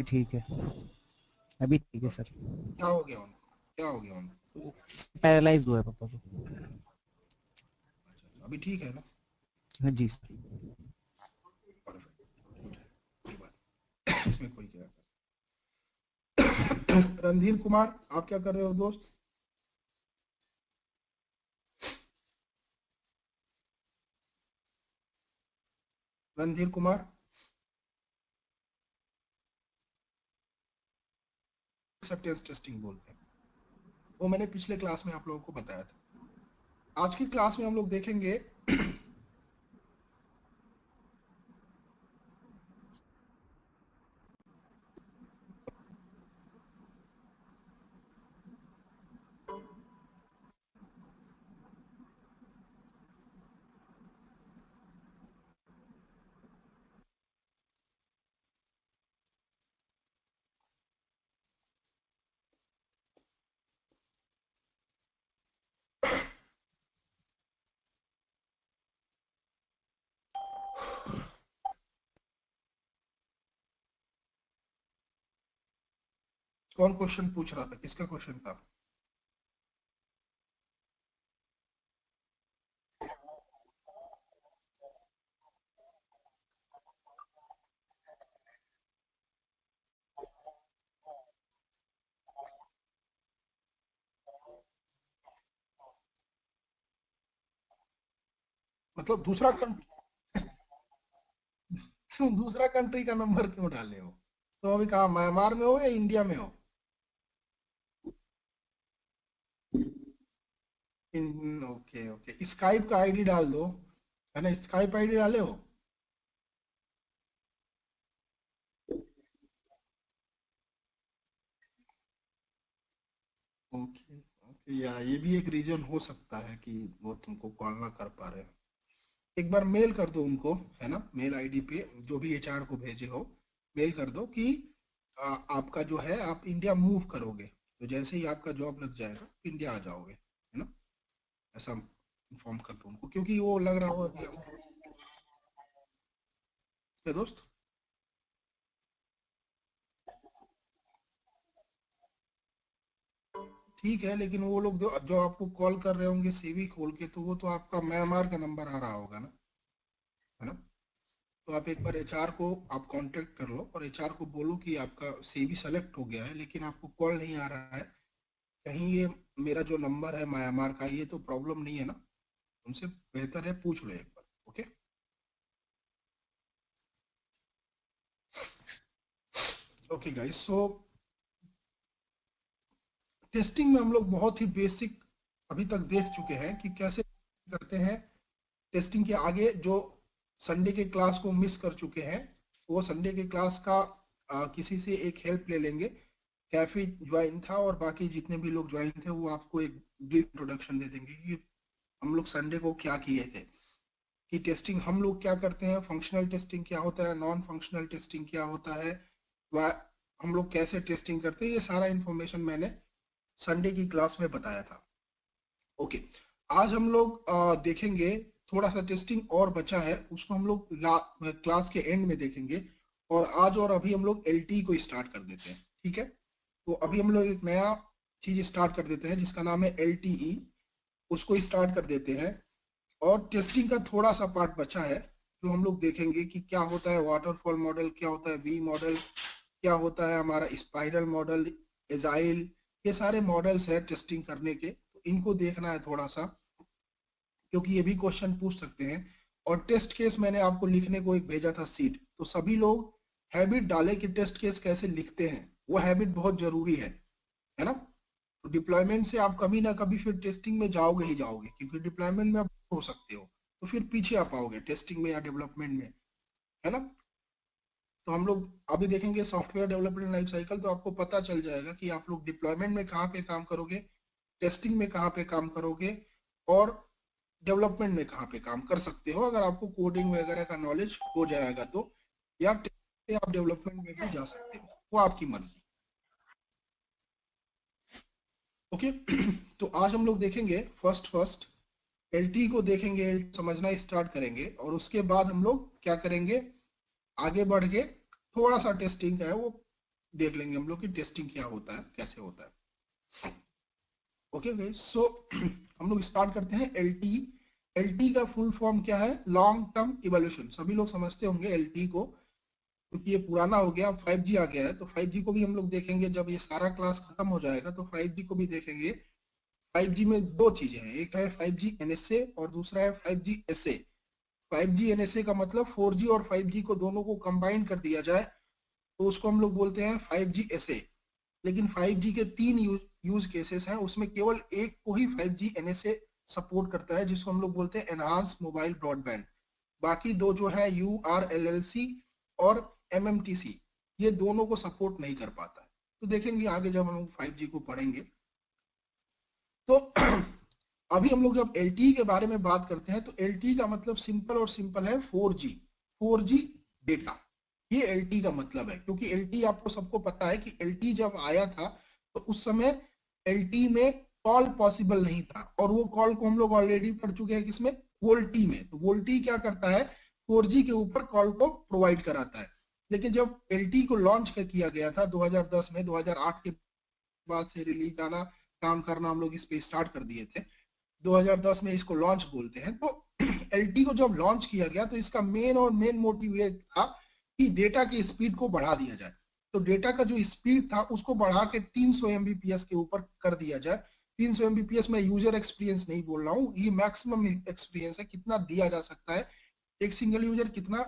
ठीक है, अभी ठीक है सर। क्या हो गया उनको, क्या हो गया उनको? पैरालाइज हुआ है पापा को। अच्छा, अभी ठीक है ना? हाँ जी सर। परफेक्ट, ठीक है, कोई बात नहीं। इसमें कोई क्या रणधीर कुमार, आप क्या कर रहे हो दोस्त? रणधीर कुमार, एक्सेप्टेंस टेस्टिंग बोलते हैं, वो मैंने पिछले क्लास में आप लोगों को बताया था। आज की क्लास में हम लोग देखेंगे कौन क्वेश्चन पूछ रहा था, किसका क्वेश्चन था? मतलब दूसरा दूसरा कंट्री का नंबर क्यों डाले हो? तो अभी कहाँ, म्यांमार में हो या इंडिया में हो? ओके ओके, स्काइप का आईडी डाल दो, है ना? स्काइप आईडी डाले हो? ओके ओके, या ये भी एक रीजन हो सकता है कि वो तुमको कॉल ना कर पा रहे हो। एक बार मेल कर दो उनको, है ना, मेल आईडी पे जो भी एचआर को भेजे हो, मेल कर दो कि आपका जो है आप इंडिया मूव करोगे, तो जैसे ही आपका जॉब लग जाएगा इंडिया आ जाओगे, है ना? ऐसा इन्फॉर्म कर दो उनको, क्योंकि वो लग रहा होगा कि क्या दोस्त। ठीक है, लेकिन वो लोग जो आपको कॉल कर रहे होंगे सीवी खोल के, तो वो तो आपका म्यांमार का नंबर आ रहा होगा ना, है ना? तो आप एक बार एचआर को आप कांटेक्ट कर लो और एचआर को बोलो कि आपका सीवी सेलेक्ट हो गया है लेकिन आपको कॉल नहीं आ रहा है, कहीं ये मेरा जो नंबर है म्यांमार का, ये तो प्रॉब्लम नहीं है ना? उनसे बेहतर है पूछ लो एक बार। Okay okay guys, so testing में हम लोग बहुत ही बेसिक अभी तक देख चुके हैं कि कैसे करते हैं। टेस्टिंग के आगे जो संडे के क्लास को मिस कर चुके हैं, वो संडे के क्लास का किसी से एक हेल्प ले लेंगे। कैफी ज्वाइन था और बाकी जितने भी लोग ज्वाइन थे वो आपको एक ब्रीफ इंट्रोडक्शन दे देंगे कि हम लोग संडे को क्या किए थे, कि टेस्टिंग हम लोग क्या करते हैं, फंक्शनल टेस्टिंग क्या होता है, नॉन फंक्शनल टेस्टिंग क्या होता है, व हम लोग कैसे टेस्टिंग करते हैं, ये सारा इंफॉर्मेशन मैंने संडे की क्लास में बताया था। ओके, आज हम लोग देखेंगे थोड़ा सा टेस्टिंग और बचा है, उसको हम लोग क्लास के एंड में देखेंगे। और आज और अभी हम लोग एलटी को स्टार्ट कर देते हैं, ठीक है? तो अभी हम लोग एक नया चीज स्टार्ट कर देते हैं जिसका नाम है एलटीई, उसको स्टार्ट कर देते हैं। और टेस्टिंग का थोड़ा सा पार्ट बचा है जो हम लोग देखेंगे कि क्या होता है वाटरफॉल मॉडल, क्या होता है वी मॉडल, क्या होता है हमारा स्पाइरल मॉडल, एजाइल, ये सारे मॉडल्स है टेस्टिंग करने के, तो इनको देखना है थोड़ा सा, क्योंकि ये भी क्वेश्चन पूछ सकते हैं। और टेस्ट केस मैंने आपको लिखने को एक भेजा था सीट, तो सभी लोग हैबिट डाले कि टेस्ट केस कैसे लिखते हैं, वो हैबिट बहुत जरूरी है ना? तो डिप्लॉयमेंट से आप कभी ना कभी फिर टेस्टिंग में जाओगे ही जाओगे, क्योंकि डिप्लॉयमेंट में आप हो सकते हो, तो फिर पीछे आ पाओगे टेस्टिंग में या डेवलपमेंट में, है ना? तो हम लोग अभी देखेंगे सॉफ्टवेयर डेवलपमेंट लाइफ साइकिल, तो आपको पता चल जाएगा कि आप लोग डिप्लॉयमेंट में कहाँ पे काम करोगे, टेस्टिंग में कहाँ पे काम करोगे, और डेवलपमेंट में कहाँ पे काम कर सकते हो अगर आपको कोडिंग वगैरह का नॉलेज हो जाएगा तो, या आप डेवलपमेंट में भी जा सकते हो, वो आपकी मर्जी। ओके तो आज हम लोग देखेंगे फर्स्ट एलटी को देखेंगे, समझना स्टार्ट करेंगे, और उसके बाद हम लोग क्या करेंगे, आगे बढ़ के थोड़ा सा टेस्टिंग का है वो देख लेंगे हम लोग कि टेस्टिंग क्या होता है, कैसे होता है। ओके वे, सो हम लोग स्टार्ट करते हैं। एलटी, एलटी का फुल फॉर्म क्या है? Long term evolution. सभी लोग समझते होंगे एलटी को, क्योंकि ये पुराना हो गया, 5G आ गया है, तो 5G को भी हम लोग देखेंगे जब ये सारा क्लास खत्म हो जाएगा, तो 5G को भी देखेंगे। 5G में दो चीजें हैं, एक है 5G NSA और दूसरा है 5G SA। 5G NSA का मतलब 4G और 5G को दोनों को कंबाइन कर दिया जाए तो उसको हम लोग बोलते हैं 5G SA। लेकिन 5G के तीन यूज केसेस हैं, उसमें केवल एक को ही 5G NSA सपोर्ट करता है, जिसको हम लोग बोलते हैं एनहांस मोबाइल ब्रॉडबैंड। बाकी दो जो है URLLC और MMTC, ये दोनों को सपोर्ट नहीं कर पाता है। तो देखेंगे आगे जब हम 5G को पढ़ेंगे। तो अभी हम लोग जब LTE के बारे में बात करते हैं तो LTE का मतलब सिंपल और सिंपल है 4G, 4G डेटा। ये LTE का मतलब है, क्योंकि LTE आपको सबको पता है कि LTE जब आया था तो उस समय LTE में कॉल पॉसिबल नहीं था, और वो कॉल को हम लोग ऑलरेडी पढ़ चुके हैं किसमें? वोल्टी में। तो वोल्टी क्या करता है? 4G के ऊपर कॉल को प्रोवाइड कराता है। लेकिन जब LTE को लॉन्च किया गया था 2010 में, 2008 के बाद से रिलीज आना, काम करना हम लोग इस पे स्टार्ट कर दिए थे, 2010 में इसको लॉन्च बोलते हैं। तो LTE को जब लॉन्च किया गया तो इसका मेन मोटिव ये था कि डेटा की स्पीड को बढ़ा दिया जाए। तो डेटा का जो स्पीड था उसको बढ़ा के 300 MBPS के ऊपर कर दिया जाए। 300 MBPS में यूजर एक्सपीरियंस नहीं बोल रहा हूँ, ये मैक्सिमम एक्सपीरियंस है, कितना दिया जा सकता है, एक सिंगल यूजर कितना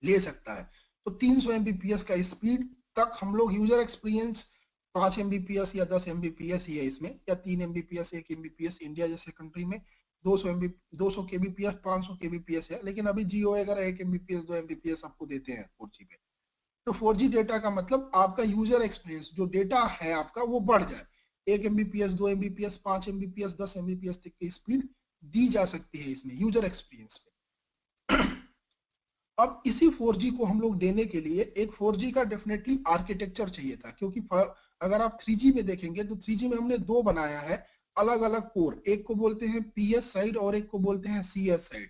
ले सकता है। तो 300 MBPS का स्पीड तक हम लोग यूजर एक्सपीरियंस 5 MBPS या 10 MBPS ही है इसमें, या 3 MBPS 1 MBPS, इंडिया जैसे कंट्री में 200 kbps 500 kbps है। लेकिन अभी जियो वगैरह 1 MBPS 2 MBPS आपको देते हैं 4G पे। तो 4G डेटा का मतलब आपका यूजर एक्सपीरियंस, जो डेटा है आपका वो बढ़ जाए, 1 MBPS 2 MBPS 5 MBPS 10 MBPS तक की स्पीड दी जा सकती है इसमें यूजर एक्सपीरियंस पे। अब इसी 4G को हम लोग देने के लिए एक 4G का डेफिनेटली आर्किटेक्चर चाहिए था, क्योंकि अगर आप 3G में देखेंगे तो 3G में हमने दो बनाया है अलग अलग कोर, एक को बोलते हैं PS साइड और एक को बोलते हैं CS साइड।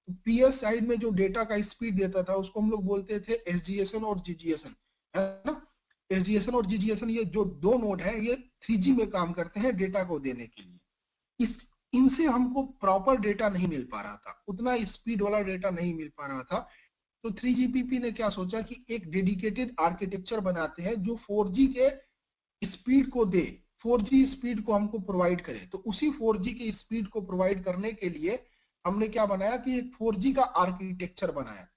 तो PS साइड में जो डेटा का स्पीड देता था उसको हम लोग बोलते थे SGSN और GGSN, है ना? SGSN और GGSN ये जो दो नोड है ये 3G में काम करते हैं डेटा को देने के लिए। इस इनसे हमको प्रॉपर डेटा नहीं मिल पा रहा था, उतना स्पीड वाला डेटा नहीं मिल पा रहा था। तो 3GPP ने क्या सोचा कि एक डेडिकेटेड आर्किटेक्चर बनाते हैं जो 4G के स्पीड को दे, 4G स्पीड को हमको प्रोवाइड करे। तो उसी 4G की स्पीड को प्रोवाइड करने के लिए हमने क्या बनाया कि एक 4G का आर्किटेक्चर बनाया।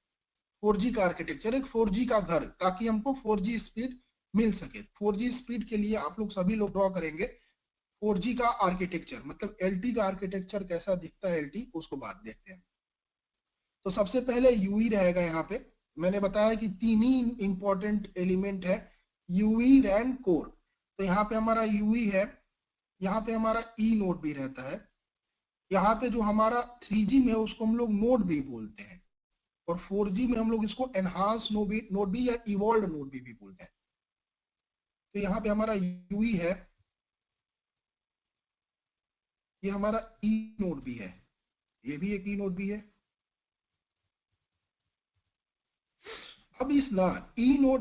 4G का आर्किटेक्चर, एक 4G का घर, ताकि हमको 4G स्पीड मिल सके। 4G स्पीड के लिए आप लोग सभी लोग ड्रॉ करेंगे 4G का आर्किटेक्चर, मतलब LTE का आर्किटेक्चर कैसा दिखता है LTE, उसको बात देखते हैं। तो सबसे पहले यूई रहेगा यहाँ पे। मैंने बताया कि तीन ही इंपॉर्टेंट एलिमेंट है, यूई रैन कोर। तो यहाँ पे हमारा यूई है, यहाँ पे हमारा ई नोड भी रहता है, यहाँ पे जो हमारा 3G में है उसको हम लोग नोड भी बोलते हैं, और 4G में हम लोग इसको एनहांस नोड भी या इवॉल्व नोड भी बोलते हैं। तो यहाँ पे हमारा यूई है, ये हमारा ई नोड भी है, ये भी एक ई नोड भी है। अब इस ना ई नोड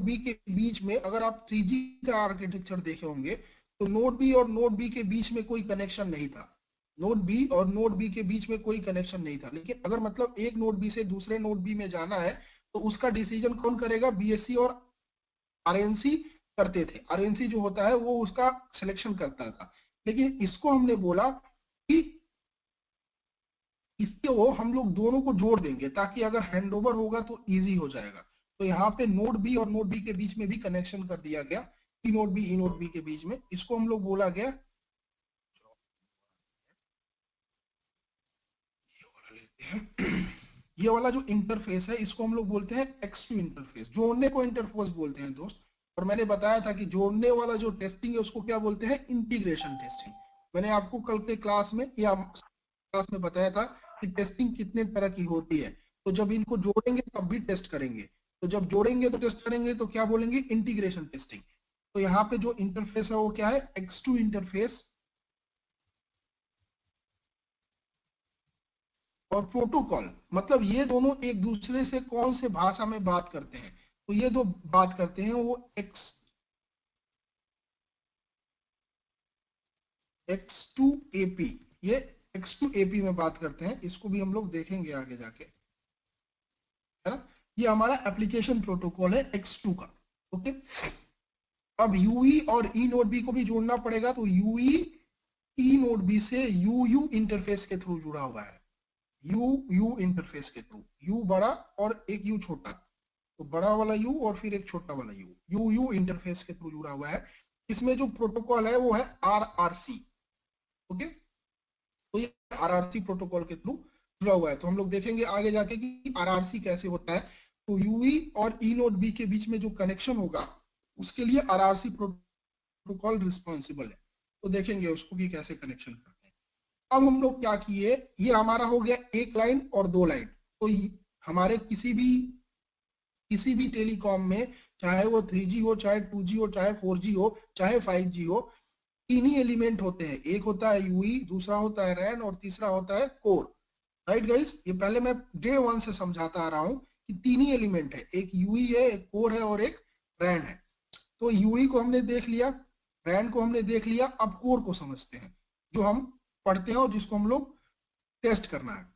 बी के बीच में अगर आप 3G का आर्किटेक्चर देखे होंगे तो नोड बी और नोड बी के बीच में कोई कनेक्शन नहीं था, नोड बी और नोड बी के बीच में कोई कनेक्शन नहीं था। लेकिन अगर मतलब एक नोड बी से दूसरे नोड बी में जाना है तो उसका डिसीजन कौन करेगा? BSC और RNC करते थे। RNC जो होता है वो उसका सिलेक्शन करता था। लेकिन इसको हमने बोला कि इसको हम लोग दोनों को जोड़ देंगे ताकि अगर हैंडओवर होगा तो इजी हो जाएगा। तो यहाँ पे नोड बी और नोड बी के बीच में भी कनेक्शन कर दिया गया, ई नोड बी के बीच में। इसको हम लोग बोला गया, ये वाला जो इंटरफेस है इसको हम लोग बोलते हैं X2 इंटरफेस। जोड़ने को इंटरफेस बोलते हैं दोस्त। और मैंने बताया था कि जोड़ने वाला जो टेस्टिंग है उसको क्या बोलते हैं? Integration testing. मैंने आपको कल के क्लास में या क्लास में बताया था कि टेस्टिंग कितने तरह की होती है। तो जब इनको जोड़ेंगे तब भी टेस्ट करेंगे, तो जब जोड़ेंगे तो टेस्ट करेंगे, तो क्या बोलेंगे? Integration testing. तो यहाँ पे जो इंटरफेस है वो क्या है? X2 interface. और प्रोटोकॉल मतलब ये दोनों एक दूसरे से कौन से भाषा में बात करते हैं, तो ये जो बात करते हैं वो X2AP, ये X2AP में बात करते हैं, इसको भी हम लोग देखेंगे आगे जाके, है ना। ये हमारा एप्लीकेशन प्रोटोकॉल है X2 का। ओके, अब यूई और ई नोड बी को भी जोड़ना पड़ेगा, तो यूई ई नोड बी से यूयू इंटरफेस के थ्रू जुड़ा हुआ है, यू इंटरफेस के थ्रू, यू बड़ा और एक यू छोटा, तो बड़ा वाला यू और फिर एक छोटा वाला यू, यू इंटरफेस के थ्रू जुड़ा हुआ है। इसमें जो प्रोटोकॉल है वो है RRC। ओके, तो ये RRC प्रोटोकॉल के थ्रू जुड़ा हुआ है। तो हम लोग देखेंगे आगे जाके कि RRC कैसे होता है। तो यूई और ई नोड बी के बीच में जो कनेक्शन होगा उसके लिए RRC प्रोटोकॉल रिस्पॉन्सिबल है। तो देखेंगे उसको कि कैसे कनेक्शन करते हैं। अब हम लोग क्या किए, ये हमारा हो गया एक लाइन और दो लाइन। तो हमारे किसी भी टेलीकॉम में, चाहे वो 3G हो, चाहे 2G हो, चाहे 4G हो, चाहे 5G हो, तीन ही एलिमेंट होते हैं। एक होता है यूई, दूसरा होता है रैन और तीसरा होता है कोर। राइट गाइस, ये पहले मैं डे 1 से समझाता आ रहा हूं कि तीन ही एलिमेंट है, एक यूई है, एक कोर है और एक रैन है। तो यूई को हमने देख लिया, रैन को हमने देख लिया, अब कोर को समझते हैं जो हम पढ़ते हैं और जिसको हम लोग टेस्ट करना है।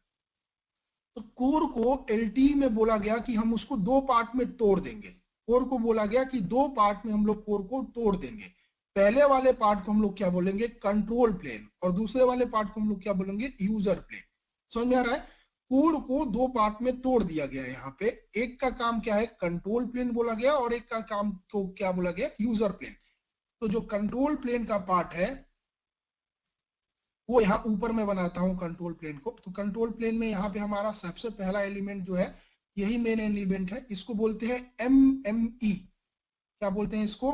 तो कोर को LTE में बोला गया कि हम उसको दो पार्ट में तोड़ देंगे। कोर को बोला गया कि दो पार्ट में हम लोग कोर को तोड़ देंगे। पहले वाले पार्ट को हम लोग क्या बोलेंगे, कंट्रोल प्लेन, और दूसरे वाले पार्ट को हम लोग क्या बोलेंगे, यूजर प्लेन। समझ में आ रहा है। कोर को दो पार्ट में तोड़ दिया गया है। यहाँ पे एक का काम क्या है, कंट्रोल प्लेन बोला गया, और एक का काम को क्या बोला गया, यूजर प्लेन। तो जो कंट्रोल प्लेन का पार्ट है वो यहाँ ऊपर में बनाता हूँ कंट्रोल प्लेन को। तो कंट्रोल प्लेन में यहाँ पे हमारा सबसे पहला एलिमेंट जो है, यही मेन एलिमेंट है, इसको बोलते हैं MME। क्या बोलते हैं इसको,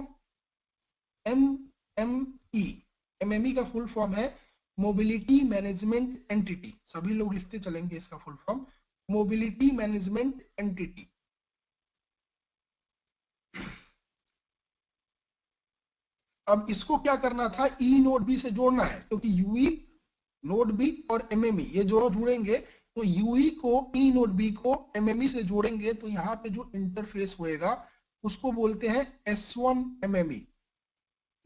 MME। MME का फुल फॉर्म है मोबिलिटी मैनेजमेंट एंटिटी। सभी लोग लिखते चलेंगे इसका full form, mobility management entity. अब इसको क्या करना था, ई नोड बी से जोड़ना है, क्योंकि यूई नोड बी और MME ये दोनों जुड़ेंगे। तो यूई को ई नोड बी को MME से जोड़ेंगे, तो यहाँ पे जो इंटरफेस होएगा उसको बोलते हैं S1 MME।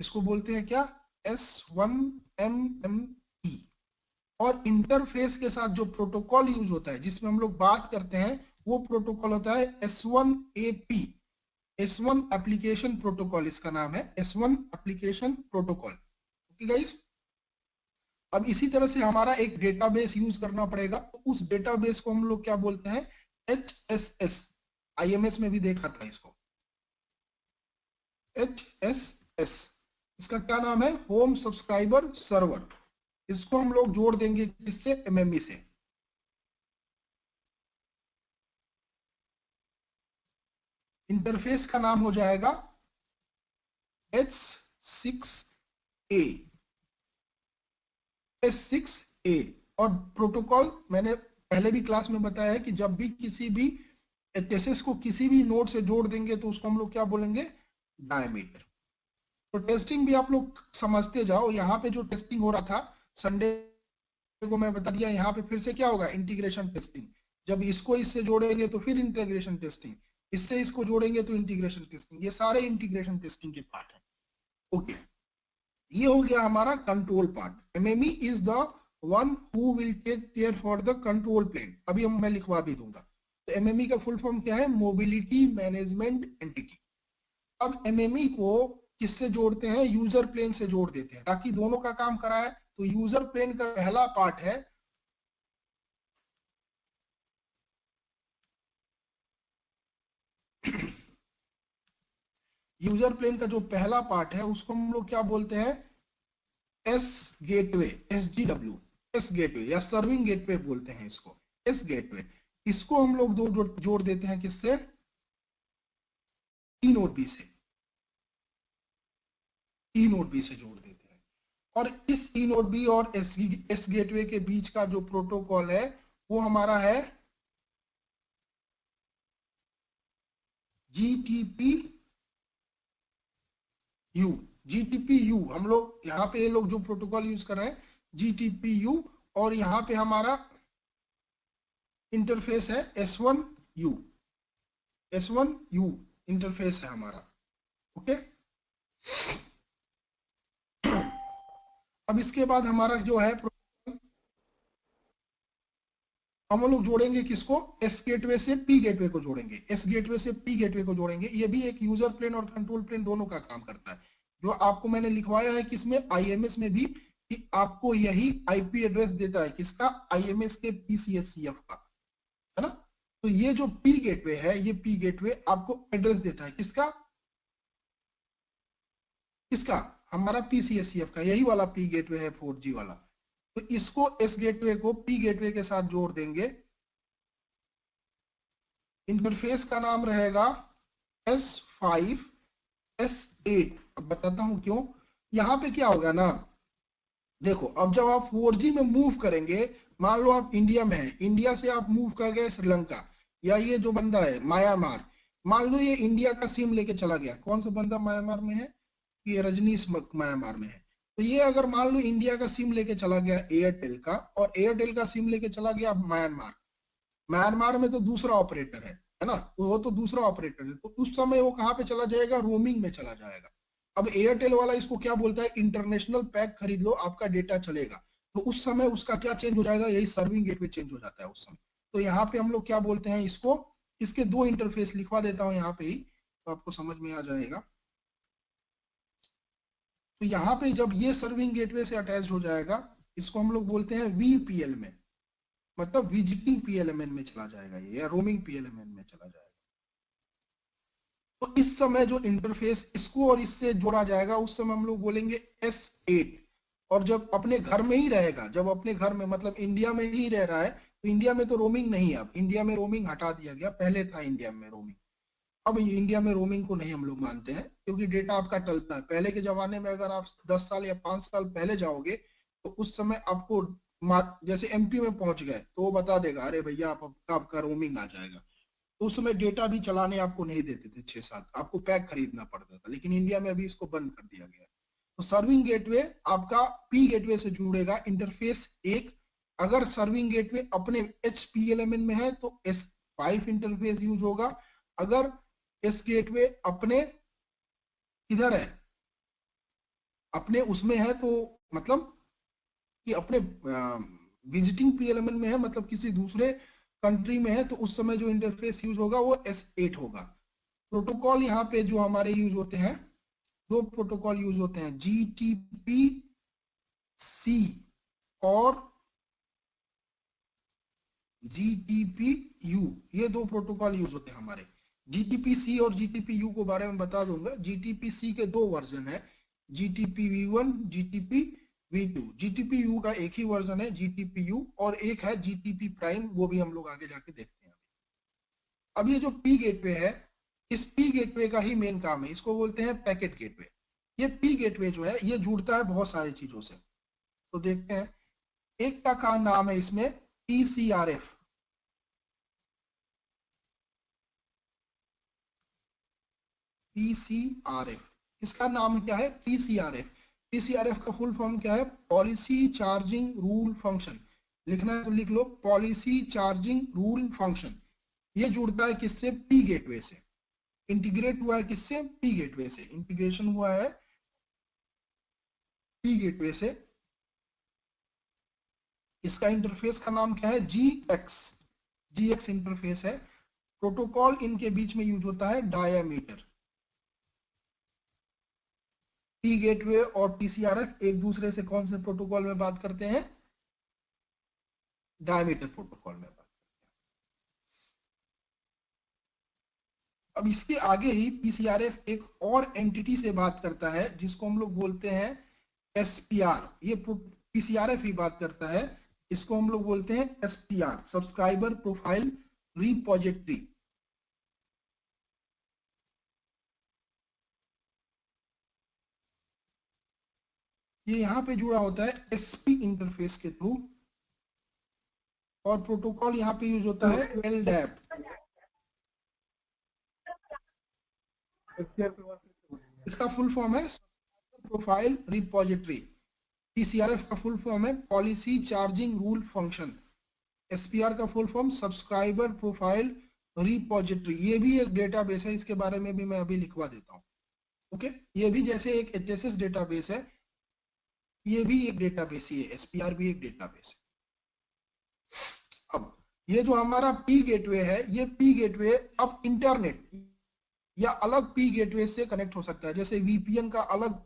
इसको बोलते हैं क्या, S1 MME। और इंटरफेस के साथ जो प्रोटोकॉल यूज होता है जिसमें हम लोग बात करते हैं, वो प्रोटोकॉल होता है S1AP, S1 एप्लीकेशन प्रोटोकॉल इसका नाम है, S1 application protocol. Okay guys, अब इसी तरह से हमारा एक डेटाबेस यूज करना पड़ेगा। तो उस डेटाबेस को हम लोग क्या बोलते हैं, HSS। IMS में भी देखा था इसको, HSS। इसका क्या नाम है, होम सब्सक्राइबर सर्वर। इसको हम लोग जोड़ देंगे किससे, MME से। इंटरफेस का नाम हो जाएगा H6A, S6A। और प्रोटोकॉल मैंने पहले भी क्लास में बताया है कि जब भी किसी भी HSS को किसी भी नोड से जोड़ देंगे तो उसको हम लोग क्या बोलेंगे, डायमीटर। तो टेस्टिंग भी आप लोग समझते जाओ। यहाँ पे जो टेस्टिंग हो रहा था संडे को मैं बता दिया, यहाँ पे फिर से क्या होगा, इंटीग्रेशन टेस्टिंग। जब इसको इससे जोड़ेंगे तो फिर इंटीग्रेशन टेस्टिंग, इससे इसको जोड़ेंगे तो इंटीग्रेशन टेस्टिंग। ये सारे इंटीग्रेशन टेस्टिंग के पार्ट है। ओके, ये हो गया हमारा control part. MME is the one who will take care for the control plane. अभी हम मैं लिखवा भी दूंगा। तो MME का फुल फॉर्म क्या है, मोबिलिटी मैनेजमेंट एंटिटी। अब MME को किससे जोड़ते हैं, यूजर प्लेन से जोड़ देते हैं ताकि दोनों का काम कराए। तो यूजर प्लेन का पहला पार्ट है यूजर प्लेन का जो पहला पार्ट है उसको हम लोग क्या बोलते हैं, S gateway, SGW, S gateway या सर्विंग गेटवे बोलते हैं इसको, S गेटवे। इसको हम लोग दो जोड़ देते हैं किससे, ई नोड बी से, ई नोड बी से जोड़ देते हैं। और इस ई नोड बी और S गेटवे के बीच का जो प्रोटोकॉल है वो हमारा है GTPU। GTPU हम लोग यहाँ पे, ये लोग जो प्रोटोकॉल यूज कर रहे हैं GTPU, और यहाँ पे हमारा इंटरफेस है S1U, S1U। इंटरफेस है हमारा। ओके, अब इसके बाद हमारा जो है हम लोग जोड़ेंगे किसको, एस गेटवे से पी गेटवे को जोड़ेंगे, एस गेटवे से पी गेटवे को जोड़ेंगे। ये भी एक यूजर प्लेन और कंट्रोल प्लेन दोनों का काम करता है। जो आपको मैंने लिखवाया है किसमें, आईएमएस में भी, कि आपको यही आईपी एड्रेस देता है किसका, आईएमएस के पीसीएससीएफ का, है ना। तो ये जो पी गेटवे है, ये पी गेटवे आपको एड्रेस देता है किसका, किसका, हमारा पीसीएससीएफ का, यही वाला पी गेटवे है 4G वाला। तो इसको एस गेटवे को पी गेटवे के साथ जोड़ देंगे। इंटरफेस का नाम रहेगा S5 S8। अब बताता हूं क्यों। यहां पे क्या होगा ना, देखो अब जब आप 4G में मूव करेंगे, मान लो आप इंडिया में हैं, इंडिया से आप मूव कर गए श्रीलंका, या ये जो बंदा है म्यांमार, मान लो ये इंडिया का सिम लेके चला गया, कौन सा बंदा म्यांमार में है, ये रजनीश म्यांमार में है। तो ये अगर मान लो इंडिया का सिम लेके चला गया एयरटेल का, और एयरटेल का सिम लेके चला गया म्यांमार, म्यांमार में तो दूसरा ऑपरेटर है ना, वो तो दूसरा ऑपरेटर है, तो उस समय वो कहाँ पे चला जाएगा, रोमिंग में चला जाएगा। अब एयरटेल वाला इसको क्या बोलता है, इंटरनेशनल पैक खरीद लो आपका डेटा चलेगा। तो उस समय उसका क्या चेंज हो जाएगा, यही सर्विंग गेटवे चेंज हो जाता है उस समय। तो यहाँ पे हम लोग क्या बोलते हैं इसको, इसके दो इंटरफेस लिखवा देता हूँ यहाँ पे ही, तो आपको समझ में आ जाएगा। तो यहाँ पे जब ये सर्विंग गेटवे से अटैच हो जाएगा, इसको हम लोग बोलते हैं वीपीएल में, मतलब विजिटिंग पीएलएमएन में चला जाएगा ये, या रोमिंग पीएलएमएन में चला जाएगा। तो इस समय जो इंटरफेस इसको और इससे जोड़ा जाएगा, उस समय हम लोग बोलेंगे S8। और जब अपने घर में ही रहेगा, जब अपने घर में मतलब इंडिया में ही रह रहा है, तो इंडिया में तो रोमिंग नहीं है, अब इंडिया में रोमिंग हटा दिया गया, पहले था इंडिया में रोमिंग। अब इंडिया में रोमिंग को नहीं हम लोग मानते हैं, क्योंकि डेटा आपका चलता है। पहले के जमाने में अगर आप 10 साल या 5 साल पहले जाओगे, तो उस समय आपको जैसे एमपी में पहुंच गए तो वो बता देगा, अरे भैया आपका रोमिंग आ जाएगा। तो उस समय डेटा भी चलाने आपको नहीं देते थे 6 साल, आपको पैक खरीदना पड़ता था। लेकिन इंडिया में अभी इसको बंद कर दिया गया। तो सर्विंग गेटवे आपका पी गेटवे से जुड़ेगा, इंटरफेस एक। अगर सर्विंग गेटवे अपने HPLMN में है तो S5 इंटरफेस यूज होगा। अगर एस गेटवे अपने किधर है, अपने उसमें है, तो मतलब कि अपने विजिटिंग पीएलएमएन में है, मतलब किसी दूसरे कंट्री में है, तो उस समय जो इंटरफेस यूज होगा वो S8 होगा। प्रोटोकॉल यहाँ पे जो हमारे यूज होते हैं, दो प्रोटोकॉल यूज होते हैं, GTPC और GTPU, ये दो प्रोटोकॉल यूज होते हैं हमारे। GTPC और GTPU को बारे में बता दूंगा। GTPC के दो वर्जन है, GTPv1, GTPv2। GTPU का एक ही वर्जन है GTPU, और एक है GTP प्राइम, वो भी हम लोग आगे जाके देखते हैं। अब ये जो पी गेटवे है, इस पी गेटवे का ही मेन काम है, इसको बोलते हैं पैकेट गेटवे। ये पी गेटवे जो है ये जुड़ता है बहुत सारी चीजों से, तो देखते हैं। एक का नाम है इसमें PCRF, इसका नाम क्या है, PCRF। PCRF का फुल फॉर्म क्या है, पॉलिसी चार्जिंग रूल फंक्शन। लिखना है तो लिख लो, पॉलिसी चार्जिंग रूल फंक्शन। ये जुड़ता है किससे, पी गेटवे से। इंटीग्रेट हुआ है किससे, पी गेटवे से इंटीग्रेशन हुआ है, पी गेटवे से। इसका इंटरफेस का नाम क्या है, GX इंटरफेस है। प्रोटोकॉल इनके बीच में यूज होता है डायामीटर। पी गेटवे और PCRF एक दूसरे से कौन से प्रोटोकॉल में बात करते हैं, डायमीटर प्रोटोकॉल में बात करते हैं। अब इसके आगे ही PCRF एक और एंटिटी से बात करता है, जिसको हम लोग बोलते हैं SPR। ये PCRF ही बात करता है, इसको हम लोग बोलते हैं SPR, सब्सक्राइबर प्रोफाइल रिपोजिटरी। ये यहाँ पे जुड़ा होता है SP इंटरफेस के थ्रू, और प्रोटोकॉल यहाँ पे यूज होता है LDAP। इसका फुल फॉर्म है प्रोफाइल रिपोजिटरी। PCRF का फुल फॉर्म है policy charging rule function. SPR का full form subscriber profile repository, ये भी एक डेटाबेस है, इसके बारे में भी मैं अभी लिखवा देता हूँ। ओके, ये भी जैसे एक एचएसएस डेटाबेस है, ये भी एक डेटाबेस ही है, एसपीआर भी एक डेटाबेस है। अब ये जो हमारा पी गेटवे है, ये पी गेटवे अब इंटरनेट या अलग पी गेटवे से कनेक्ट हो सकता है। जैसे वीपीएन का अलग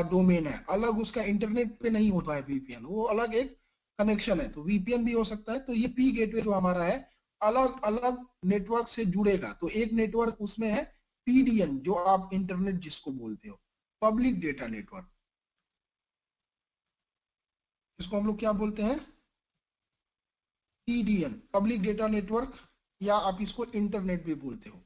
डोमेन है, अलग उसका इंटरनेट पे नहीं होता है वीपीएन, वो अलग एक कनेक्शन है, तो वीपीएन भी हो सकता है। तो ये पी गेटवे जो हमारा है अलग अलग नेटवर्क से जुड़ेगा। तो एक नेटवर्क उसमें है पीडीएन, जो आप इंटरनेट जिसको बोलते हो, पब्लिक डेटा नेटवर्क, इसको हम लोग क्या बोलते हैं, पीडीएन, पब्लिक डेटा नेटवर्क, या आप इसको इंटरनेट भी बोलते हो।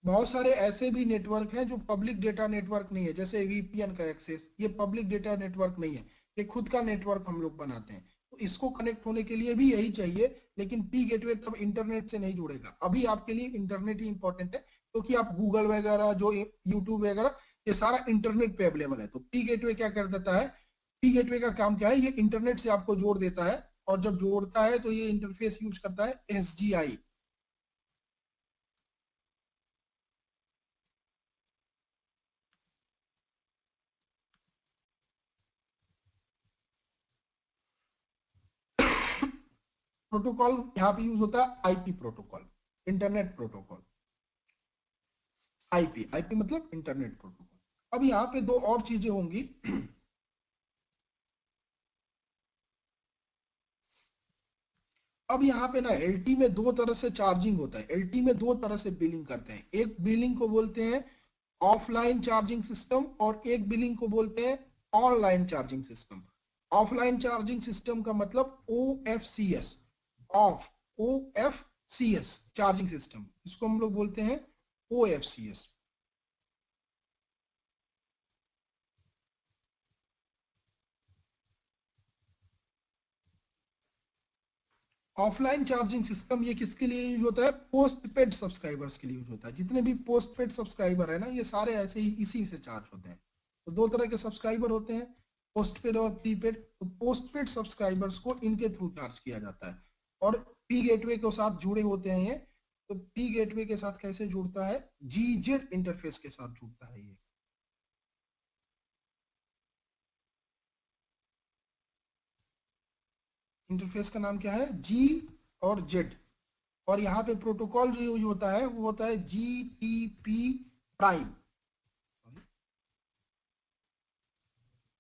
बहुत सारे ऐसे भी नेटवर्क हैं जो पब्लिक डेटा नेटवर्क नहीं है, जैसे वीपीएन का एक्सेस, ये पब्लिक डेटा नेटवर्क नहीं है, ये खुद का नेटवर्क हम लोग बनाते हैं। तो इसको कनेक्ट होने के लिए भी यही चाहिए, लेकिन पी गेटवे तब इंटरनेट से नहीं जुड़ेगा। अभी आपके लिए इंटरनेट ही इंपॉर्टेंट है, क्योंकि आप गूगल वगैरह, जो यूट्यूब वगैरह, ये सारा इंटरनेट पे अवेलेबल है। तो पी गेटवे क्या कर देता है, पी गेटवे का काम क्या है, ये इंटरनेट से आपको जोड़ देता है, और जब जोड़ता है तो ये इंटरफेस यूज करता है एसजीआई। प्रोटोकॉल यहाँ पे यूज होता है IP protocol, internet protocol. IP, IP मतलब इंटरनेट प्रोटोकॉल। अब यहाँ पे दो और चीजें होंगी। अब यहाँ पे ना एलटी में दो तरह से चार्जिंग होता है, एलटी में दो तरह से बिलिंग करते हैं। एक बिलिंग को बोलते हैं ऑफलाइन चार्जिंग सिस्टम, और एक बिलिंग को बोलते हैं online charging system. Offline charging system का मतलब OFCS, of, OFCS charging system, इसको हम लोग बोलते हैं OFCS। ऑफलाइन चार्जिंग सिस्टम ये किसके लिए यूज होता है, पोस्ट पेड सब्सक्राइबर्स के लिए यूज होता है। जितने भी पोस्ट पेड सब्सक्राइबर है ना, ये सारे ऐसे ही इसी से चार्ज होते हैं। तो दो तरह के सब्सक्राइबर होते हैं, पोस्ट पेड और प्रीपेड। तो पोस्ट पेड सब्सक्राइबर्स को इनके थ्रू चार्ज किया जाता है, और पी गेटवे के साथ जुड़े होते हैं ये। तो पी गेटवे के साथ कैसे जुड़ता है, जीजेड इंटरफेस के साथ जुड़ता है ये। इंटरफेस का नाम क्या है, जी और जेड। और यहाँ पे प्रोटोकॉल जो यूज होता है वो होता है GTP प्राइम,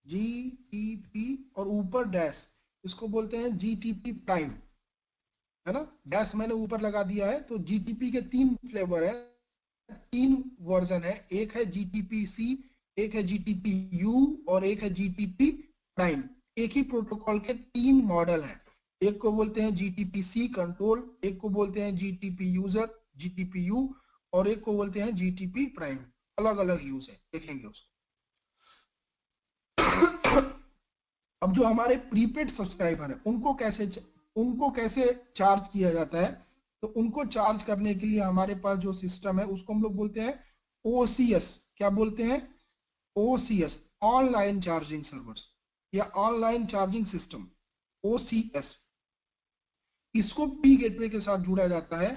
GTP और ऊपर डैश, इसको बोलते हैं GTP प्राइम, है ना। डैश मैंने ऊपर लगा दिया है। तो GTP के तीन फ्लेवर है, तीन वर्जन है, एक है GTP-C, एक है GTP-U, और एक है GTP प्राइम। एक ही प्रोटोकॉल के तीन मॉडल हैं, एक को बोलते हैं GTP-C कंट्रोल, एक को बोलते हैं GTP यूजर, GTP-U, और एक को बोलते हैं GTP प्राइम। अलग अलग यूज है, देखेंगे उसको। अब जो हमारे प्रीपेड सब्सक्राइबर है, उनको कैसे चार्ज किया जाता है। तो उनको चार्ज करने के लिए हमारे पास जो सिस्टम है उसको हम लोग बोलते हैं OCS। क्या बोलते हैं, OCS, ऑनलाइन चार्जिंग सर्वर्स या ऑनलाइन चार्जिंग सिस्टम, OCS। इसको पी गेटवे के साथ जुड़ा जाता है,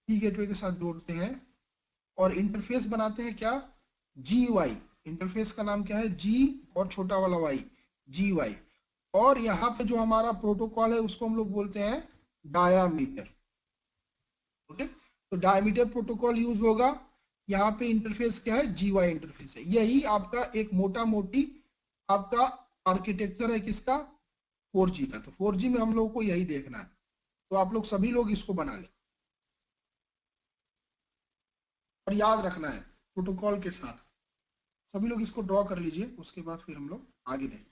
पी गेटवे के साथ जोड़ते हैं, और इंटरफेस बनाते हैं क्या, GY। इंटरफेस का नाम क्या है, जी और छोटा वाला वाई, GY। और यहाँ पे जो हमारा प्रोटोकॉल है उसको हम लोग बोलते हैं डायामीटर। ओके, तो डायामीटर प्रोटोकॉल यूज होगा। यहाँ पे इंटरफेस क्या है, GY इंटरफेस है। यही आपका एक मोटा मोटी आपका आर्किटेक्चर है, किसका, 4G का। तो 4G में हम लोग को यही देखना है, तो आप लोग सभी लोग इसको बना लें और याद रखना है प्रोटोकॉल के साथ। सभी लोग इसको ड्रॉ कर लीजिए, उसके बाद फिर हम लोग आगे देखते हैं।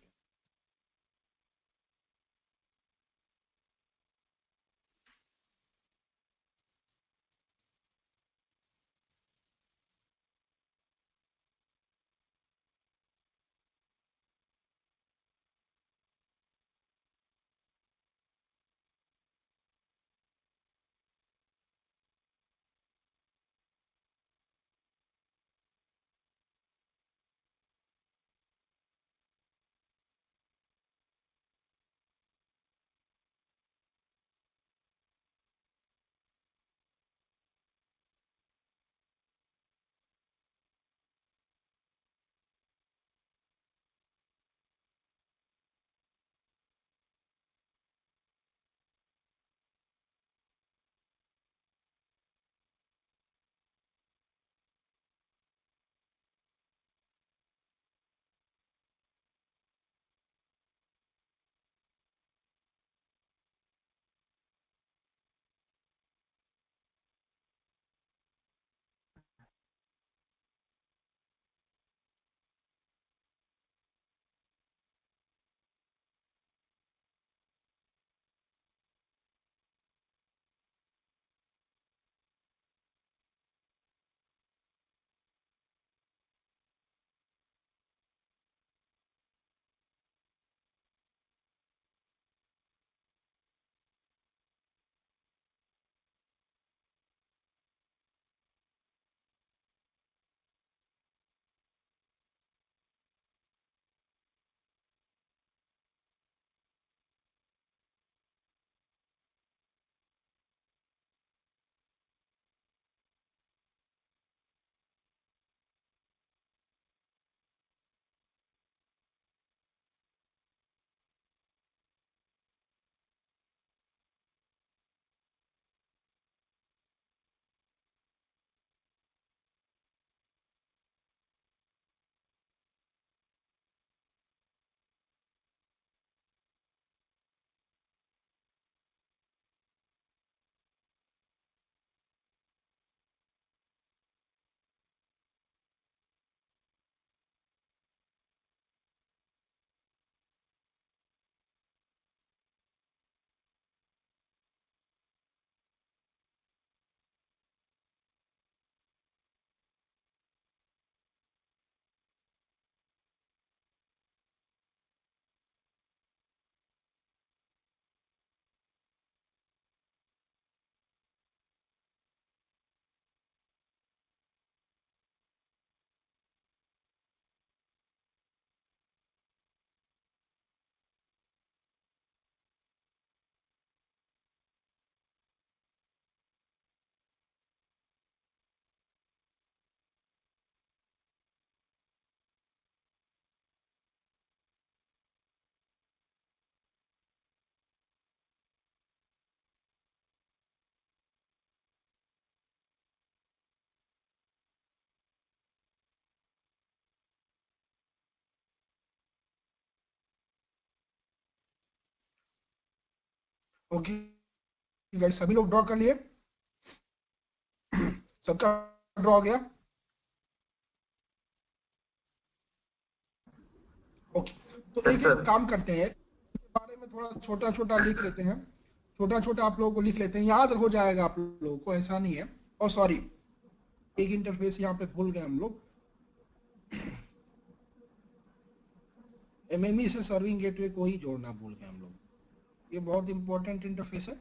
ओके गाइस, सभी लोग ड्रॉ कर लिए? सबका ड्रॉ हो गया? ओके, तो यस एक सर। एक काम करते हैं, इसके बारे में थोड़ा छोटा छोटा लिख लेते हैं, छोटा छोटा आप लोगों को लिख लेते हैं, याद हो जाएगा आप लोगों को, ऐसा नहीं है। और सॉरी, एक इंटरफेस यहाँ पे भूल गए हम लोग, एमएमई से सर्विंग गेटवे को ही जोड़ना भूल गए हम लोग, ये बहुत इंपॉर्टेंट इंटरफेस है।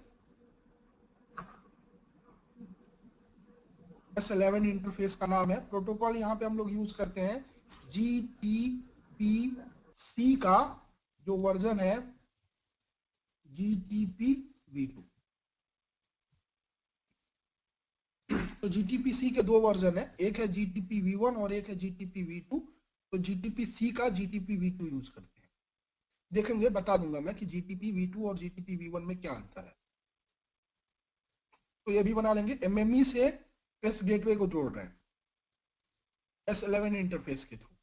S11 इंटरफेस का नाम है। प्रोटोकॉल यहाँ पे हम लोग यूज करते हैं GTPC का जो वर्जन है GTP-v2। तो GTPC के दो वर्जन है, एक है GTP-v1 और एक है GTP-v2। तो GTPC का GTP-v2 यूज करते हैं। देखेंगे, बता दूंगा मैं कि GTP-v2 और GTP-v1 में क्या अंतर है। तो ये भी बना लेंगे। एमएमई से एस गेटवे को जोड़ रहे हैं S11 इंटरफेस के थ्रू।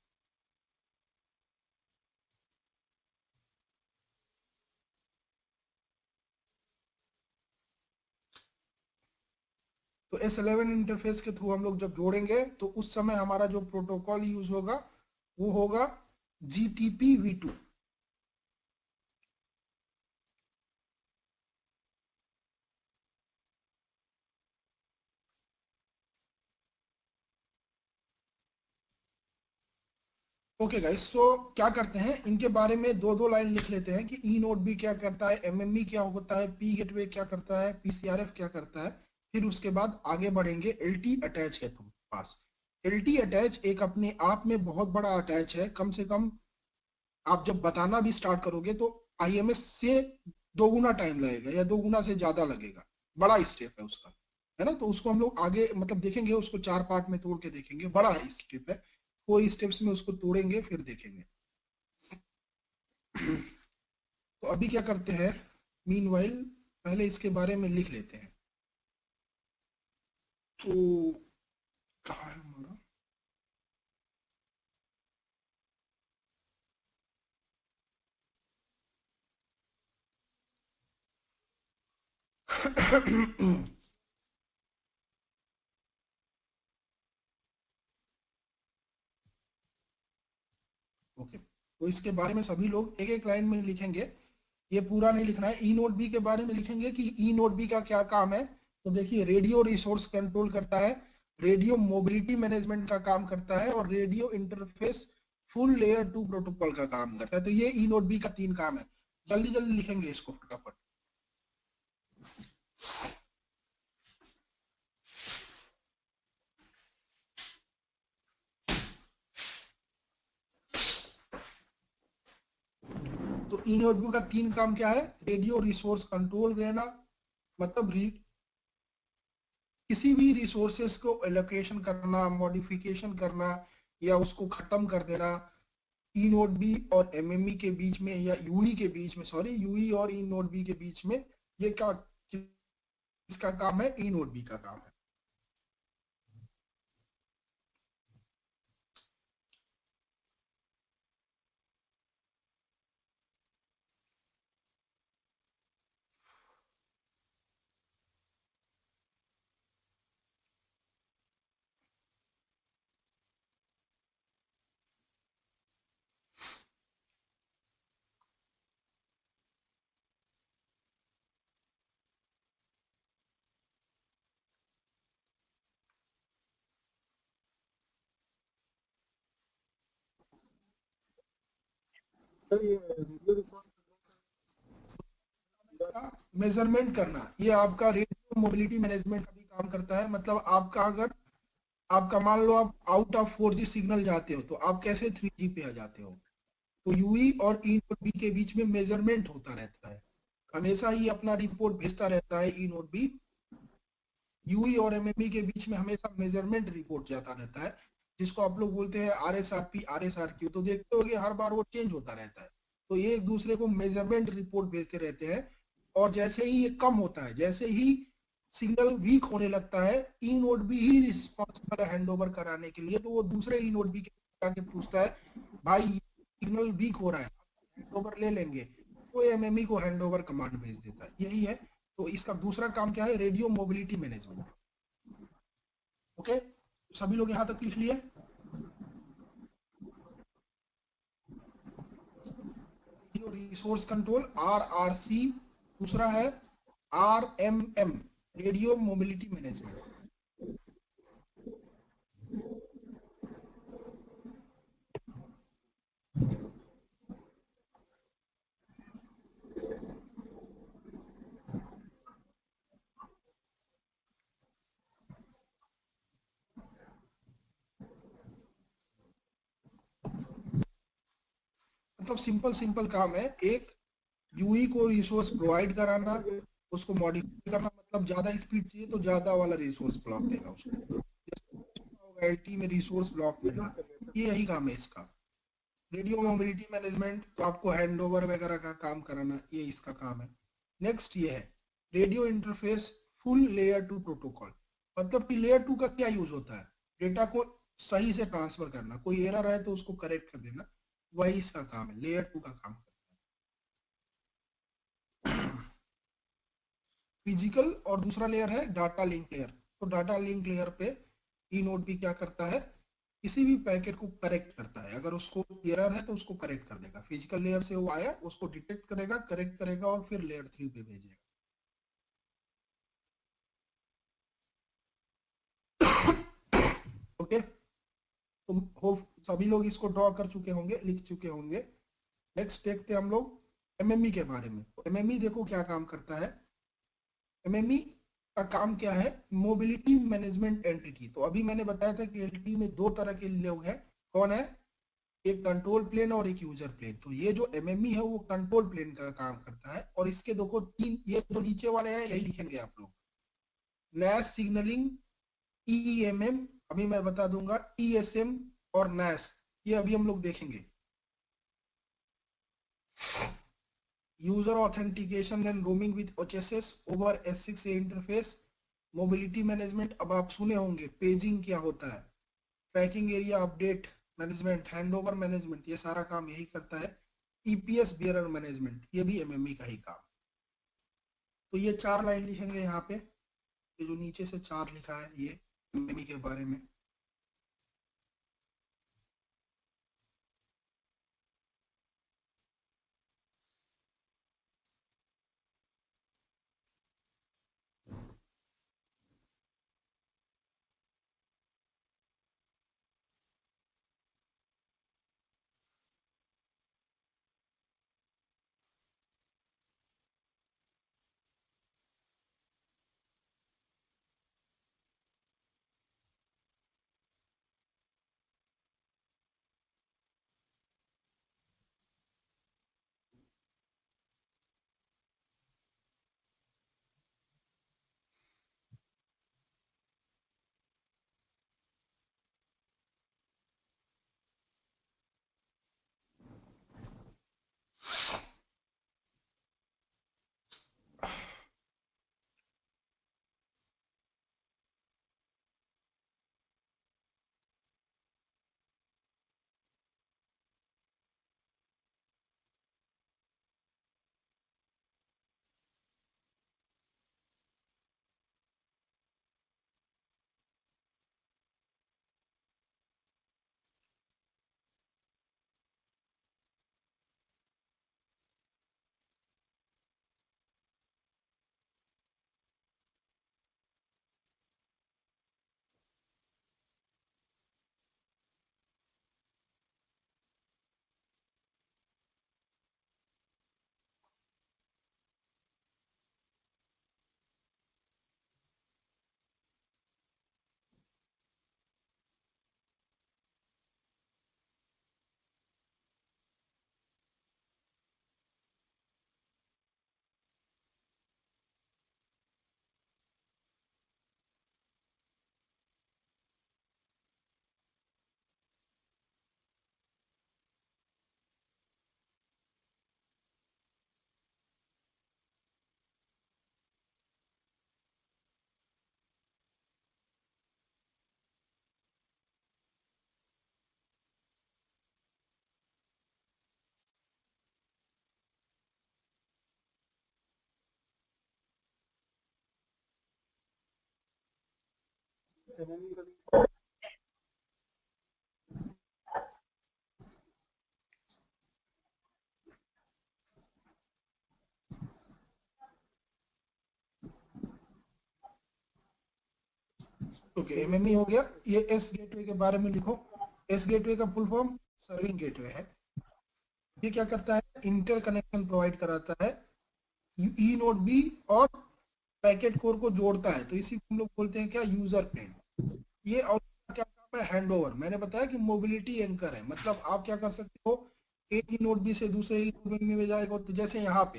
तो S11 इंटरफेस के थ्रू हम लोग जब जोड़ेंगे तो उस समय हमारा जो प्रोटोकॉल यूज होगा वो होगा GTP-v2। ओके गाइस, तो क्या करते हैं, इनके बारे में दो दो लाइन लिख लेते हैं कि ई नोड भी क्या करता है, एमएमई क्या होता है, पी गेटवे क्या करता है, पीसीआरएफ क्या करता है। फिर उसके बाद आगे बढ़ेंगे एलटी अटैच के पास। एलटी अटैच एक अपने आप में बहुत बड़ा अटैच है। कम से कम आप जब बताना भी स्टार्ट करोगे तो आईएमएस से 2 गुना टाइम लगेगा या 2 गुना से ज्यादा लगेगा, बड़ा स्टेप है उसका, है ना। तो उसको हम लोग आगे मतलब देखेंगे, उसको 4 पार्ट में तोड़ के देखेंगे, बड़ा स्टेप है। 4 स्टेप्स में उसको तोड़ेंगे फिर देखेंगे। तो अभी क्या करते हैं, मीनवाइल पहले इसके बारे में लिख लेते हैं। तो कहाँ है हमारा ओके, तो इसके बारे में सभी लोग एक एक लाइन में लिखेंगे, ये पूरा नहीं लिखना है। ई नोड बी के बारे में लिखेंगे कि ई नोड बी का क्या काम है। तो देखिए, रेडियो रिसोर्स कंट्रोल करता है, रेडियो मोबिलिटी मैनेजमेंट का काम करता है, और radio interface full layer 2 protocol का काम करता है। तो ये ई नोड बी का 3 काम है। जल्दी जल्दी लिखेंगे इसको फटाफट। तो ई नोड बी का 3 काम क्या है, रेडियो रिसोर्स कंट्रोल रहना, मतलब किसी भी रिसोर्सेस को एलोकेशन करना, मॉडिफिकेशन करना या उसको खत्म कर देना। ई नोड बी और एमएमई के बीच में या यूई के बीच में, सॉरी, यूई और ई नोड बी के बीच में ये क्या किसका काम है, ई नोड बी का काम है। सर ये रेडियो रिसोर्स मेजरमेंट करना, ये आपका रेडियो मोबिलिटी मैनेजमेंट का भी काम करता है। मतलब आपका अगर आपका मान लो आप आउट ऑफ 4G सिग्नल जाते हो तो आप कैसे 3G पे आ जाते हो। तो यूई और ई नोड बी के बीच में मेजरमेंट होता रहता है, हमेशा ही अपना रिपोर्ट भेजता रहता है ई नोड बी। यूई और एमएमई के बीच में हमेशा मेजरमेंट रिपोर्ट जाता रहता है, जिसको आप लोग बोलते हैं RSRP RSRQ। तो देखते होगे हर बार वो चेंज होता रहता है। तो ये एक दूसरे को मेजरमेंट रिपोर्ट भेजते रहते हैं। और जैसे ही ये कम होता है, जैसे ही सिग्नल वीक होने लगता है, ई नोड बी ही रिस्पॉन्सिबल है हैंड ओवर कराने के लिए। तो वो दूसरे ई नोड बी के जाके पूछता है, भाई सिग्नल वीक हो रहा है, हैंड ओवर ले लेंगे। वो एमएमई को हैंड ओवर कमांड भेज देता है, यही है। तो इसका दूसरा काम क्या है, रेडियो मोबिलिटी मैनेजमेंट। ओके, सभी लोग यहाँ तक लिख लिए। रिसोर्स कंट्रोल RRC, दूसरा है RMM, रेडियो मोबिलिटी मैनेजमेंट। मतलब सिंपल सिंपल काम है। एक यूई को रिसोर्स प्रोवाइड कराना, उसको मॉडिफाई करना, मतलब ज्यादा स्पीड चाहिए तो ज्यादा वाला रिसोर्स ब्लॉक देगा उसको। एलटी में रिसोर्स ब्लॉक मिलना, ये यही काम है इसका। रेडियो मोबिलिटी मैनेजमेंट तो आपको हैंड ओवर वगैरह का काम कराना, ये इसका काम है। नेक्स्ट ये है radio interface full layer 2 protocol. मतलब कि लेयर 2 का क्या यूज होता है, डेटा को सही से ट्रांसफर करना, कोई एरर है तो उसको करेक्ट कर देना, वही इसका काम है, लेयर 2 का काम करता है। फिजिकल और दूसरा लेयर है डाटा लिंक लेयर। तो डाटा लिंक लेयर पे ई नोड भी क्या करता है, किसी भी पैकेट को करेक्ट करता है। अगर उसको एरर है तो उसको करेक्ट कर देगा। फिजिकल लेयर से वो आया, उसको डिटेक्ट करेगा, करेक्ट करेगा और फिर लेयर 3 पे भेजेगा। ओके, तो हो सभी लोग इसको ड्रॉ कर चुके होंगे, लिख चुके होंगे। नेक्स्ट देखते हैं हम लोग एमएमई के बारे में। एमएमई देखो क्या काम करता है। एमएमई का काम क्या है, मोबिलिटी मैनेजमेंट एंटिटी। तो अभी मैंने बताया था कि एंटिटी में दो तरह के लोग हैं, कौन है, एक कंट्रोल प्लेन और एक यूजर प्लेन। तो ये जो एमएमई है वो कंट्रोल प्लेन का काम करता है। और इसके देखो तीन, ये जो नीचे वाले हैं यही लिखेंगे आप लोग, नैश सिग्नलिंग, ईएमएम अभी मैं बता दूंगा, ईएसएम और नैश, ये अभी हम लोग देखेंगे। User authentication and roaming with OSS over S6A interface, mobility management अब आप सुने होंगे, पेजिंग क्या होता है, tracking area update management, handover management, ये सारा काम यही करता है। ईपीएस बियरर मैनेजमेंट, ये भी एमएमई का ही काम। तो ये चार लाइन लिखेंगे यहाँ पे, ये जो नीचे से चार लिखा है ये एमएमई के बारे में। MME का भी ओके, एमएमई हो गया। ये एस गेटवे के बारे में लिखो। एस गेटवे का फुल फॉर्म सर्विंग गेटवे है। ये क्या करता है? इंटर कनेक्शन प्रोवाइड कराता है ई नोड बी और पैकेट कोर को जोड़ता है, तो इसी को हम लोग बोलते हैं क्या? User plane. ये और क्या काम है? हैंडओवर। मैंने बताया कि मोबिलिटी एंकर है, मतलब आप क्या कर सकते हो, एक ही नोड बी से दूसरे ही नोड में जाएगा। तो जैसे यहाँ पे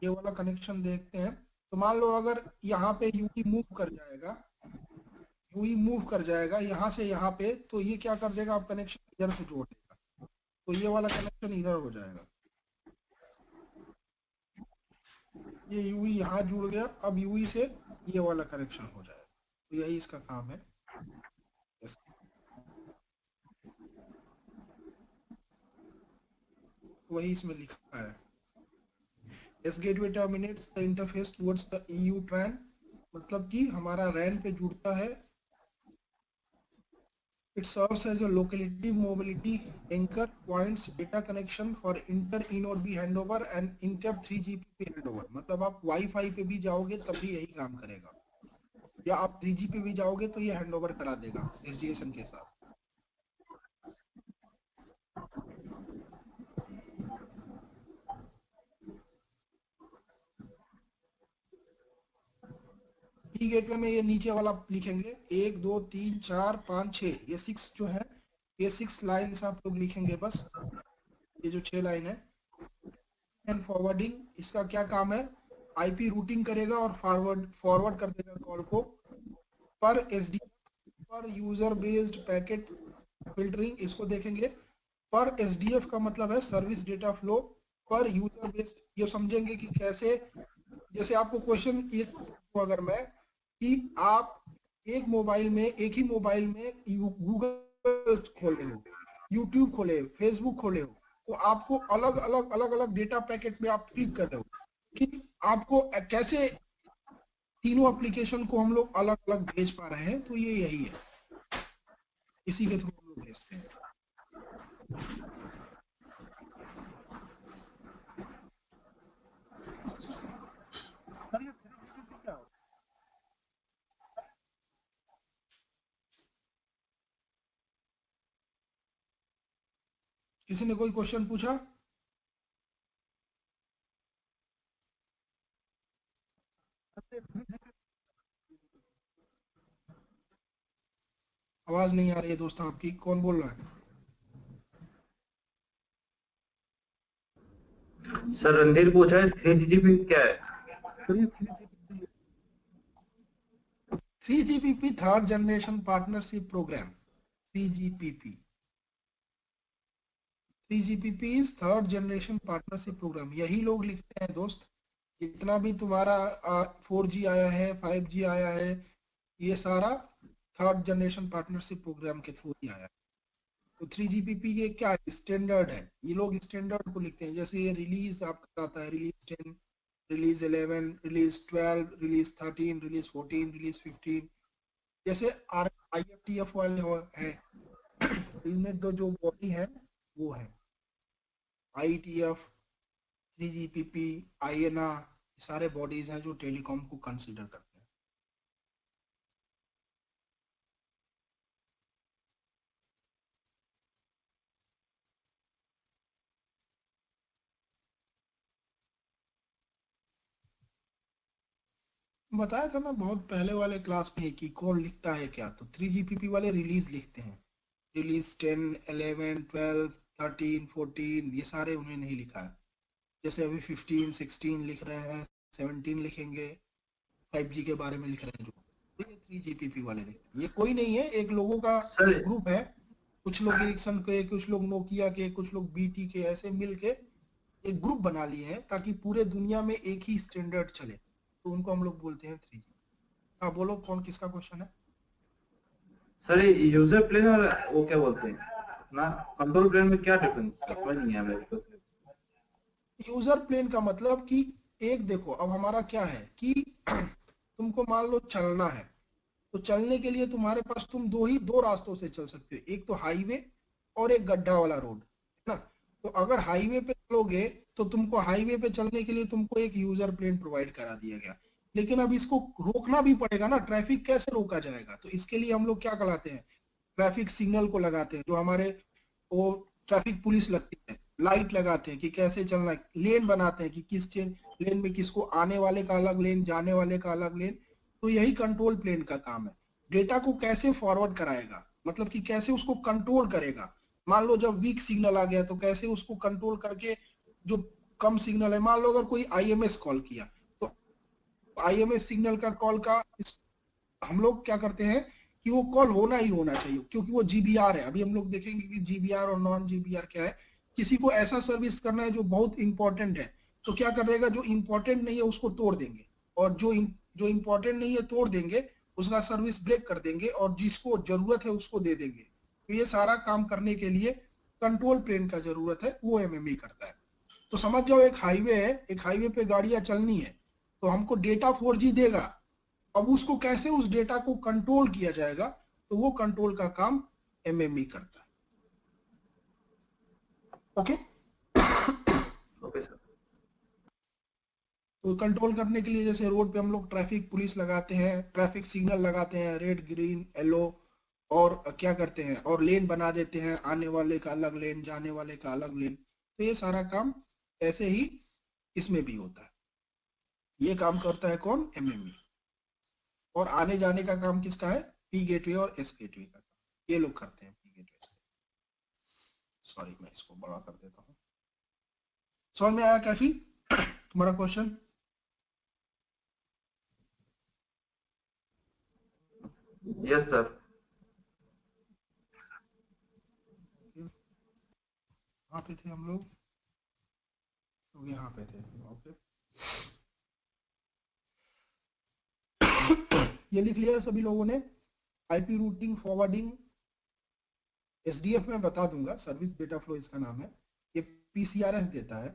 ये वाला कनेक्शन देखते हैं, तो मान लो अगर यहाँ पे यूई मूव कर जाएगा, यूई मूव कर जाएगा यहाँ से यहाँ पे, तो ये क्या कर देगा? आप कनेक्शन इधर से जोड़ देगा, तो ये वाला कनेक्शन इधर हो जाएगा। ये यूई यहाँ जुड़ गया, अब यूई से ये वाला कनेक्शन हो जाएगा। तो यही इसका काम है। वही इसमें लिखा है। S gateway terminates the interface towards the EU train, मतलब कि हमारा रैन पे जुड़ता है। It serves as a locality mobility anchor, points data connection for inter E-node B handover and inter 3GPP handover। मतलब आप वाईफाई पे भी जाओगे तब भी यही काम करेगा, या आप 3G पे भी जाओगे तो ये हैंडओवर करा देगा SDSN के साथ। ई गेटवे में ये नीचे वाला लिखेंगे 1 2 3 4 5 6, ये 6 जो है, ये 6 लाइन्स आप लोग लिखेंगे बस। ये जो 6 लाइन है। एंड फॉरवर्डिंग, इसका क्या काम है? आईपी रूटिंग करेगा और फॉरवर्ड कर देगा कॉल को। पर एसडीएफ, पर यूजर बेस्ड पैकेट फिल्टरिंग, इसको देखेंगे। पर एसडीएफ का मतलब है सर्विस डेटा फ्लो। पर यूजर बेस्ड, ये समझेंगे कि कैसे, जैसे आपको क्वेश्चन ये अगर मैं कि आप एक मोबाइल में, एक ही मोबाइल में गूगल खोले हो, यूट्यूब खोले, फेसबुक खोले हो, तो आपको अलग अलग डेटा पैकेट में आप क्लिक कर रहे हो, कि आपको कैसे तीनों एप्लीकेशन को हम लोग अलग अलग भेज पा रहे हैं। तो ये यही है, इसी के थ्रू हम लोग भेजते हैं। सर ये 3GPP क्या होता किसी ने कोई क्वेश्चन पूछा? है? 3GPP आवाज नहीं आ रही है दोस्त आपकी, कौन बोल रहा है? सर रणधीर पूछ रहे 3GPP क्या है? सर ये 3GPP 3GPP third generation partnership program, 3GPP। 3GPP is third generation partnership program. यही लोग लिखते हैं दोस्त, जितना भी तुम्हारा 4G आया है, 5G आया है, ये सारा थर्ड जनरेशन पार्टनरशिप प्रोग्राम के थ्रू ही आया है। तो 3GPP ये क्या है? स्टैंडर्ड है। ये लोग स्टैंडर्ड को लिखते हैं। जैसे ये रिलीज आपका आता है, release 10, release 11, release 12, release 13, release 14, release 15। जैसे IFTF वाले है, इनमें दो जो बॉडी है वो है IETF, 3GPP, INA, सारे बॉडीज हैं जो टेलीकॉम को कंसीडर करते हैं। बताया था ना बहुत पहले वाले क्लास में कि कौन लिखता है क्या, तो 3GPP वाले रिलीज लिखते हैं। रिलीज 10, 11, 12, 13, 14, ये सारे उन्हें नहीं लिखा है। जैसे अभी 15, 16 लिख रहे हैं, 17 लिखेंगे, 5G के बारे में लिख रहे हैं जो, तो ये 3GPP वाले लिखते हैं। ये कोई नहीं है, एक लोगों का सर ग्रुप है। कुछ लोग एरिक्सन के, कुछ लोग नोकिया के, कुछ लोग BT के, ऐसे मिलके एक ग्रुप बना लिए हैं ताकि पूरे दुनिया में एक ही स्टैंडर्ड चले, तो उनको हम लोग बोलते हैं 3G। हाँ बोलो, कौन किसका क्वेश्चन है? सर ये यूजर प्लेन और वो क्या बोलते हैं ना, कंट्रोल प्लेन में क्या डिफरेंस समझ नहीं आया मेरे को। यूजर प्लेन का मतलब कि एक देखो, अब हमारा क्या है कि तुमको मान लो चलना है, तो चलने के लिए तुम्हारे पास तुम दो रास्तों से चल सकते हो, एक तो हाईवे और एक गड्ढा वाला रोड, है ना। तो अगर हाईवे पे चलोगे तो तुमको हाईवे पे चलने के लिए तुमको एक यूजर प्लेन प्रोवाइड करा दिया गया, लेकिन अब इसको रोकना भी पड़ेगा ना, ट्रैफिक कैसे रोका जाएगा, तो इसके लिए हम लोग क्या कराते हैं, ट्रैफिक सिग्नल को लगाते हैं, जो हमारे वो ट्रैफिक पुलिस लगती है, लाइट लगाते हैं कि कैसे चलना है, लेन बनाते हैं कि किस लेन में किसको, आने वाले का अलग लेन, जाने वाले का अलग लेन। तो यही कंट्रोल प्लेन का काम है। डेटा को कैसे फॉरवर्ड कराएगा, मतलब कि कैसे उसको कंट्रोल करेगा, मान लो जब वीक सिग्नल आ गया तो कैसे उसको कंट्रोल करके, जो कम सिग्नल है, मान लो अगर कोई आईएमएस कॉल किया तो आईएमएस सिग्नल का कॉल का हम लोग क्या करते हैं कि वो कॉल होना ही होना चाहिए, क्योंकि वो जीबीआर है। अभी हम लोग देखेंगे कि जीबीआर और नॉन जीबीआर क्या है। किसी को ऐसा सर्विस करना है जो बहुत इंपॉर्टेंट है, तो क्या कर देगा, जो इंपॉर्टेंट नहीं है उसको तोड़ देंगे, और जो इंपॉर्टेंट नहीं है तोड़ देंगे, उसका सर्विस ब्रेक कर देंगे, और जिसको जरूरत है उसको दे देंगे। तो ये सारा काम करने के लिए कंट्रोल प्लेन का जरूरत है, वो एमएमई करता है। तो समझ जाओ एक हाईवे है, एक हाईवे पे गाड़ियां चलनी है, तो हमको डेटा 4G देगा। अब उसको कैसे उस डेटा को कंट्रोल किया जाएगा, तो वो कंट्रोल का काम एमएमई करता है। ओके। Okay sir. तो कंट्रोल करने के लिए जैसे रोड पे हम लोग ट्रैफिक पुलिस लगाते हैं, ट्रैफिक सिग्नल लगाते हैं, रेड ग्रीन येलो, और क्या करते हैं, और लेन बना देते हैं, आने वाले का अलग लेन, जाने वाले का अलग लेन। तो ये सारा काम ऐसे ही इसमें भी होता है। ये काम करता है कौन, एमएमई। और आने जाने का काम किसका है, पी गेटवे और एस गेटवे का काम ये लोग करते हैं, पी गेटवे। सॉरी मैं इसको बड़ा कर देता हूँ। समझ में आया कैफी तुम्हारा क्वेश्चन? Yes sir. कहाँ पे थे हम लोग, तो यहाँ पे थे। ओके ये लिख लिया सभी लोगों ने। आईपी रूटिंग फॉरवर्डिंग एसडीएफ में बता दूंगा, सर्विस डेटा फ्लो इसका नाम है। ये पीसीआरएफ देता है,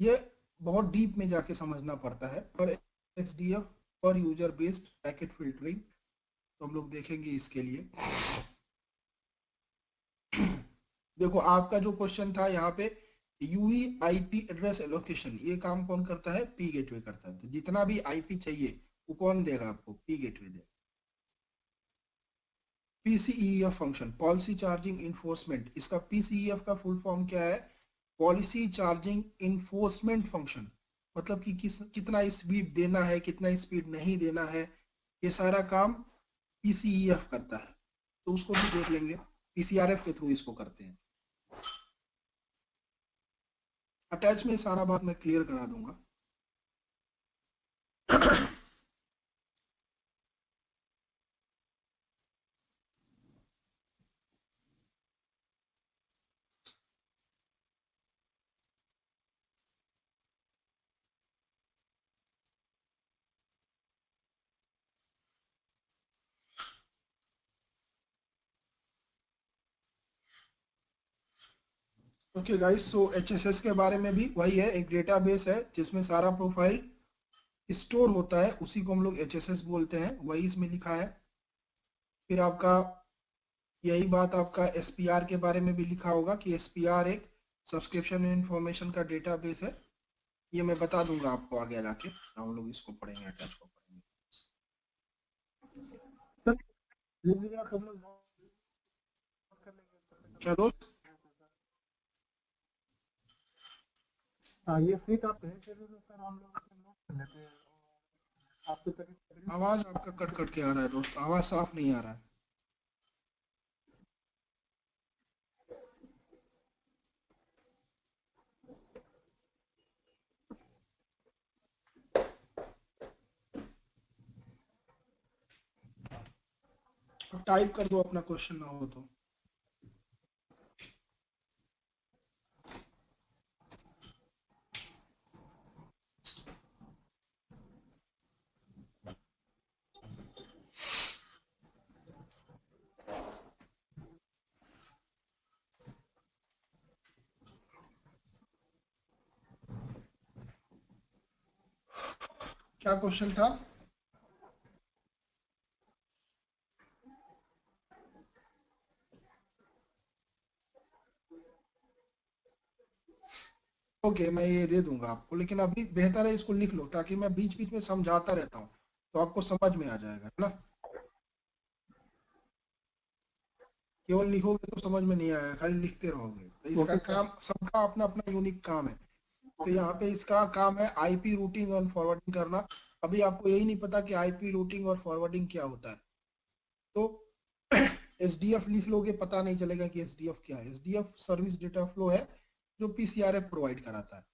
ये बहुत डीप में जाके समझना पड़ता है। पर एसडीएफ पर यूजर बेस्ड पैकेट फिल्टरिंग, तो हम लोग देखेंगे इसके लिए। देखो आपका जो क्वेश्चन था यहाँ पे, यूई आईपी एड्रेस एलोकेशन, ये काम कौन करता है, पी गेटवे करता है। तो जितना भी आईपी चाहिए वो कौन देगा आपको, पी गेटवे देगा। पीसीईएफ फंक्शन, पॉलिसी चार्जिंग इन्फोर्समेंट, इसका पीसीईएफ का फुल फॉर्म क्या है, पॉलिसी चार्जिंग इन्फोर्समेंट फंक्शन। मतलब कि कितना स्पीड देना है, कितना स्पीड नहीं देना है, ये सारा काम पीसीईएफ करता है। तो उसको भी देख लेंगे, पीसीआरएफ के थ्रू इसको करते हैं। अटैच में सारा बात मैं क्लियर करा दूंगा। ओके गाइस, सो एचएसएस के बारे में भी वही है, एक डेटाबेस है जिसमें सारा प्रोफाइल स्टोर होता है, उसी को हम लोग एचएसएस बोलते हैं, वही इसमें लिखा है। फिर आपका यही बात आपका एसपीआर के बारे में भी लिखा होगा कि एसपीआर एक सब्सक्रिप्शन इंफॉर्मेशन का डेटाबेस है। ये मैं बता दूंगा आपको आगे जाके, हम लोग इसको पढ़ेंगे, अटैच को पढ़ेंगे। सर ये भी आप हम लोग नोट कर लेंगे। क्या दोस्त? हाँ ये सीट आप भेज दे तो सर हम लोग उसे नोट कर लेते हैं, और आपके तक आवाज आपका कट कट के आ रहा है दोस्त, आवाज साफ नहीं आ रहा है। टाइप कर दो अपना क्वेश्चन ना हो तो। क्या क्वेश्चन था? ओके, मैं ये दे दूंगा आपको, लेकिन अभी बेहतर है इसको लिख लो ताकि मैं बीच बीच में समझाता रहता हूँ तो आपको समझ में आ जाएगा, है ना। केवल लिखोगे तो समझ में नहीं आएगा, खाली लिखते रहोगे तो इसका ओके सर। काम, सबका अपना अपना यूनिक काम है। तो यहाँ पे इसका काम है आईपी रूटिंग और फॉरवर्डिंग करना। अभी आपको यही नहीं पता कि आईपी रूटिंग और फॉरवर्डिंग क्या होता है, तो एसडीएफ लिख लोगे, पता नहीं चलेगा कि एसडीएफ क्या है। एसडीएफ सर्विस डेटा फ्लो है जो पीसीआरएफ प्रोवाइड कराता है।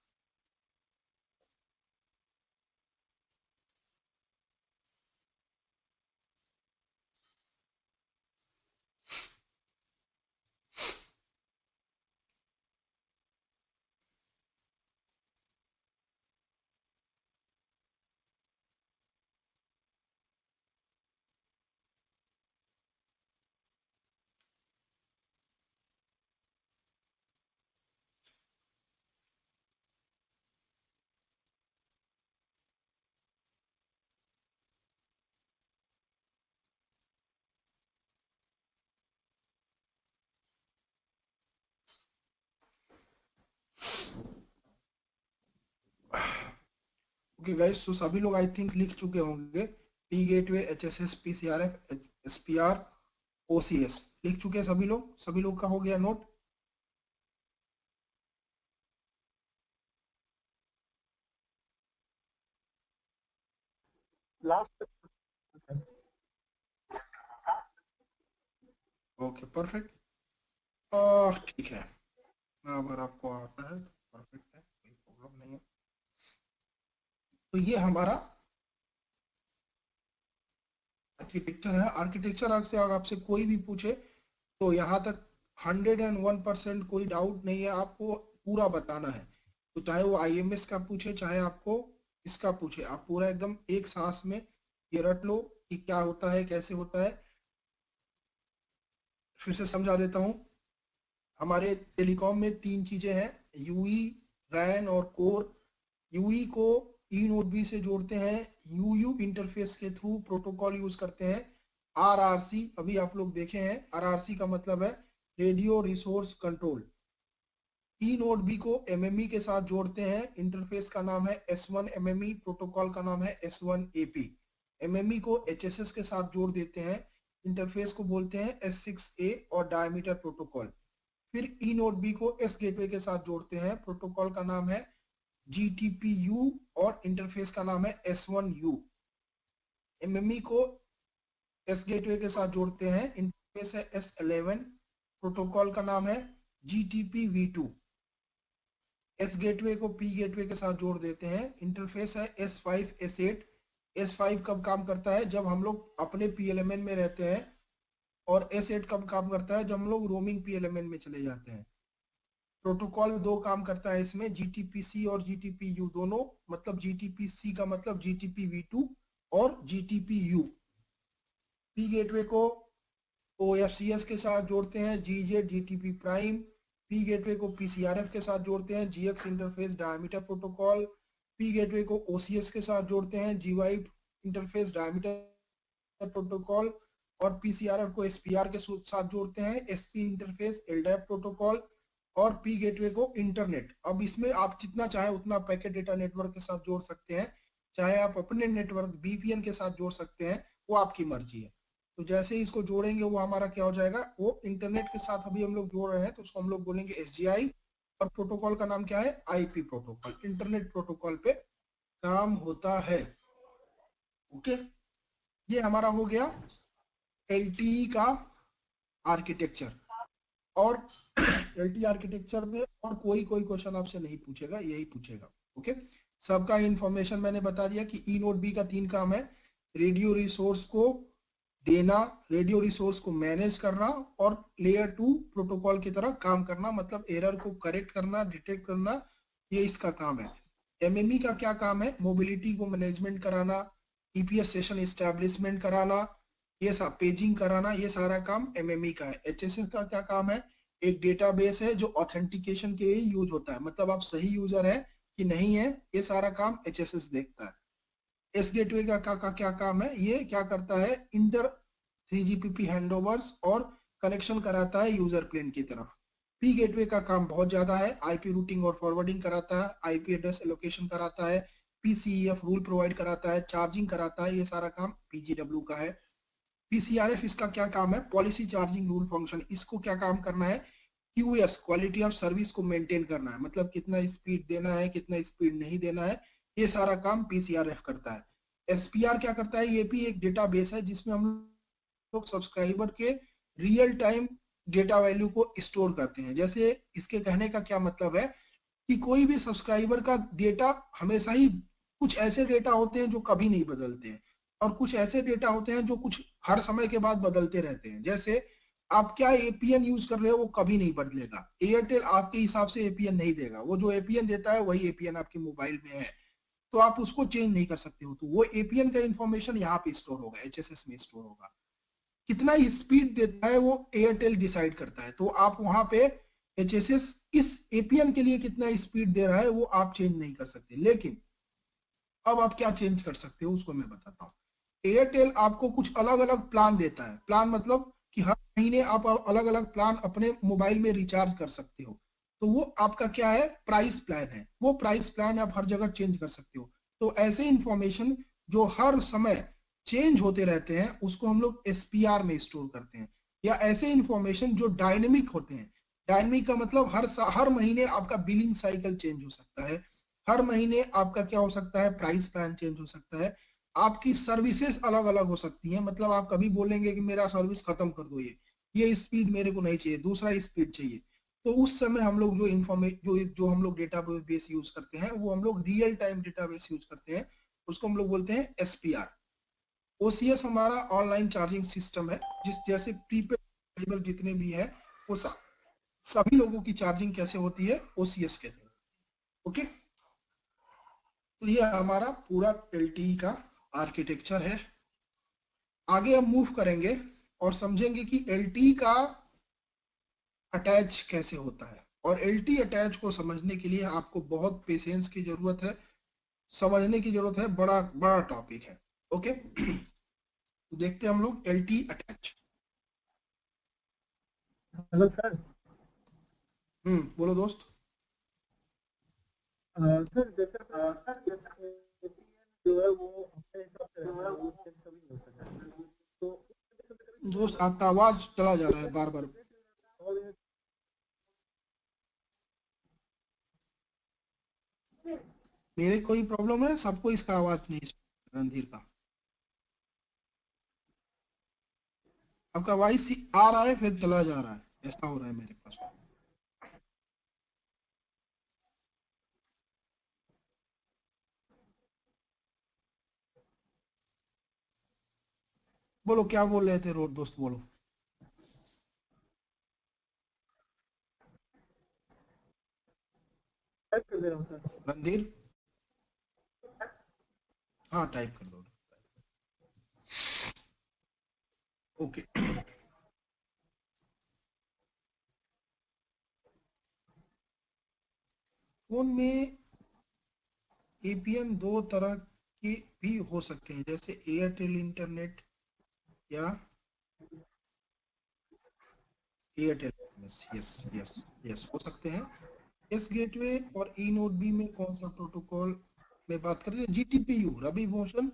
ओके गाइस, तो सभी लोग आई थिंक लिख चुके होंगे P gateway, HSS, PCRF, SPR, OCS लिख चुके हैं सभी लोग। सभी लोग का हो गया नोट। लास्ट। Okay perfect. ठीक है, अगर आपको आता है तो परफेक्ट है, कोई प्रॉब्लम नहीं है। तो ये हमारा आर्किटेक्चर है। आर्किटेक्चर से अगर आपसे कोई भी पूछे तो यहाँ तक 101% कोई डाउट नहीं है, आपको पूरा बताना है। तो चाहे वो आईएमएस का पूछे, चाहे आपको इसका पूछे, आप पूरा एकदम एक सांस में ये रट लो कि क्या होता है, कैसे होता है। फिर से समझा देता हूँ। हमारे टेलीकॉम में 3 चीजें हैं, यूई, रैन और कोर। यूई को ई नोड बी से जोड़ते हैं, यूयू इंटरफेस के थ्रू प्रोटोकॉल यूज करते हैं। आरआरसी अभी आप लोग देखे हैं, आरआरसी का मतलब है radio resource control. E node B को एमएमई के साथ जोड़ते हैं, इंटरफेस का नाम है S1 एमएमई, प्रोटोकॉल का नाम है S1 एपी। एमएमई को एचएसएस के साथ जोड़ देते हैं, इंटरफेस को बोलते हैं S6A और डायमीटर प्रोटोकॉल। फिर ई नोड बी को एस गेटवे के साथ जोड़ते हैं, प्रोटोकॉल का नाम है GTPU और इंटरफेस का नाम है S1U। एमएमई को एस गेटवे के साथ जोड़ते हैं, इंटरफेस है S11, प्रोटोकॉल का नाम है GTPV2। एस गेटवे को पी गेटवे के साथ जोड़ देते हैं, इंटरफेस है S5 S8। S5 कब काम करता है, जब हम लोग अपने पीएलएमएन में रहते हैं, और S8 कब काम करता है, जब हम लोग रोमिंग पीएलएमएन में चले जाते हैं। प्रोटोकॉल 2 काम करता है इसमें, GTPC और GTPU दोनों, मतलब GTPC का मतलब GTPV2 और GTPU। पी गेटवे को OFCS के साथ जोड़ते हैं, GZ GTP prime. P gateway को PCRF के साथ जोड़ते हैं, GX interface diameter protocol. P gateway को OCS के साथ जोड़ते हैं, GY इंटरफेस डायमीटर प्रोटोकॉल। और PCRF को SPR के साथ जोड़ते हैं, SP इंटरफेस LDAP प्रोटोकॉल। और पी गेटवे को इंटरनेट। अब इसमें आप जितना चाहे उतना पैकेट डेटा नेटवर्क के साथ जोड़ सकते हैं, चाहे आप अपने नेटवर्क बीपीएन के साथ जोड़ सकते हैं, वो आपकी मर्जी है। तो जैसे ही इसको जोड़ेंगे वो हमारा क्या हो जाएगा, वो इंटरनेट के साथ अभी हम लोग जोड़ रहे हैं तो उसको हम लोग बोलेंगे SGI। और प्रोटोकॉल का नाम क्या है, आईपी प्रोटोकॉल, इंटरनेट प्रोटोकॉल पे काम होता है। ओके, ये हमारा हो गया LTE का आर्किटेक्चर। और LTE आर्किटेक्चर में और कोई क्वेश्चन आपसे नहीं पूछेगा, यही पूछेगा। ओके, सबका इंफॉर्मेशन मैंने बता दिया कि ई नोड बी का 3 काम है, रेडियो रिसोर्स को देना, रेडियो रिसोर्स को मैनेज करना, और लेयर 2 प्रोटोकॉल की तरह काम करना, मतलब एरर को करेक्ट करना, डिटेक्ट करना, ये इसका काम है। एमएमई का क्या काम है, मोबिलिटी को मैनेजमेंट कराना, ईपीएस सेशन एस्टेब्लिशमेंट कराना, ये सब पेजिंग कराना, ये सारा काम एमएमई का है। एचएसएस का क्या काम है, एक डेटाबेस है जो ऑथेंटिकेशन के लिए यूज होता है, मतलब आप सही यूजर है कि नहीं है, ये सारा काम एचएसएस देखता है। एस गेटवे का क्या काम है, ये क्या करता है, इंटर 3GPP हैंडओवर्स और कनेक्शन कराता है यूजर प्लेन की तरफ। पी गेटवे का काम बहुत ज्यादा है, आईपी रूटिंग और फॉरवर्डिंग कराता है, आईपी एड्रेस एलोकेशन कराता है, पीसीईएफ रूल प्रोवाइड कराता है, चार्जिंग कराता है, ये सारा काम पीजीडब्ल्यू का है। पीसीआरएफ इसका क्या काम है, पॉलिसी चार्जिंग रूल फंक्शन, इसको क्या काम करना है, क्यूएस क्वालिटी ऑफ सर्विस को मेंटेन करना है, मतलब कितना स्पीड देना है, कितना स्पीड नहीं देना है, ये सारा काम पीसीआरएफ करता है। एसपीआर क्या करता है, ये भी एक डेटाबेस है जिसमें हम लोग सब्सक्राइबर के रियल टाइम डेटा वैल्यू को स्टोर करते हैं। जैसे इसके कहने का क्या मतलब है कि कोई भी सब्सक्राइबर का डेटा हमेशा ही, कुछ ऐसे डेटा होते हैं जो कभी नहीं बदलते हैं और कुछ ऐसे डेटा होते हैं जो कुछ हर समय के बाद बदलते रहते हैं। जैसे आप क्या एपीएन यूज कर रहे हो वो कभी नहीं बदलेगा, एयरटेल आपके हिसाब से एपीएन नहीं देगा, वो जो एपीएन देता है वही एपीएन आपके मोबाइल में है, तो आप उसको चेंज नहीं कर सकते हो। तो वो एपीएन का इंफॉर्मेशन यहाँ पे स्टोर होगा, एचएसएस में स्टोर होगा। कितना स्पीड देता है वो एयरटेल डिसाइड करता है, तो आप वहां पे एचएसएस इस एपीएन के लिए कितना स्पीड दे रहा है वो आप चेंज नहीं कर सकते। लेकिन अब आप क्या चेंज कर सकते हो उसको मैं बताता हूँ। एयरटेल आपको कुछ अलग अलग प्लान देता है, प्लान मतलब कि हर महीने आप अलग अलग प्लान अपने मोबाइल में रिचार्ज कर सकते हो, तो वो आपका क्या है, प्राइस प्लान है। वो प्राइस प्लान आप हर जगह चेंज कर सकते हो। तो ऐसे इंफॉर्मेशन जो हर समय चेंज होते रहते हैं उसको हम लोग एसपीआर में स्टोर करते हैं। या ऐसे इंफॉर्मेशन जो डायनेमिक होते हैं, डायनेमिक का मतलब हर महीने आपका बिलिंग साइकिल चेंज हो सकता है, हर महीने आपका क्या हो सकता है, प्राइस प्लान चेंज हो सकता है, आपकी सर्विसेज अलग अलग हो सकती हैं। मतलब आप कभी बोलेंगे कि मेरा सर्विस खत्म कर दो, ये स्पीड मेरे को नहीं चाहिए, दूसरा स्पीड चाहिए, तो उस समय हम लोग जो जो हम लोग डेटाबेस यूज करते हैं वो हम लोग रियल टाइम डेटाबेस यूज करते हैं, उसको हम लोग बोलते हैं एसपीआर। ओसीएस हमारा ऑनलाइन चार्जिंग सिस्टम है, जिस जैसे प्रीपेड जितने भी है वो सभी लोगों की चार्जिंग कैसे होती है, ओसीएस के थ्रू। ओके, तो ये हमारा पूरा एलटीई का आर्किटेक्चर है। आगे हम मूव करेंगे और समझेंगे कि एलटीई का अटैच कैसे होता है। और एलटी अटैच को समझने के लिए आपको बहुत पेशेंस की जरूरत है, समझने की जरूरत है, बड़ा बड़ा टॉपिक है। ओके, तो देखते हैं हम लोग एलटी अटैच। Hello sir. बोलो दोस्त। सर जैसे जो है वो अपने हिसाब से रहता है, वो चेंज कभी नहीं हो सकता, तो दोस्त आपका आवाज चला जा रहा है बार बार। और मेरे कोई प्रॉब्लम है, सबको इसका आवाज नहीं, रणधीर का आपका वॉइस आ रहा है फिर चला जा रहा है, ऐसा हो रहा है मेरे पास। बोलो क्या बोल रहे थे रोड दोस्त, बोलो। टाइप कर दे रहा हूँ सर। रणधीर, हाँ टाइप कर दो। ओके, फोन में एपीएन दो तरह के भी हो सकते हैं, जैसे एयरटेल इंटरनेट या एयरटेल। यस यस यस हो सकते हैं। एस गेटवे और ई नोड बी में कौन सा प्रोटोकॉल में बात करें, GTPU Ravi Bhushan,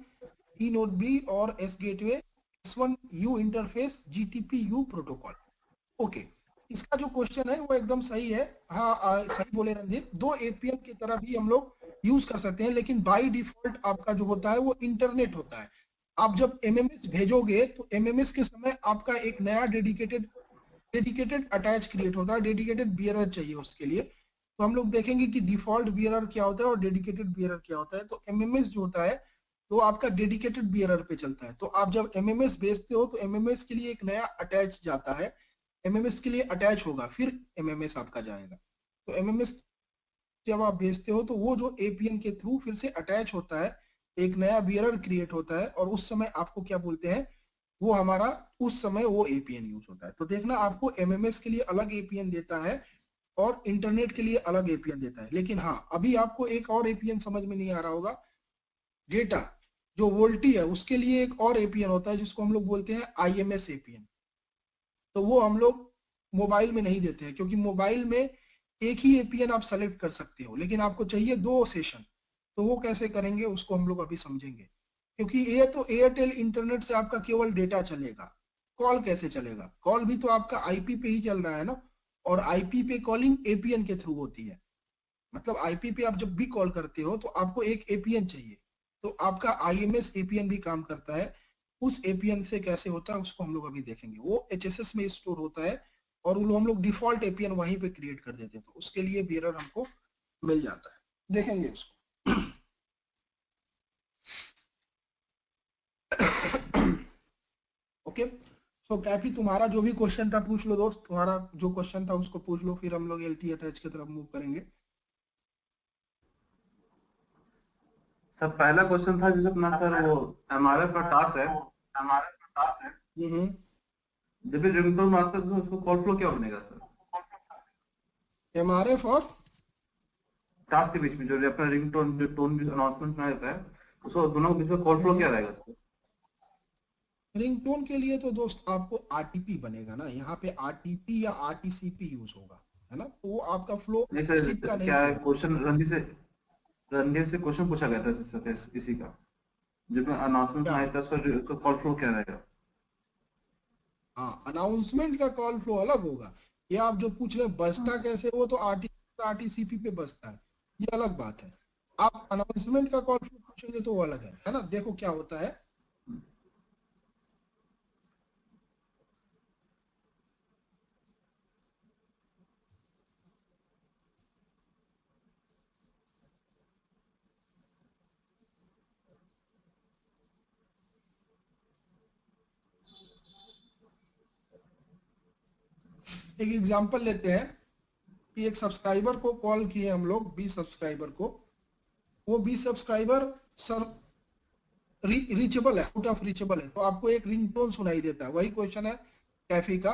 E node B और S gateway S1U interface GTPU protocol. Okay, इसका जो क्वेश्चन है वो एकदम सही है। हाँ सही बोले रणधीर, दो एपीएन की तरह भी हम लोग यूज कर सकते हैं, लेकिन बाय डिफॉल्ट आपका जो होता है वो इंटरनेट होता है। आप जब एमएमएस भेजोगे तो एमएमएस के समय आपका एक नया डेडिकेटेड अटैच क्रिएट होता है, डेडिकेटेड बियरर चाहिए उसके लिए। तो हम लोग देखेंगे कि डिफॉल्ट बियरर क्या होता है और डेडिकेटेड बियरर क्या होता है। तो एमएमएस जो होता है तो आपका डेडिकेटेड बियरर पे चलता है। तो आप जब एमएमएस भेजते हो तो एमएमएस के लिए एक नया अटैच जाता है, एमएमएस के लिए अटैच होगा, फिर एमएमएस आपका जाएगा। तो एमएमएस जब आप भेजते हो तो वो जो एपीएन के थ्रू फिर से अटैच होता है, एक नया बियरर क्रिएट होता है, और उस समय आपको क्या बोलते हैं, वो हमारा उस समय वो एपीएन यूज होता है। तो देखना आपको एमएमएस के लिए अलग एपीएन देता है और इंटरनेट के लिए अलग एपीएन देता है। लेकिन हाँ, अभी आपको एक और एपीएन समझ में नहीं आ रहा होगा, डेटा जो वोल्टी है उसके लिए एक और एपीएन होता है जिसको हम लोग बोलते हैं आईएमएस एपीएन। तो वो हम लोग मोबाइल में नहीं देते हैं, क्योंकि मोबाइल में एक ही एपीएन आप सेलेक्ट कर सकते हो, लेकिन आपको चाहिए 2 सेशन। तो वो कैसे करेंगे उसको हम लोग अभी समझेंगे, क्योंकि ये तो एयरटेल इंटरनेट से आपका केवल डेटा चलेगा, कॉल कैसे चलेगा? कॉल भी तो आपका आईपी पे ही चल रहा है ना, और आईपी पे कॉलिंग एपीएन के थ्रू होती है। मतलब आईपी पे आप जब भी कॉल करते हो तो आपको एक एपीएन चाहिए, तो आपका आईएमएस एपीएन भी काम करता है। उस एपीएन से कैसे होता है उसको हम लोग अभी देखेंगे। वो एचएसएस में स्टोर होता है और वो हम लोग डिफॉल्ट एपीएन वहीं पे क्रिएट कर देते हैं, तो उसके लिए भी एरर हमको मिल जाता है। देखेंगे उसको। ओके, सो कैफी तुम्हारा जो भी क्वेश्चन था पूछ लो दोस्त, तुम्हारा जो क्वेश्चन था उसको पूछ लो, फिर हम लोग एलटी अटैच की तरफ मूव करेंगे। सर पहला क्वेश्चन था जैसे अपना सर वो हमारे पास टास्क है, हम्म, जब भी रिंगटोन मारते हैं तो उसको कॉल फ्लो क्या बनेगा सर? एमआरएफ और टास्क के बीच में जो अपना रिंगटोन जो टोन भी अनाउंसमेंट में रहता है, उसको दोनों के बीच में कॉल फ्लो क्या रहेगा सर? रिंगटोन के लिए तो दोस्त आपको आरटीपी बनेगा ना, यहाँ पे आरटीपी या आरटीसीपी यूज होगा, है ना, तो वो आपका फ्लो नहीं सर, सिप का नहीं क्या होगा। क्वेश्चन रणधीर से क्वेश्चन पूछा गया था सर किसी का, जब अनाउंसमेंट में क्या? आया था उसका कॉल फ्लो क्या रहेगा? हाँ, अनाउंसमेंट का कॉल फ्लो अलग होगा। ये आप जो पूछ रहे हैं बजता कैसे, वो तो आरटीसीपी पे बजता है, ये अलग बात है। आप अनाउंसमेंट का कॉल फ्लो पूछेंगे तो वो अलग है ना। देखो क्या होता है, एक एग्जांपल लेते हैं कि एक सब्सक्राइबर को कॉल किए हम लोग, 20 सब्सक्राइबर को, वो 20 सब्सक्राइबर सर रीचेबल है, आउट ऑफ रीचेबल है, तो आपको एक रिंगटोन सुनाई देता है। वही क्वेश्चन है कैफी का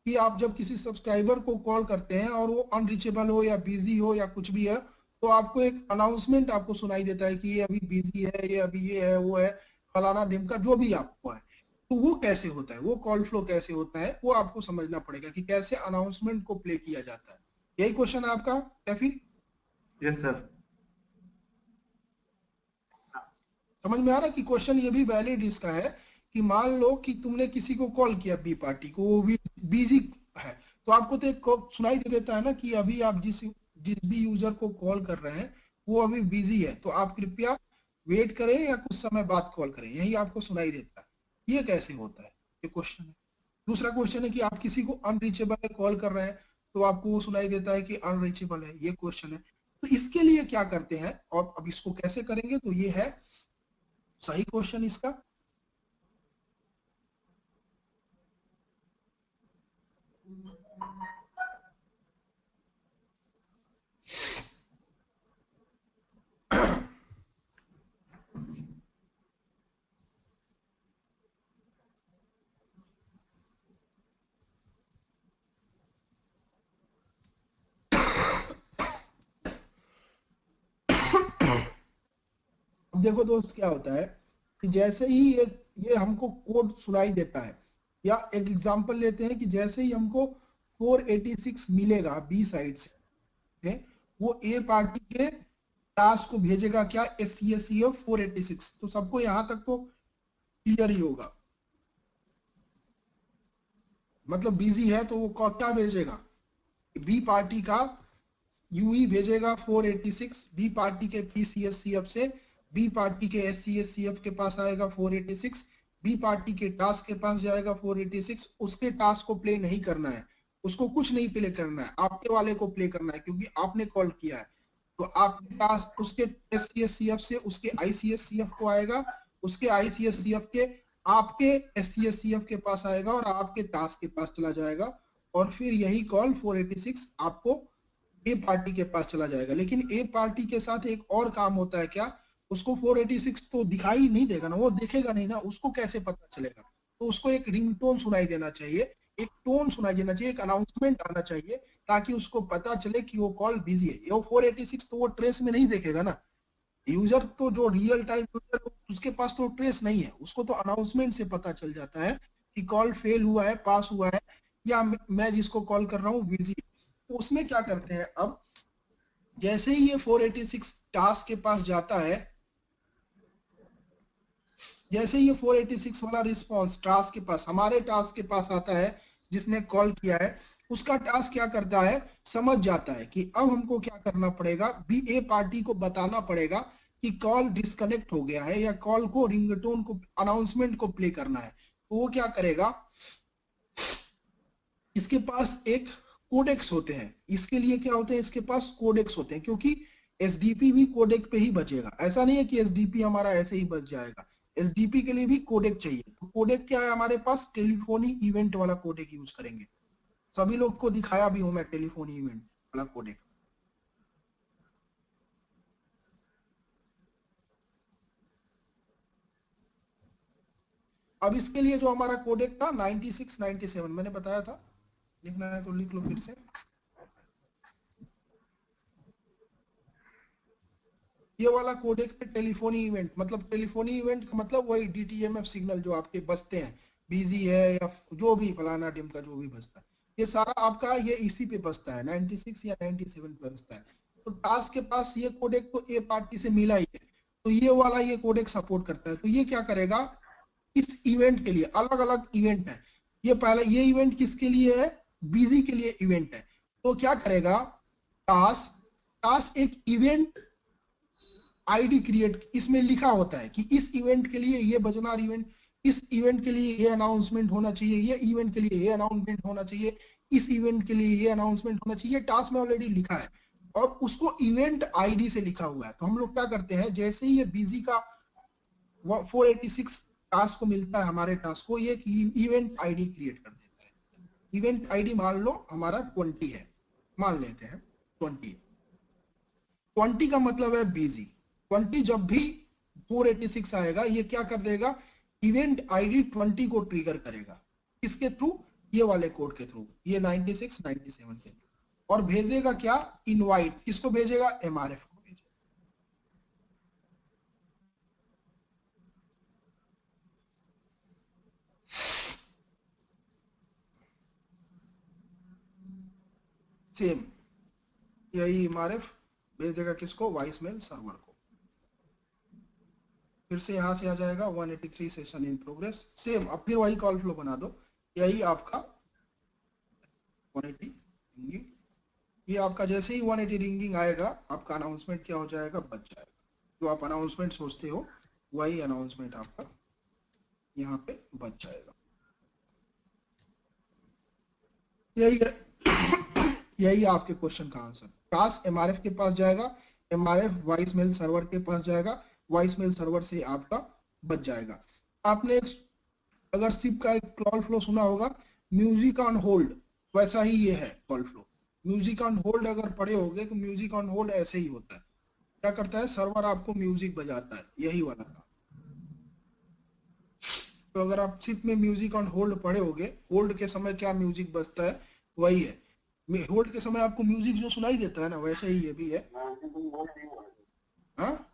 कि आप जब किसी सब्सक्राइबर को कॉल करते हैं और वो अनरीचेबल हो या बिजी हो या कुछ भी है, तो आपको एक अनाउंसमेंट आपको सुनाई देता है कि ये अभी बिजी है, ये अभी ये है, वो है, फलाना ढिमका जो भी आपको है। तो वो कैसे होता है, वो कॉल फ्लो कैसे होता है, वो आपको समझना पड़ेगा कि कैसे अनाउंसमेंट को प्ले किया जाता है। यही क्वेश्चन है आपका कैफी? Yes sir. समझ में आ रहा है कि क्वेश्चन ये भी वैलिड इसका है कि मान लो कि तुमने किसी को कॉल किया, बी पार्टी को, वो भी बिजी है, तो आपको तो एक सुनाई दे देता है ना कि अभी आप जिस जिस भी यूजर को कॉल कर रहे हैं वो अभी बिजी है, तो आप कृपया वेट करें या कुछ समय बाद कॉल करें, यही आपको सुनाई देता है। ये कैसे होता है, ये क्वेश्चन है। दूसरा क्वेश्चन है कि आप किसी को अनरीचेबल है कॉल कर रहे हैं, तो आपको वो सुनाई देता है कि अनरीचेबल है, ये क्वेश्चन है। तो इसके लिए क्या करते हैं और अब इसको कैसे करेंगे, तो ये है सही क्वेश्चन इसका। अब देखो दोस्त क्या होता है कि जैसे ही ये हमको कोड सुनाई देता है, या एक एग्जांपल लेते हैं कि जैसे ही हमको 486 मिलेगा बी साइड से, वो ए पार्टी के टास्क को भेजेगा क्या, SCSCF 486। तो सबको यहां तक तो क्लियर ही होगा, मतलब बिजी है तो वो क्या भेजेगा, बी पार्टी का यूई भेजेगा 486, बी पार्टी के PCSCF से बी पार्टी के SCSCF के पास आएगा 486, बी पार्टी के टास्क के पास जाएगा 486। उसके टास्क को प्ले नहीं करना है, उसको कुछ नहीं प्ले करना है, आपके वाले को प्ले करना है क्योंकि आपने कॉल किया है। तो आपके पास उसके SCSCF से उसके ICSCF को आएगा, उसके ICSCF के आपके SCSCF के पास आएगा और आपके टास्क के पास चला जाएगा, और फिर यही कॉल 486 आपको ए पार्टी के पास चला जाएगा। लेकिन ए पार्टी के साथ एक और काम होता है क्या, उसको 486 तो दिखाई नहीं देगा ना, वो देखेगा नहीं ना, उसको कैसे पता चलेगा, तो उसको एक रिंगटोन सुनाई देना चाहिए, एक टोन सुनाई देना चाहिए, एक अनाउंसमेंट आना चाहिए, ताकि उसको पता चले कि वो कॉल बिजी है। ये 486 तो वो ट्रेस में नहीं देखेगा ना, यूजर तो जो रियल टाइम यूजर उसके पास तो ट्रेस नहीं है, उसको तो अनाउंसमेंट से पता चल जाता है कि कॉल फेल हुआ है, पास हुआ है, या मैं जिसको कॉल कर रहा हूँ बिजी, तो उसमें क्या करते हैं, अब जैसे ही ये 486 टास्क के पास जाता है, जैसे ये 486 वाला रिस्पॉन्स टास्क के पास, हमारे टास्क के पास आता है, जिसने कॉल किया है उसका टास्क क्या करता है, समझ जाता है कि अब हमको क्या करना पड़ेगा, बी ए पार्टी को बताना पड़ेगा कि कॉल डिस्कनेक्ट हो गया है, या कॉल को रिंगटोन को अनाउंसमेंट को प्ले करना है। तो वो क्या करेगा, इसके पास एक कोडेक्स होते हैं, इसके लिए क्या होते हैं, इसके पास कोडेक्स होते हैं, क्योंकि एसडीपी भी कोडेक पे ही बचेगा। ऐसा नहीं है कि एसडीपी हमारा ऐसे ही बच जाएगा, एसडीपी के लिए भी कोडेक चाहिए। तो कोडेक क्या है हमारे पास, टेलीफोनी इवेंट वाला कोडेक यूज करेंगे। सभी लोग को दिखाया भी हूं मैं टेलीफोनी इवेंट वाला कोडेक। अब इसके लिए जो हमारा कोडेक था 96 97 मैंने बताया था, लिखना है तो लिख लो फिर से। ये वाला कोडेक पे टेलीफोनी इवेंट, मतलब टेलीफोनी इवेंट का मतलब वही डीटीएमएफ सिग्नल जो आपके बजते हैं, बिजी है या जो भी फलाना डिम का जो भी बजता है, ये सारा आपका ये इसी पे बजता है, 96 या 97 पे बजता है। तो टास्क के पास ये कोडेक तो ए पार्टी से मिला ही है, तो ये वाला ये कोडेक सपोर्ट करता है। तो ये क्या करेगा, इस इवेंट के लिए अलग अलग इवेंट है, ये पहला ये इवेंट किसके लिए है, बिजी के लिए इवेंट है। तो क्या करेगा, टास्क टास्क एक इवेंट आईडी क्रिएट, इसमें लिखा होता है कि इस इवेंट के लिए ये बजनार इवेंट, इस इवेंट के लिए ये अनाउंसमेंट होना चाहिए, ये इवेंट के लिए ये अनाउंसमेंट होना चाहिए, इस इवेंट के लिए ये अनाउंसमेंट होना चाहिए, टास्क में ऑलरेडी लिखा है और उसको इवेंट आईडी से लिखा हुआ है। तो हम लोग क्या करते हैं, जैसे ही ये बिजी का 486 टास्क को मिलता है, हमारे टास्क को ये इवेंट आईडी क्रिएट कर देता है। इवेंट आईडी मान लो हमारा 20 है, मान लेते हैं 20 का मतलब है बिजी। 20 जब भी 486 आएगा, ये क्या कर देगा, इवेंट आईडी 20 को ट्रिगर करेगा, किसके थ्रू, ये वाले कोड के थ्रू, ये 96 97 के थ्रू, और भेजेगा क्या, इनवाइट, किसको भेजेगा, एमआरएफ को भेजेगा। सेम यही एमआरएफ भेजेगा किसको, वॉइस मेल सर्वर को। फिर से यहां से आ जाएगा 183 सेशन इन प्रोग्रेस, सेम। अब फिर वही कॉल फ्लो बना दो, यही आपका 180 रिंगिंग, ये आपका जैसे ही 180 रिंगिंग आएगा, आपका अनाउंसमेंट क्या हो जाएगा, बच जाएगा। जो आप अनाउंसमेंट सोचते हो वही अनाउंसमेंट आपका यहाँ पे बच जाएगा। यही है यही आपके क्वेश्चन का आंसर। टास्क एमआरएफ के पास जाएगा, एमआरएफ वॉइस मेल सर्वर के पास जाएगा, वॉइस मेल सर्वर से आपका बच जाएगा। आपने अगर सिप का एक कॉल फ्लो सुना होगा, म्यूजिक ऑन होल्ड, वैसा ही ये है call flow. Music on hold अगर पढ़े होगे तो म्यूजिक ऑन होल्ड ऐसे ही होता है। क्या करता है, सर्वर आपको म्यूजिक बजाता है, यही वाला था। तो अगर आप सिप में म्यूजिक ऑन होल्ड पढ़े होगे, होल्ड के समय क्या म्यूजिक बजता है, वही है। होल्ड के समय आपको म्यूजिक जो सुनाई देता है ना, वैसे ही ये भी है। हाँ,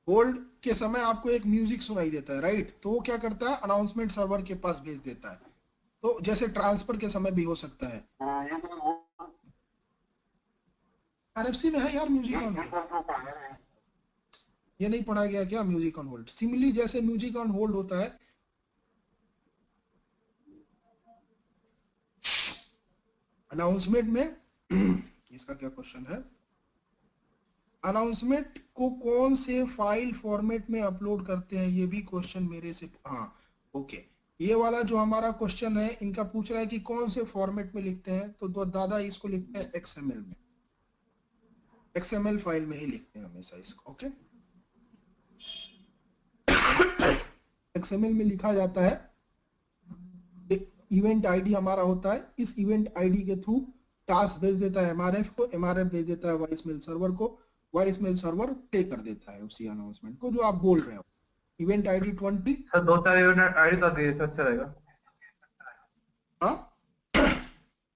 होल्ड के समय आपको एक म्यूजिक सुनाई देता है, राइट। तो वो क्या करता है, अनाउंसमेंट सर्वर के पास भेज देता है। तो जैसे ट्रांसफर के समय भी हो सकता है। आरएफसी में है यार म्यूजिक ऑन होल्ड, ये नहीं पढ़ा गया क्या, म्यूजिक ऑन होल्ड। सिमिली जैसे म्यूजिक ऑन होल्ड होता है, अनाउंसमेंट में इसका क्या क्वेश्चन है, अनाउंसमेंट को कौन से फाइल फॉर्मेट में अपलोड करते हैं, ये भी क्वेश्चन मेरे से। हाँ ओके, ये वाला जो हमारा क्वेश्चन है, इनका पूछ रहा है कि कौन से फॉर्मेट में लिखते हैं, तो दादा इसको लिखते हैं एक्सएमएल में, एक्सएमएल फाइल में ही लिखते हैं हमेशा इसको। ओके, एक्सएमएल में लिखा जाता है, इवेंट आईडी हमारा होता है, इस इवेंट आईडी के थ्रू टास्क भेज देता है एमआरएफ को, एमआरएफ भेज देता है वॉइस मेल सर्वर को, वॉइस मेल सर्वर प्ले कर देता है उसी अनाउंसमेंट को जो आप बोल रहे हो। Event ID 20। Sir 2-4 event ID तो दिए, अच्छा रहेगा। हाँ,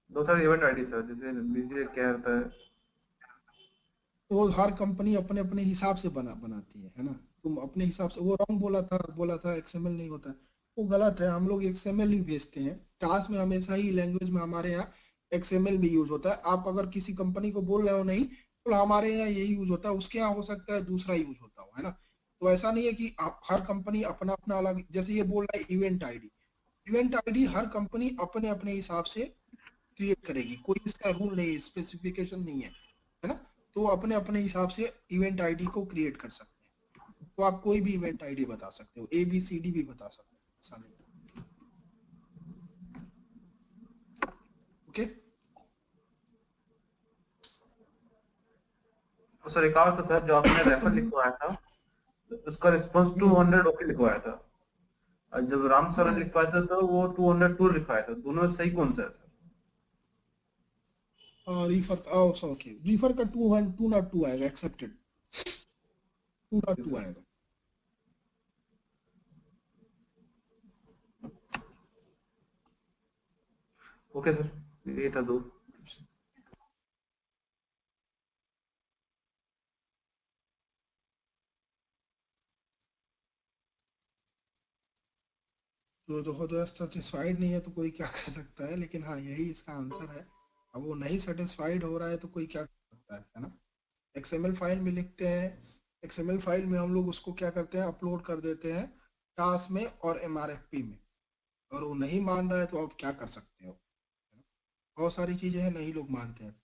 2-4 इवेंट आईडी सर, जैसे बिजी क्या होता है, वो हर कंपनी अपने अपने हिसाब से बनाती है ना। तुम अपने हिसाब से, वो रॉन्ग बोला था एक्सएमएल नहीं होता, वो गलत है। हम लोग XML ही भेजते हैं। टास्क में हमेशा ही लैंग्वेज में हमारे यहाँ XML भी यूज होता है। आप अगर किसी कंपनी को बोल रहे हो नहीं तो हमारे यहाँ यही यूज होता है, उसके यहाँ हो सकता है दूसरा यूज होता हो, है ना। तो ऐसा नहीं है कि हर कंपनी अपना अपना अलग, जैसे ये बोल रहा है इवेंट आईडी। इवेंट आईडी हर कंपनी अपने अपने हिसाब से क्रिएट करेगी, कोई इसका रूल नहीं है, स्पेसिफिकेशन नहीं है ना। तो वो अपने अपने हिसाब से इवेंट आईडी को क्रिएट कर सकते हैं। तो आप कोई भी इवेंट आईडी बता सकते हो, ABCD भी बता सकते हो, ऐसा नहीं। ओके। सर एक और था सर, जो आपने रेफर लिखवाया था उसका रिस्पॉन्स 200 ओके लिखवाया था, और जब राम सर ने लिखवाया था तो वो 202 लिखवाया था। दोनों में सही कौन सा है सर? रिफर ओके, रिफर का 202 आएगा, एक्सेप्टेड 202 आएगा। ओके सर, ये था दो। तो देखो दोस्त, सेटिस्फाइड नहीं है तो कोई क्या कर सकता है, लेकिन हाँ यही इसका आंसर है। अब वो नहीं सेटिस्फाइड हो रहा है तो कोई क्या कर सकता है ना। XML फाइल में लिखते हैं, XML फाइल में हम लोग उसको क्या करते हैं, अपलोड कर देते हैं टास्क में और MRFP में। और वो नहीं मान रहा है तो आप क्या कर सकते हो। बहुत सारी चीजें हैं नहीं लोग मानते हैं।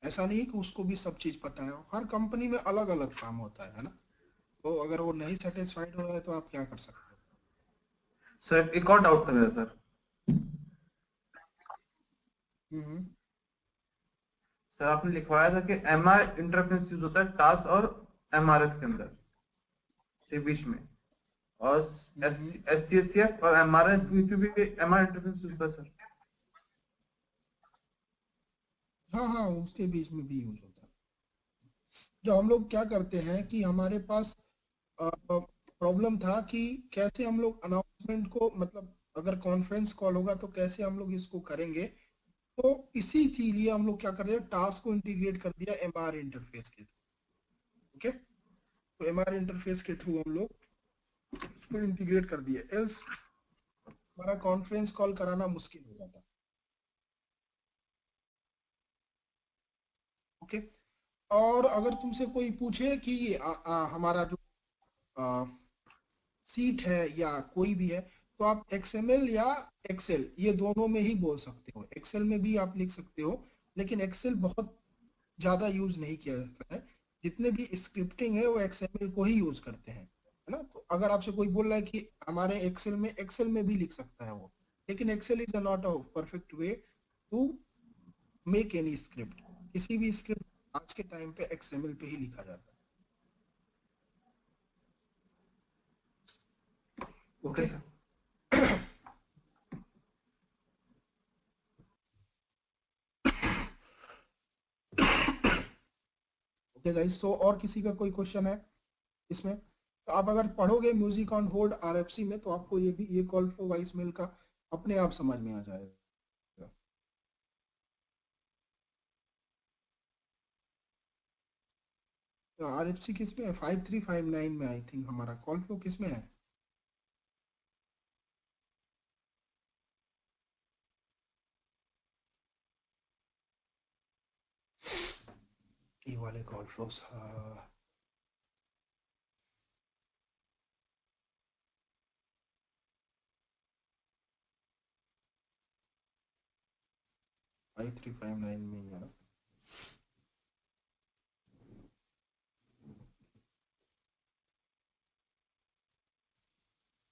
ऐसा नहीं है कि उसको भी सब चीज पता है, हर कंपनी में अलग अलग काम होता है ना। तो अगर वो नहीं सेटिस्फाइड हो रहा है तो आप क्या कर सकते सर एक और डाउट था मेरा सर। हो। सर आपने लिखवाया था कि MR इंटरफेस यूज होता है टास्क और MRF के अंदर, के बीच में, और SCSF और MRF के बीच में भी MR इंटरफेस यूज होता है सर। हाँ हाँ, उसके बीच में भी यूज होता है। जो हम लोग क्या करते हैं कि हमारे पास प्रॉब्लम था कि कैसे हम लोग अनाउंसमेंट को, मतलब अगर कॉन्फ्रेंस कॉल होगा तो कैसे हम लोग इसको करेंगे। तो इसी के लिए हम लोग क्या कर दिया, टास्क को इंटीग्रेट कर दिया MR इंटरफेस के थ्रू। ओके, तो MR इंटरफेस के थ्रू हम लोग इसको इंटीग्रेट कर दिए, एल्स हमारा कॉन्फ्रेंस कॉल कराना मुश्किल हो जाता। ओके। और अगर तुमसे कोई पूछे कि हमारा जो सीट है या कोई भी है, तो आप XML या एक्सेल ये दोनों में ही बोल सकते हो। एक्सेल में भी आप लिख सकते हो, लेकिन एक्सेल बहुत ज्यादा यूज नहीं किया जाता है। जितने भी स्क्रिप्टिंग है वो XML को ही यूज करते हैं, है ना। तो अगर आपसे कोई बोल रहा है कि हमारे एक्सेल में भी लिख सकता है वो, लेकिन Excel is not a perfect way to make any script. किसी भी स्क्रिप्ट आज के टाइम पे XML पे ही लिखा जाता है। Okay okay. Sir. Okay guys, तो और किसी का कोई क्वेश्चन है इसमें? तो आप अगर पढ़ोगे म्यूजिक ऑन होल्ड RFC में, तो आपको ये भी, ये कॉल फॉर वॉइस मेल का अपने आप समझ में आ जाएगा। तो RFC किस में है? 5359 में आई थिंक। हमारा कॉल फ्लो किस में है? ये वाले कॉल फ्लोस 5359 में ही है ना।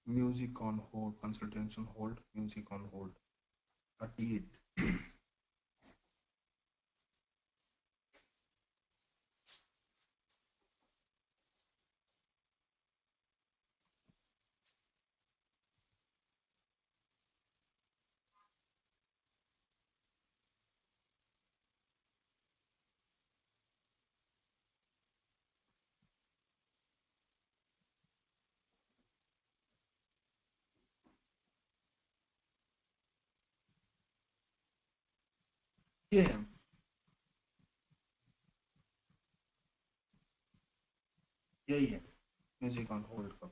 Music on hold, consultation hold, music on hold 38। ये है, यही है। म्यूजिक ऑन होल्ड कर।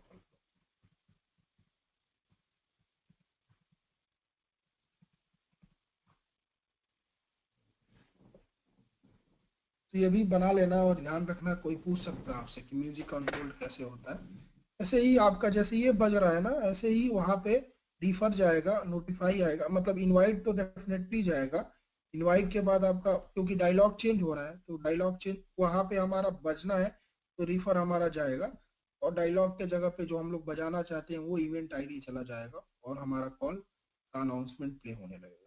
तो ये भी बना लेना और ध्यान रखना, कोई पूछ सकता है आपसे कि म्यूजिक ऑन होल्ड कैसे होता है। ऐसे ही आपका जैसे ये बज रहा है ना, ऐसे ही वहां पे डिफर जाएगा, नोटिफाई आएगा, मतलब इनवाइट तो डेफिनेटली जाएगा। इनवाइट के बाद आपका, क्योंकि डायलॉग चेंज हो रहा है, तो डायलॉग चेंज वहां पे हमारा बजना है, तो रिफर हमारा जाएगा, और डायलॉग के जगह पे जो हम लोग बजाना चाहते हैं वो इवेंट आईडी चला जाएगा, और हमारा कॉल का अनाउंसमेंट प्ले होने लगेगा।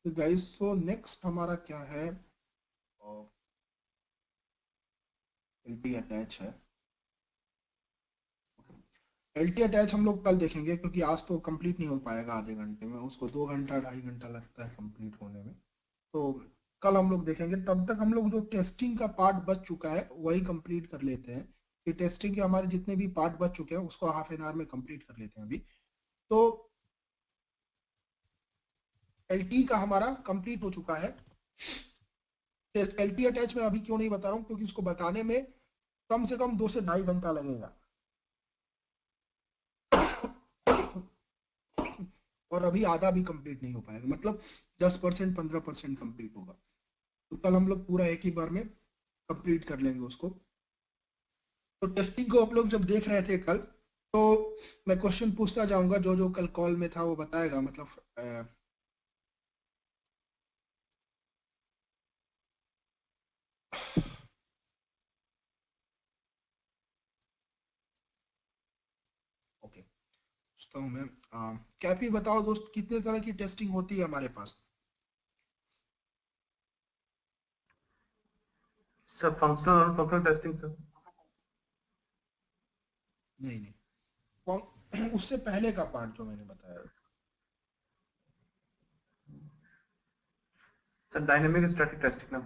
तो गाइस, सो नेक्स्ट हमारा क्या है, एलटी अटैच है। एलटी अटैच हम लोग कल देखेंगे, क्योंकि आज तो कंप्लीट नहीं हो पाएगा आधे घंटे में, उसको 2 घंटा 2.5 घंटा लगता है कंप्लीट होने में। तो कल हम लोग देखेंगे, तब तक हम लोग जो टेस्टिंग का पार्ट बच चुका है वही कंप्लीट कर लेते हैं, कि टेस्टिंग के हमारे जितने भी पार्ट बच चुके हैं उसको हाफ एन आवर में कंप्लीट कर लेते हैं अभी। तो एलटी का हमारा कंप्लीट हो चुका है। एलटी अटैच में अभी क्यों नहीं बता रहा हूँ, क्योंकि उसको बताने में कम से कम 2 से 2.5 घंटा लगेगा, और अभी आधा भी कंप्लीट नहीं हो पाएगा, मतलब 10% 15% कंप्लीट होगा। तो कल हम लोग पूरा एक ही बार में कंप्लीट कर लेंगे उसको। तो टेस्टिंग को आप लोग जब देख रहे थे कल, तो मैं क्वेश्चन पूछता जाऊंगा, जो जो कल कॉल में था वो बताएगा, मतलब ओके, पूछता हूँ मैं। कैफी बताओ दोस्त, कितने तरह की टेस्टिंग होती है हमारे पास? सर फंक्शनल और फंक्शनल टेस्टिंग सर। नहीं नहीं, उससे पहले का पार्ट जो मैंने बताया। सर डायनेमिक स्टैटिक टेस्टिंग ना।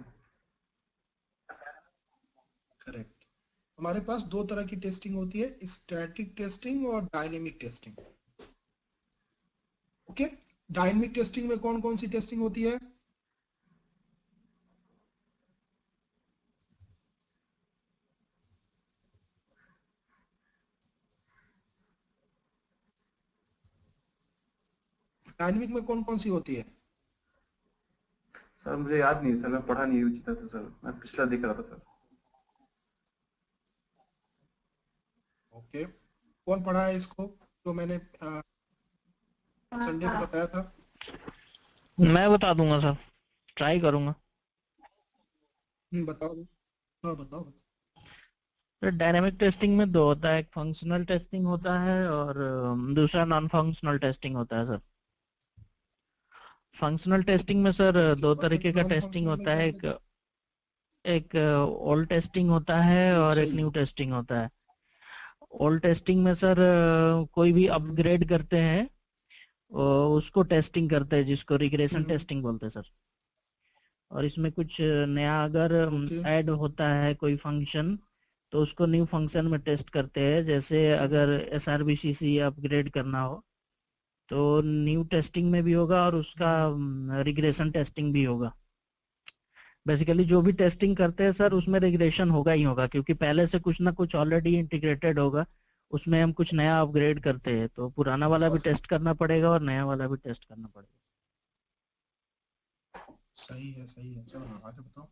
करेक्ट। हमारे पास 2 तरह की टेस्टिंग होती है, स्टैटिक टेस्टिंग और dynamic testing. Okay, dynamic testing में कौन कौन सी टेस्टिंग होती है? डायनेमिक में कौन कौन सी होती है? सर मुझे याद नहीं सर, मैं पढ़ा नहीं हुई था सर, मैं पिछला देख रहा था सर। ओके, कौन पढ़ा है इसको, जो मैंने संडे को बताया था? मैं बता दूंगा सर, ट्राई करूंगा। बताओ। हाँ बताओ बताओ। तो डायनामिक टेस्टिंग में दो होता है, एक फंक्शनल टेस्टिंग होता है और दूसरा नॉन फंक्शनल टेस्टिंग होता है सर। फंक्शनल टेस्टिंग में सर ओके, दो और फिर तरीके का नॉन टेस्टिंग फंक्शनल में होता क्या है, क्या? एक एक ओल्ड टेस्टिंग होता है और एक सही न्यू है। टेस्टिंग होता है। ओल्ड टेस्टिंग में सर कोई भी हम्म, अपग्रेड करते हैं उसको टेस्टिंग करते हैं, जिसको रिग्रेशन हम्म, टेस्टिंग बोलते हैं सर। और इसमें कुछ नया अगर ओके। ऐड होता है कोई फंक्शन, तो उसको न्यू फंक्शन में टेस्ट करते हैं। जैसे हम्म, अगर SRBCC अपग्रेड करना हो तो न्यू टेस्टिंग में भी होगा और उसका हम्म, रिग्रेशन टेस्टिंग भी होगा। बेसिकली जो भी टेस्टिंग करते हैं सर हम्म, उसमें रिग्रेशन होगा ही होगा, क्योंकि पहले से कुछ ना कुछ ऑलरेडी इंटीग्रेटेड होगा, उसमें हम कुछ नया अपग्रेड करते हैं, तो पुराना वाला भी और टेस्ट करना पड़ेगा और नया वाला भी टेस्ट करना पड़ेगा। सही है, सही है। चलो आगे बताओ।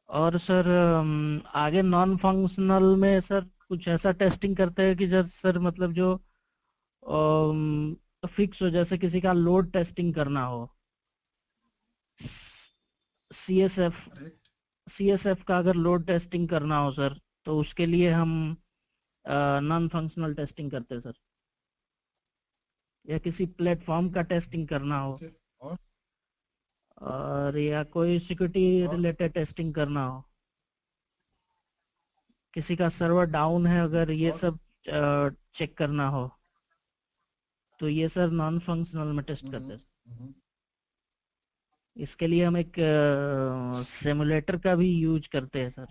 और सर आगे नॉन फंक्शनल में सर कुछ ऐसा टेस्टिंग करते हैं कि सर मतलब जो फिक्स हो, जैसे किसी का लोड टेस्टिंग करना हो, CSF करेक्ट। CSF का अगर लोड टेस्टिंग करना हो सर, तो उसके लिए हम नॉन फंक्शनल टेस्टिंग करते हैं सर। या किसी प्लेटफॉर्म का टेस्टिंग करना हो, ओके, और और या कोई सिक्योरिटी और रिलेटेड टेस्टिंग करना हो, किसी का सर्वर डाउन है अगर, ये और सब चेक करना हो, तो ये सर नॉन फंक्शनल में टेस्ट करते हैं। हम्म, इसके लिए हम एक सिमुलेटर का भी यूज करते हैं सर,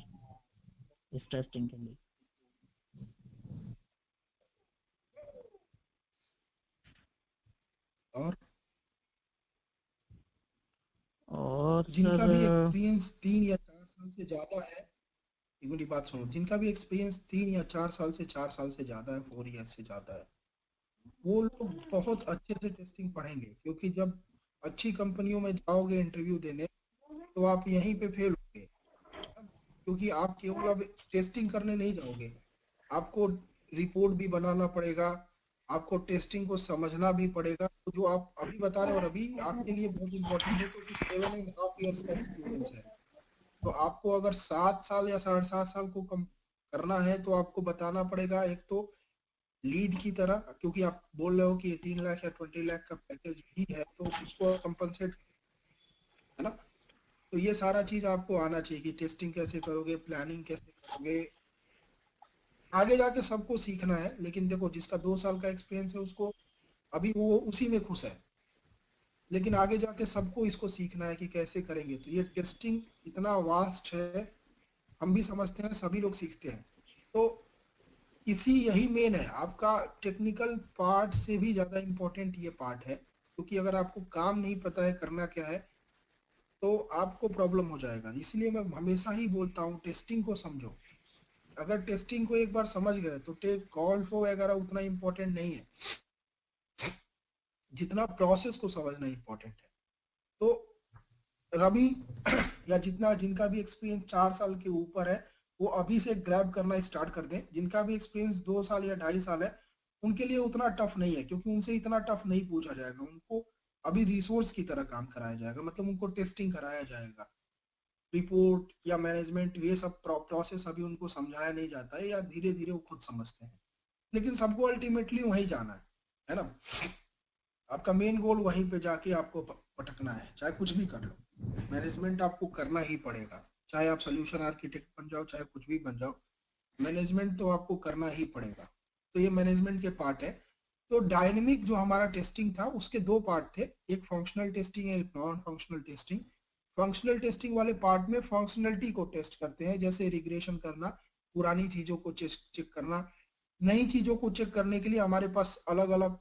इस टेस्टिंग के लिए। और जिनका भी सर एक्सपीरियंस 3 या 4 साल से ज्यादा है, एक मेरी बात सुनो, जिनका भी एक्सपीरियंस 3 या 4 साल से 4 साल से ज्यादा है, 4 ईयर से ज्यादा है, वो लोग बहुत अच्छे से टेस्टिंग पढ़ेंगे, क्योंकि जब अच्छी कंपनियों में जाओगे इंटरव्यू देने, तो आप यहीं पे फेल होगे, क्योंकि आप केवल अब टेस्टिंग करने नहीं जाओगे, आपको रिपोर्ट भी बनाना पड़ेगा, आपको टेस्टिंग को समझना भी पड़ेगा। तो जो आप अभी बता रहे हो, और अभी आपके लिए बहुत इंपॉर्टेंट है, क्योंकि 7.5 years का एक्सपीरियंस है। तो आपको अगर 7 साल या 7.5 साल को कम करना है, तो आपको बताना पड़ेगा एक तो लीड की तरह, क्योंकि आप बोल रहे हो कि 18 लाख या 20 लाख का पैकेज भी है, तो उसको कंपनसेट, है ना। तो ये सारा चीज आपको आना चाहिए कि टेस्टिंग कैसे करोगे, प्लानिंग कैसे करोगे, आगे जाके सबको सीखना है। लेकिन देखो, जिसका 2 साल का एक्सपीरियंस है, उसको अभी वो उसी में खुश है, लेकिन आगे जाके सबको इसको सीखना है कि कैसे करेंगे। तो ये टेस्टिंग इतना वास्ट है, हम भी समझते हैं, सभी लोग सीखते हैं। तो यही मेन है आपका, टेक्निकल पार्ट से भी ज्यादा इम्पोर्टेंट ये पार्ट है, क्योंकि अगर आपको काम नहीं पता है करना क्या है, तो आपको प्रॉब्लम हो जाएगा। इसलिए मैं हमेशा ही बोलता हूँ, टेस्टिंग को समझो। अगर टेस्टिंग को एक बार समझ गए, तो टेक कॉल फो वगैरह उतना इम्पोर्टेंट नहीं है, जितना प्रोसेस को समझना इम्पोर्टेंट है। तो रवि या जिनका भी एक्सपीरियंस 4 साल के ऊपर है, वो अभी से ग्रैब करना स्टार्ट कर दें। जिनका भी एक्सपीरियंस 2 साल या 2.5 साल है, उनके लिए उतना टफ नहीं है, क्योंकि उनसे इतना टफ नहीं पूछा जाएगा। उनको अभी रिसोर्स की तरह काम कराया जाएगा, मतलब उनको टेस्टिंग कराया जाएगा, रिपोर्ट या मैनेजमेंट, ये सब प्रोसेस अभी उनको समझाया नहीं जाता है, या धीरे धीरे वो खुद समझते हैं। लेकिन सबको अल्टीमेटली वहीं जाना है ना। आपका मेन गोल वहीं पे जाके आपको पटकना है, चाहे कुछ भी कर लो, मैनेजमेंट आपको करना ही पड़ेगा। चाहे आप सोल्यूशन आर्किटेक्ट बन जाओ, चाहे कुछ भी बन जाओ, मैनेजमेंट तो आपको करना ही पड़ेगा। तो ये मैनेजमेंट के पार्ट है। तो डायनेमिक जो हमारा टेस्टिंग था, उसके 2 पार्ट थे, एक फंक्शनल टेस्टिंग है, एक non functional testing. Functional testing वाले पार्ट में फंक्शनलिटी को टेस्ट करते हैं, जैसे रिग्रेशन करना, पुरानी चीजों को चेक करना। नई चीजों को चेक करने के लिए हमारे पास अलग अलग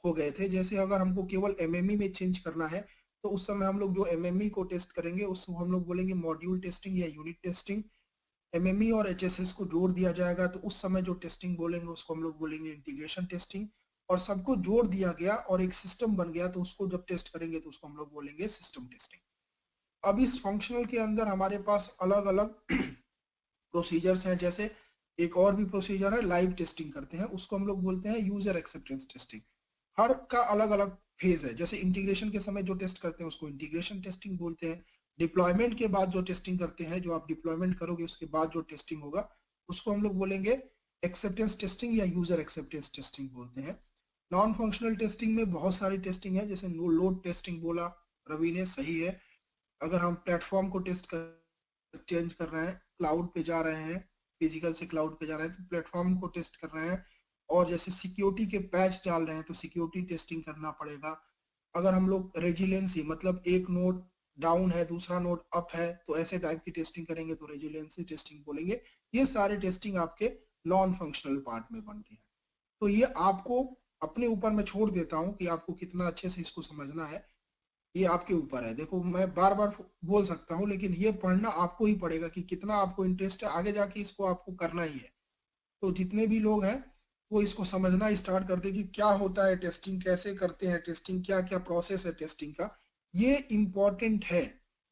हो गए थे। जैसे अगर हमको केवल एमएमई में चेंज करना है, तो उस समय हम लोग जो एमएमई को टेस्ट करेंगे, उसको हम लोग बोलेंगे मॉड्यूल टेस्टिंग या यूनिट टेस्टिंग। एमएमई और एचएसएस को जोड़ दिया जाएगा, तो उस समय जो टेस्टिंग बोलेंगे उसको हम लोग बोलेंगे इंटीग्रेशन टेस्टिंग। और सबको जोड़ दिया गया और एक सिस्टम बन गया, तो उसको जब टेस्ट करेंगे तो उसको हम लोग बोलेंगे सिस्टम टेस्टिंग। अब इस फंक्शनल के अंदर हमारे पास अलग अलग प्रोसीजर्स हैं। जैसे एक और भी प्रोसीजर है, लाइव टेस्टिंग करते हैं, उसको हम लोग बोलते हैं यूजर एक्सेप्टेंस टेस्टिंग। हर का अलग अलग फेज है। जैसे इंटीग्रेशन के समय जो टेस्ट करते हैं उसको इंटीग्रेशन टेस्टिंग बोलते हैं। डिप्लॉयमेंट के बाद जो टेस्टिंग करते हैं, जो आप डिप्लॉयमेंट करोगे उसके बाद जो टेस्टिंग होगा, उसको हम लोग बोलेंगे एक्सेप्टेंस टेस्टिंग या यूजर एक्सेप्टेंस टेस्टिंग बोलते हैं। नॉन फंक्शनल टेस्टिंग में बहुत सारी टेस्टिंग है, जैसे लोड टेस्टिंग बोला रवि ने, सही है। अगर हम प्लेटफॉर्म को चेंज कर रहे हैं, क्लाउड पे जा रहे हैं, फिजिकल से क्लाउड पे जा रहे हैं, तो प्लेटफॉर्म को टेस्ट कर रहे हैं। और जैसे सिक्योरिटी के पैच डाल रहे हैं, तो सिक्योरिटी टेस्टिंग करना पड़ेगा। अगर हम लोग रेजिलेंसी, मतलब एक नोड डाउन है दूसरा नोड अप है, तो ऐसे टाइप की टेस्टिंग करेंगे तो रेजिलेंसी टेस्टिंग बोलेंगे। ये सारे टेस्टिंग आपके नॉन फंक्शनल पार्ट में बनती है। तो ये आपको अपने ऊपर मैं छोड़ देता हूँ कि आपको कितना अच्छे से इसको समझना है, ये आपके ऊपर है। देखो, मैं बार बार बोल सकता हूँ, लेकिन ये पढ़ना आपको ही पड़ेगा कि कितना आपको इंटरेस्ट है, आगे जाके इसको आपको करना ही है। तो जितने भी लोग हैं, वो इसको समझना स्टार्ट कर दे कि क्या होता है टेस्टिंग, कैसे करते हैं टेस्टिंग, क्या क्या प्रोसेस है टेस्टिंग का। ये इम्पोर्टेंट है,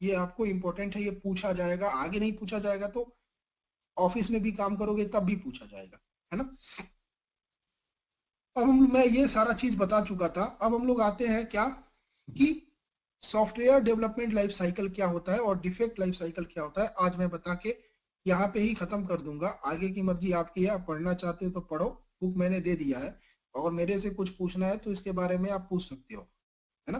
ये आपको इम्पोर्टेंट है, ये पूछा जाएगा। आगे नहीं पूछा जाएगा तो ऑफिस में भी काम करोगे तब भी पूछा जाएगा, है ना। अब मैं ये सारा चीज बता चुका था। अब हम लोग आते हैं क्या कि सॉफ्टवेयर डेवलपमेंट लाइफ साइकिल क्या होता है और डिफेक्ट लाइफ साइकिल क्या होता है। आज मैं बता के यहाँ पे ही खत्म कर दूंगा, आगे की मर्जी आपकी है। आप पढ़ना चाहते हो तो पढ़ो, बुक मैंने दे दिया है। अगर मेरे से कुछ पूछना है तो इसके बारे में आप पूछ सकते हो, है ना।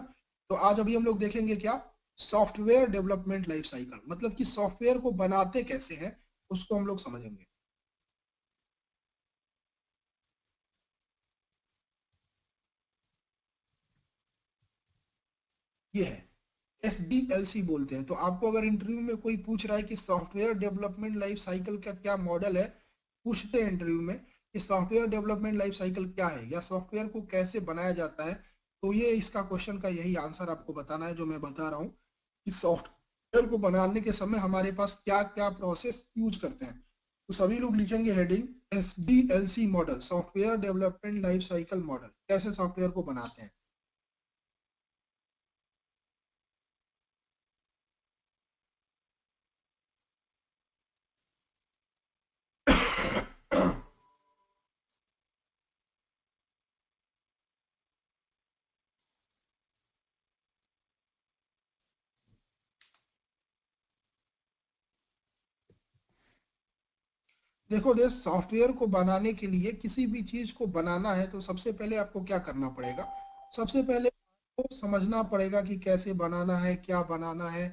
तो आज अभी हम लोग देखेंगे क्या, सॉफ्टवेयर डेवलपमेंट लाइफ साइकिल, मतलब कि सॉफ्टवेयर को बनाते कैसे हैं, उसको हम लोग समझेंगे। ये है SDLC बोलते हैं। तो आपको अगर इंटरव्यू में कोई पूछ रहा है कि सॉफ्टवेयर डेवलपमेंट लाइफ साइकिल का क्या मॉडल है, पूछते हैं इंटरव्यू में कि सॉफ्टवेयर डेवलपमेंट लाइफ साइकिल क्या है या सॉफ्टवेयर को कैसे बनाया जाता है, तो ये इसका क्वेश्चन का यही आंसर आपको बताना है जो मैं बता रहा हूँ कि सॉफ्टवेयर को बनाने के समय हमारे पास क्या क्या प्रोसेस यूज करते हैं। तो सभी लोग लिखेंगे heading SDLC model, software development life cycle model, कैसे सॉफ्टवेयर को बनाते हैं। देखो देख, सॉफ्टवेयर को बनाने के लिए किसी भी चीज को बनाना है तो सबसे पहले आपको क्या करना पड़ेगा, सबसे पहले आपको समझना पड़ेगा कि कैसे बनाना है, क्या बनाना है,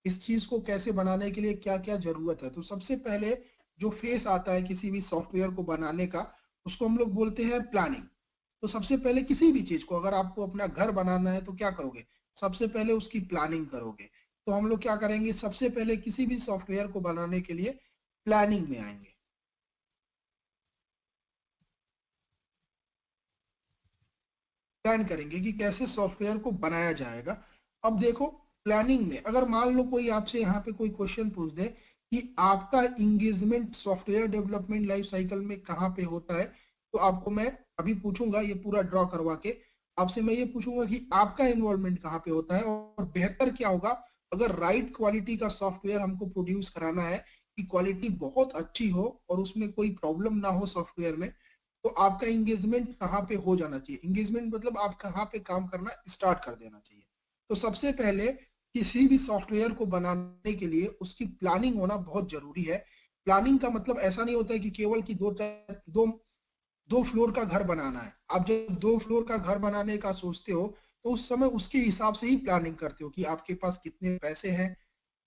इस चीज को कैसे बनाने के लिए क्या क्या जरूरत है। तो सबसे पहले जो फेस आता है किसी भी सॉफ्टवेयर को बनाने का, उसको हम लोग बोलते हैं प्लानिंग। तो सबसे पहले किसी भी चीज को, अगर आपको अपना घर बनाना है तो क्या करोगे, सबसे पहले उसकी प्लानिंग करोगे। तो हम लोग क्या करेंगे, सबसे पहले किसी भी सॉफ्टवेयर को बनाने के लिए प्लानिंग में आएंगे। प्लान करेंगे कि कैसे सॉफ्टवेयर को बनाया जाएगा। अब देखो, प्लानिंग में अगर मान लो कोई आपसे यहाँ पे कोई क्वेश्चन पूछ दे कि आपका engagement software development life cycle में कहाँ पे होता है, तो आपको मैं अभी पूछूंगा ये पूरा ड्रॉ करवा के, आपसे मैं ये पूछूंगा कि आपका इन्वॉल्वमेंट कहाँ पे होता है। और बेहतर क्या होगा, अगर राइट क्वालिटी का सॉफ्टवेयर हमको प्रोड्यूस कराना है कि क्वालिटी बहुत अच्छी हो और उसमें कोई प्रॉब्लम ना हो सॉफ्टवेयर में, तो आपका इंगेजमेंट कहाँ पे हो जाना चाहिए। इंगेजमेंट मतलब आप कहाँ पे काम करना स्टार्ट कर देना चाहिए। तो सबसे पहले किसी भी सॉफ्टवेयर को बनाने के लिए उसकी प्लानिंग होना बहुत जरूरी है। प्लानिंग का मतलब ऐसा नहीं होता है कि केवल कि दो दो फ्लोर का घर बनाना है। आप जब 2 फ्लोर का घर बनाने का सोचते हो तो उस समय उसके हिसाब से ही प्लानिंग करते हो कि आपके पास कितने पैसे हैं,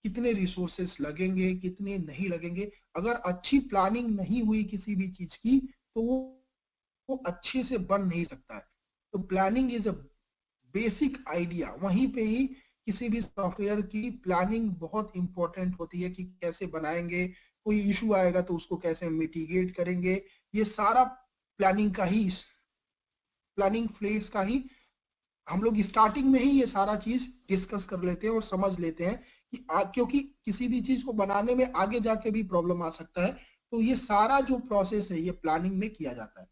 कितने रिसोर्सेस लगेंगे, कितने नहीं लगेंगे। अगर अच्छी प्लानिंग नहीं हुई किसी भी चीज की तो वो अच्छे से बन नहीं सकता है। तो planning is a basic idea, वहीं पे ही किसी भी सॉफ्टवेयर की प्लानिंग बहुत इंपॉर्टेंट होती है कि कैसे बनाएंगे, कोई इशू आएगा तो उसको कैसे मिटिगेट करेंगे। ये सारा प्लानिंग का ही, प्लानिंग फेज का ही हम लोग स्टार्टिंग में ही ये सारा चीज डिस्कस कर लेते हैं और समझ लेते हैं कि क्योंकि किसी भी चीज को बनाने में आगे जाके भी प्रॉब्लम आ सकता है। तो ये सारा जो प्रोसेस है ये प्लानिंग में किया जाता है।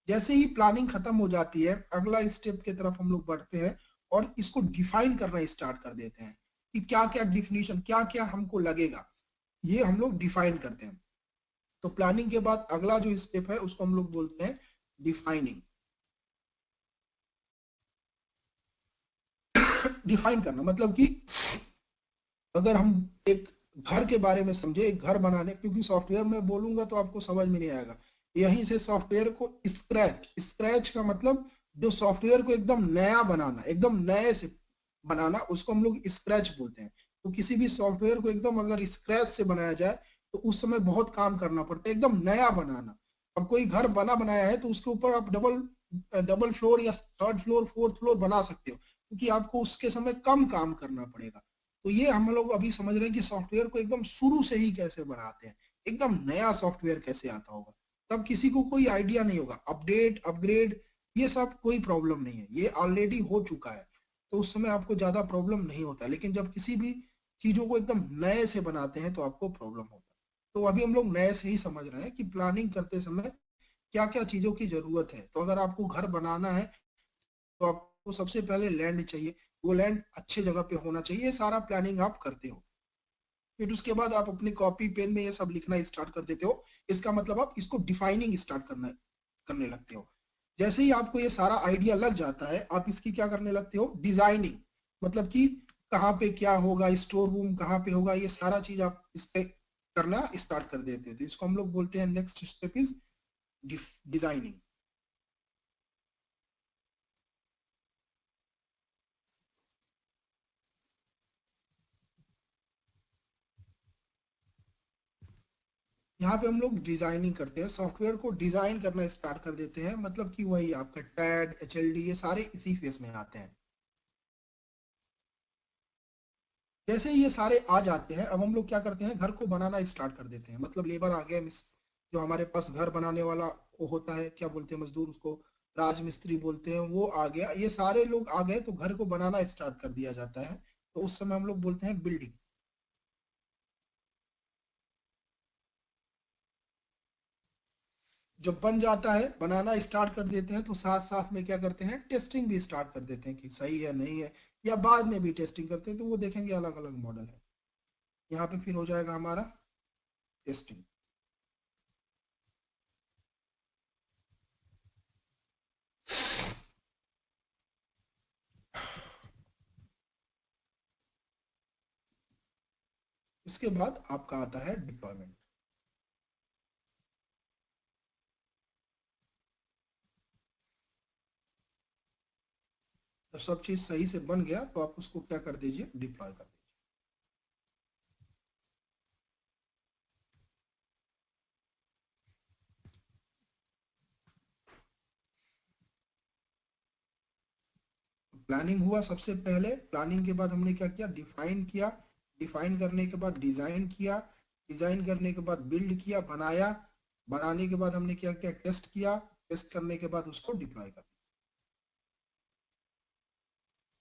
जैसे ही प्लानिंग खत्म हो जाती है, अगला स्टेप की तरफ हम लोग बढ़ते हैं और इसको डिफाइन करना स्टार्ट कर देते हैं कि क्या क्या डिफिनीशन, क्या क्या हमको लगेगा, ये हम लोग डिफाइन करते हैं। तो प्लानिंग के बाद अगला जो स्टेप है उसको हम लोग बोलते हैं डिफाइनिंग। डिफाइन करना मतलब कि अगर हम एक घर के बारे में समझे, एक घर बनाने, क्योंकि सॉफ्टवेयर में बोलूंगा तो आपको समझ में नहीं आएगा। यहीं से सॉफ्टवेयर को स्क्रैच, स्क्रैच का मतलब जो सॉफ्टवेयर को एकदम नया बनाना, एकदम नए से बनाना, उसको हम लोग स्क्रैच बोलते हैं। तो किसी भी सॉफ्टवेयर को एकदम अगर स्क्रैच से बनाया जाए तो उस समय बहुत काम करना पड़ता है, एकदम नया बनाना। अब कोई घर बना बनाया है तो उसके ऊपर आप डबल डबल फ्लोर या थर्ड फ्लोर फोर्थ फ्लोर बना सकते हो, क्योंकि आपको उसके समय कम काम करना पड़ेगा। तो ये हम लोग अभी समझ रहे हैं कि सॉफ्टवेयर को एकदम शुरू से ही कैसे बनाते हैं, एकदम नया सॉफ्टवेयर कैसे आता होगा। तब किसी को कोई आइडिया नहीं होगा, अपडेट अपग्रेड ये सब कोई प्रॉब्लम नहीं है, ये ऑलरेडी हो चुका है। तो उस समय आपको ज्यादा प्रॉब्लम नहीं होता है। लेकिन जब किसी भी चीजों को एकदम नए से बनाते हैं तो आपको प्रॉब्लम होता है। तो अभी हम लोग नए से ही समझ रहे हैं कि प्लानिंग करते समय क्या क्या चीजों की जरूरत है। तो अगर आपको घर बनाना है तो आपको सबसे पहले लैंड चाहिए, वो लैंड अच्छे जगह पे होना चाहिए, ये सारा प्लानिंग आप करते हो। फिर उसके बाद आप अपनी कॉपी पेन में ये सब लिखना स्टार्ट कर देते हो। इसका मतलब आप इसको डिफाइनिंग स्टार्ट करने लगते हो। जैसे ही आपको ये सारा आइडिया लग जाता है, आप इसकी क्या करने लगते हो, डिजाइनिंग। मतलब कि कहाँ पे क्या होगा, स्टोर रूम कहाँ पे होगा, ये सारा चीज आप इस पे करना स्टार्ट कर देते हो। तो इसको हम लोग बोलते हैं नेक्स्ट स्टेप इज डिजाइनिंग। यहाँ पे हम लोग डिजाइनिंग करते हैं, सॉफ्टवेयर को डिजाइन करना स्टार्ट कर देते हैं। मतलब कि वही आपका टैड HLD ये सारे इसी फेस में आते हैं। जैसे ही ये सारे आ जाते हैं, अब हम लोग क्या करते हैं, घर को बनाना स्टार्ट कर देते हैं। मतलब लेबर आ गया, जो हमारे पास घर बनाने वाला वो होता है, क्या बोलते हैं मजदूर उसको, राजमिस्त्री बोलते हैं, वो आ गया, ये सारे लोग आ गए तो घर को बनाना स्टार्ट कर दिया जाता है, तो उस समय हम लोग बोलते हैं बिल्डिंग। जब बन जाता है, बनाना स्टार्ट कर देते हैं, तो साथ साथ में क्या करते हैं, टेस्टिंग भी स्टार्ट कर देते हैं कि सही है नहीं है, या बाद में भी टेस्टिंग करते हैं, तो वो देखेंगे अलग अलग मॉडल है। यहाँ पे फिर हो जाएगा हमारा टेस्टिंग। इसके बाद आपका आता है डिप्लॉयमेंट। जब सब चीज सही से बन गया तो आप उसको क्या कर दीजिए, डिप्लॉय कर दीजिए। प्लानिंग हुआ सबसे पहले, प्लानिंग के बाद हमने क्या किया, डिफाइन किया, डिफाइन करने के बाद डिजाइन किया, डिजाइन करने के बाद बिल्ड किया, बनाया, बनाने के बाद हमने क्या किया, टेस्ट किया, टेस्ट करने के बाद उसको डिप्लॉय कर।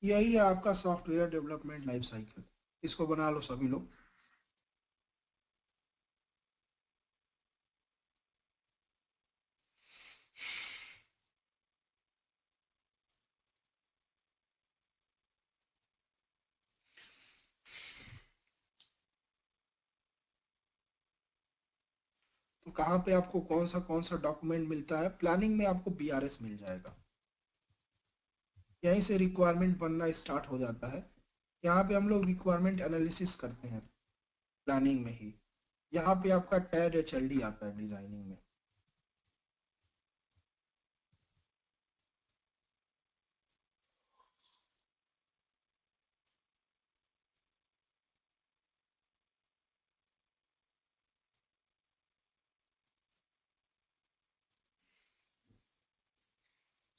यही है आपका सॉफ्टवेयर डेवलपमेंट लाइफ साइकिल। इसको बना लो सभी लोग। तो कहाँ पे आपको कौन सा डॉक्यूमेंट मिलता है, प्लानिंग में आपको बीआरएस मिल जाएगा। यहीं से रिक्वायरमेंट बनना स्टार्ट हो जाता है। यहाँ पे हम लोग रिक्वायरमेंट एनालिसिस करते हैं प्लानिंग में ही। यहाँ पे आपका टैड एचएलडी आता है डिजाइनिंग में।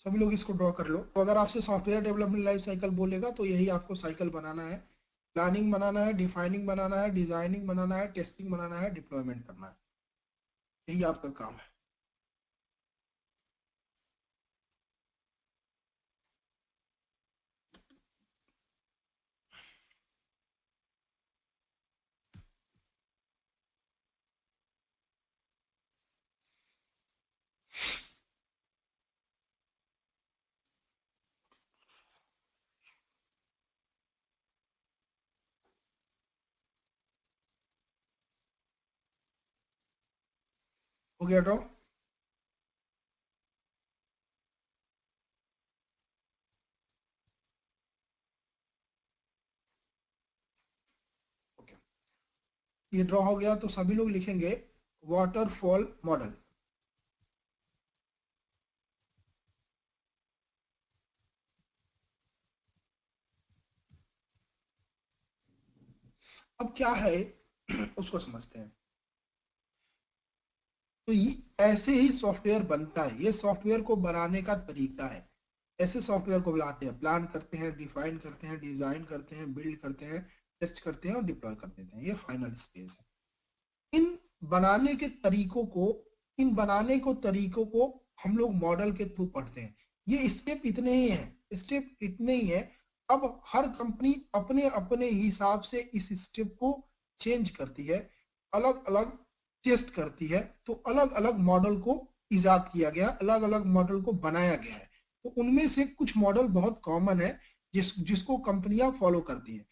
सभी लोग इसको ड्रॉ कर लो। तो अगर आपसे सॉफ्टवेयर डेवलपमेंट लाइफ साइकिल बोलेगा तो यही आपको साइकिल बनाना है। प्लानिंग बनाना है, डिफाइनिंग बनाना है, डिजाइनिंग बनाना है, टेस्टिंग बनाना है, डिप्लॉयमेंट करना है। यही आपका काम है। हो गया ड्रॉ? ओके, ये ड्रॉ हो गया तो सभी लोग लिखेंगे वाटरफॉल मॉडल। अब क्या है उसको समझते हैं। तो ये ऐसे ही सॉफ्टवेयर बनता है। ये सॉफ्टवेयर को बनाने का तरीका है। ऐसे सॉफ्टवेयर को बनाते हैं, प्लान करते हैं, डिफाइन करते हैं, डिजाइन करते हैं, बिल्ड करते हैं, टेस्ट करते हैं और डिप्लॉय कर देते हैं। ये फाइनल स्टेज है। इन बनाने के तरीकों को इन बनाने को तरीकों को हम लोग मॉडल के थ्रू पढ़ते हैं। ये स्टेप इतने ही है, स्टेप इतने ही है। अब हर कंपनी अपने अपने हिसाब से इस स्टेप को चेंज करती है, अलग अलग टेस्ट करती है। तो अलग अलग मॉडल को इजाद किया गया, अलग अलग मॉडल को बनाया गया है। तो उनमें से कुछ मॉडल बहुत कॉमन है जिसको कंपनियां फॉलो करती हैं।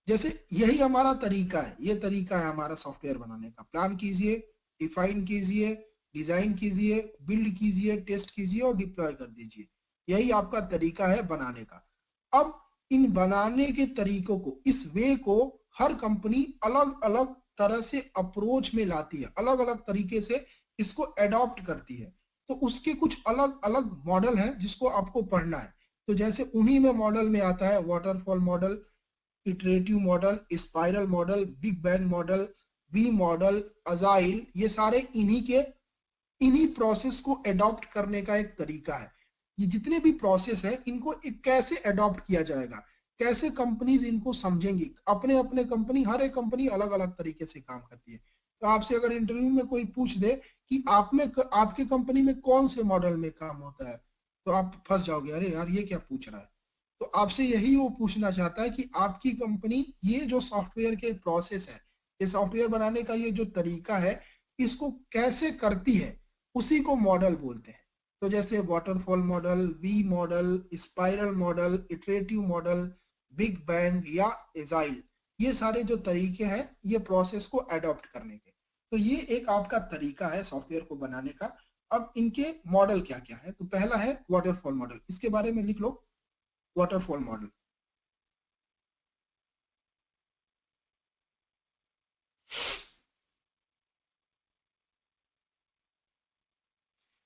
जैसे यही हमारा तरीका है, ये तरीका है हमारा सॉफ्टवेयर बनाने का। प्लान कीजिए, डिफाइन कीजिए, डिजाइन कीजिए, बिल्ड कीजिए, टेस्ट कीजिए और डिप्लॉय कर दीजिए। यही आपका तरीका है बनाने का। अब इन बनाने के तरीकों को, इस वे को हर कंपनी अलग अलग तरह से अप्रोच में लाती है, अलग अलग तरीके से इसको अडॉप्ट करती है। तो उसके कुछ अलग अलग मॉडल हैं जिसको आपको पढ़ना है। तो जैसे उन्हीं में मॉडल में आता है waterfall model, iterative model, spiral model, big bang model, V model, agile. ये सारे इन्हीं प्रोसेस को अडॉप्ट करने का एक तरीका है। ये जितने भी प्रोसेस है इनको एक कैसे अडॉप्ट किया जाएगा, कैसे कंपनीज इनको समझेंगी। अपने अपने कंपनी, हर एक कंपनी अलग अलग तरीके से काम करती है। तो आपसे अगर इंटरव्यू में कोई पूछ दे कि आप में आपके कंपनी में कौन से मॉडल में काम होता है, तो आप फंस जाओगे, अरे यार ये क्या पूछ रहा है। तो आपसे यही वो पूछना चाहता है कि आपकी कंपनी ये जो सॉफ्टवेयर के प्रोसेस है, ये सॉफ्टवेयर बनाने का ये जो तरीका है, इसको कैसे करती है, उसी को मॉडल बोलते हैं। तो जैसे waterfall model, V model, spiral model, iterative model, big bang या एजाइल, ये सारे जो तरीके हैं ये प्रोसेस को अडॉप्ट करने के। तो ये एक आपका तरीका है सॉफ्टवेयर को बनाने का। अब इनके मॉडल क्या क्या है, तो पहला है वाटरफॉल मॉडल, इसके बारे में लिख लो। वाटरफॉल मॉडल,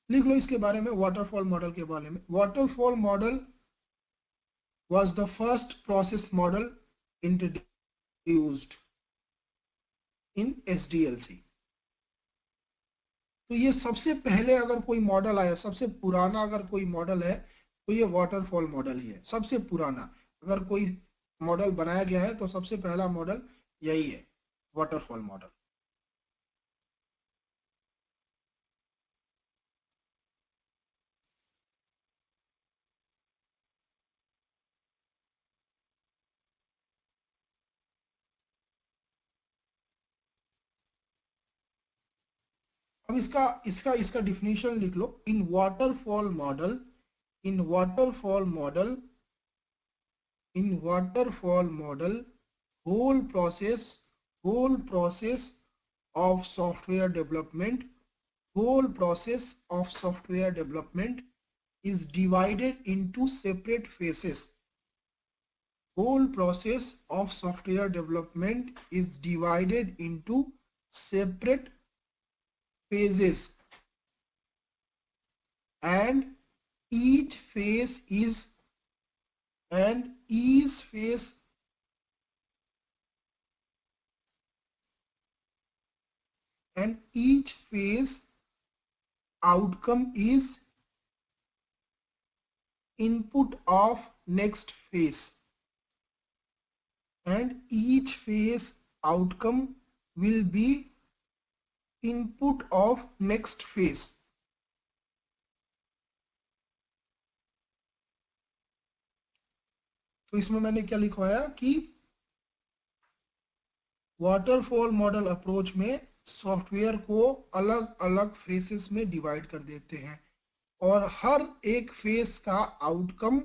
लिख लो इसके बारे में, वाटरफॉल मॉडल के बारे में। Waterfall model was the first process model introduced in SDLC। तो ये सबसे पहले अगर कोई मॉडल आया, सबसे पुराना अगर कोई मॉडल है तो ये वाटरफॉल मॉडल ही है, सबसे पुराना। अगर कोई मॉडल बनाया गया है तो सबसे पहला मॉडल यही है, वाटरफॉल मॉडल। अब इसका इसका इसका डिफिनेशन लिख लो। In waterfall model, in waterfall model, in waterfall model, whole process of software development, whole process of software development is divided into separate phases. Whole process of software development is divided into separate phases, and each phase is and each phase and each phase outcome is input of next phase, and each phase outcome will be input of next phase। तो इसमें मैंने क्या लिखवाया कि waterfall model approach में software को अलग अलग फेसेस में डिवाइड कर देते हैं, और हर एक फेस का आउटकम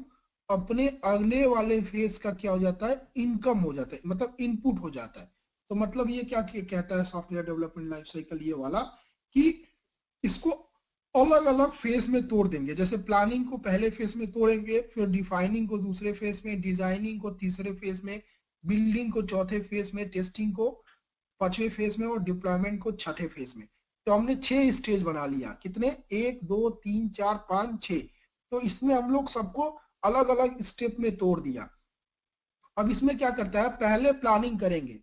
अपने अगले वाले फेस का क्या हो जाता है, इनकम हो जाता है, मतलब इनपुट हो जाता है। तो मतलब ये क्या कहता है सॉफ्टवेयर डेवलपमेंट लाइफ साइकिल ये वाला, कि इसको अलग अलग फेज में तोड़ देंगे। जैसे प्लानिंग को पहले फेज में तोड़ेंगे, फिर डिफाइनिंग को दूसरे फेज में, डिजाइनिंग को तीसरे फेज में, बिल्डिंग को चौथे फेज में, टेस्टिंग को पांचवें फेज में और डिप्लॉयमेंट को छठे फेज में। तो हमने 6 स्टेज बना लिया। कितने? 1 2 3 4 5 6। तो इसमें हम लोग सबको अलग अलग स्टेप में तोड़ दिया। अब इसमें क्या करता है, पहले प्लानिंग करेंगे,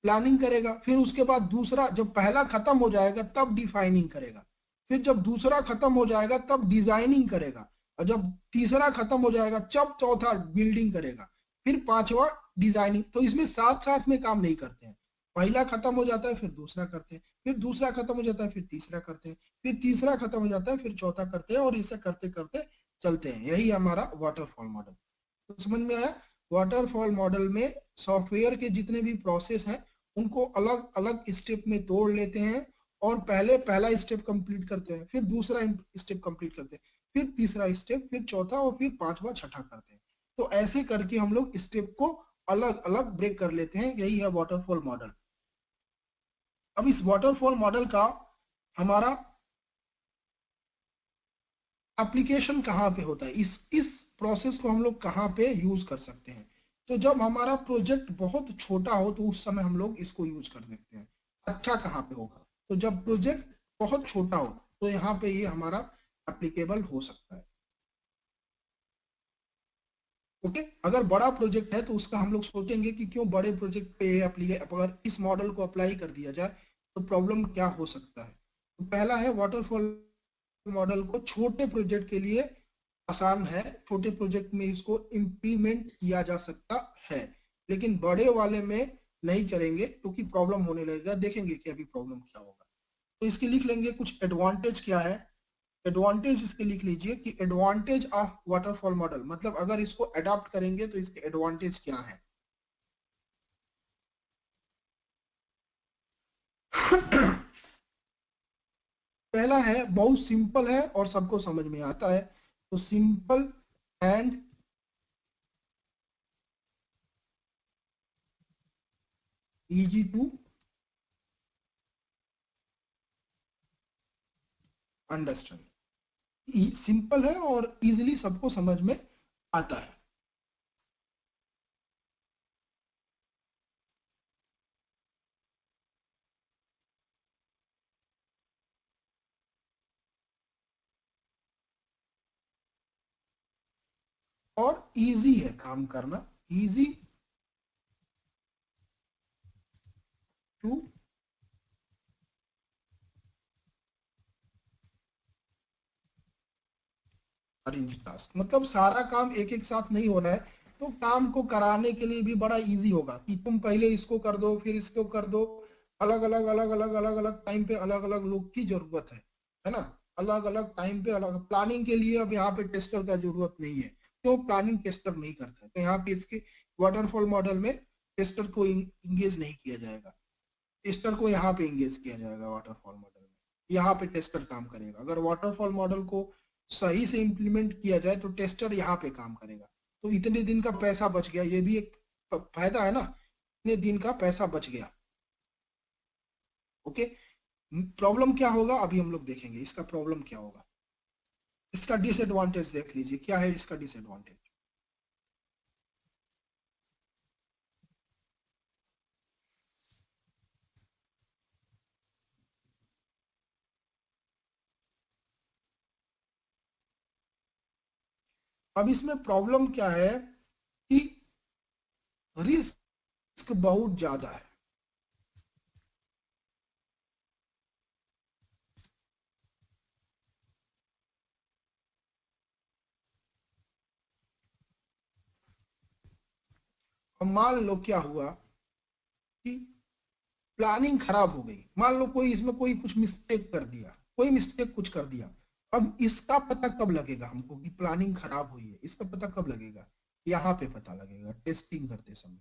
प्लानिंग करेगा, फिर उसके बाद दूसरा, जब पहला खत्म हो जाएगा तब डिफाइनिंग करेगा, फिर जब दूसरा खत्म हो जाएगा तब डिजाइनिंग करेगा, और जब तीसरा खत्म हो जाएगा तब चौथा बिल्डिंग करेगा, फिर पांचवा डिजाइनिंग। तो इसमें साथ साथ में काम नहीं करते हैं। पहला खत्म हो जाता है फिर दूसरा करते हैं, फिर दूसरा खत्म हो जाता है फिर तीसरा करते हैं, फिर तीसरा खत्म हो जाता है फिर चौथा करते हैं, और इसे करते करते चलते हैं। यही हमारा वाटरफॉल मॉडल। तो समझ में आया? वाटरफॉल मॉडल में सॉफ्टवेयर के जितने भी प्रोसेस हैं उनको अलग अलग स्टेप में तोड़ लेते हैं, और पहले पहला स्टेप कंप्लीट करते हैं, फिर दूसरा स्टेप कंप्लीट करते हैं, फिर तीसरा स्टेप, फिर चौथा, और फिर पांचवा छठा करते हैं। तो ऐसे करके हम लोग स्टेप को अलग अलग ब्रेक कर लेते हैं। यही है वाटरफॉल मॉडल। अब इस वाटरफॉल मॉडल का हमारा एप्लीकेशन कहाँ पे होता है, इस प्रोसेस को हम लोग कहाँ पे यूज कर सकते हैं? तो जब हमारा प्रोजेक्ट बहुत छोटा हो तो उस समय हम लोग इसको यूज कर सकते हैं। अच्छा कहाँ पे होगा? तो जब प्रोजेक्ट बहुत छोटा हो तो यहाँ पे ये हमारा एप्लीकेबल हो सकता है। ओके, अगर बड़ा प्रोजेक्ट है तो उसका हम लोग सोचेंगे कि क्यों बड़े प्रोजेक्ट पे अगर इस मॉडल को अप्लाई कर दिया जाए तो प्रॉब्लम क्या हो सकता है। तो पहला है, वाटरफॉल मॉडल को छोटे प्रोजेक्ट के लिए आसान है, छोटे प्रोजेक्ट में इसको इम्प्लीमेंट किया जा सकता है, लेकिन बड़े वाले में नहीं करेंगे क्योंकि प्रॉब्लम होने लगेगा। देखेंगे कि अभी प्रॉब्लम क्या होगा। तो इसकी लिख लेंगे कुछ एडवांटेज क्या है। एडवांटेज इसके लिख लीजिए कि एडवांटेज ऑफ वाटरफॉल मॉडल, मतलब अगर इसको अडॉप्ट करेंगे तो इसके एडवांटेज क्या है। पहला है बहुत सिंपल है और सबको समझ में आता है, तो simple and easy to understand. Simple है और इजीली सबको समझ में आता है। और इजी है काम करना, इजी टू अरेंज टास्क, मतलब सारा काम एक एक साथ नहीं हो रहा है, तो काम को कराने के लिए भी बड़ा इजी होगा कि तुम पहले इसको कर दो फिर इसको कर दो। अलग अलग टाइम पे अलग अलग लोग की जरूरत है ना। अलग अलग टाइम पे अलग प्लानिंग के लिए अब यहाँ पे टेस्टर का जरूरत नहीं है, क्यों प्लानिंग टेस्टर नहीं करता है, तो यहाँ पे इसके वाटरफॉल मॉडल में टेस्टर को इंगेज नहीं किया जाएगा। टेस्टर को यहाँ पे इंगेज किया जाएगा वाटरफॉल मॉडल में, यहाँ पे टेस्टर काम करेगा। अगर वाटरफॉल मॉडल को सही से इम्प्लीमेंट किया जाए तो टेस्टर यहाँ पे काम करेगा, तो इतने दिन का पैसा बच गया, ये भी एक फायदा है ना, इतने दिन का पैसा बच गया। ओके, प्रॉब्लम क्या होगा अभी हम लोग देखेंगे, इसका प्रॉब्लम क्या होगा। इसका डिसएडवांटेज देख लीजिए, क्या है इसका डिसएडवांटेज। अब इसमें प्रॉब्लम क्या है कि रिस्क बहुत ज्यादा है। अब मान लो क्या हुआ कि प्लानिंग खराब हो गई, मान लो कोई इसमें कोई कुछ मिस्टेक कर दिया, कोई मिस्टेक कुछ कर दिया। अब इसका पता कब लगेगा हमको कि प्लानिंग खराब हुई है, इसका पता कब लगेगा, यहाँ पे पता लगेगा टेस्टिंग करते समय।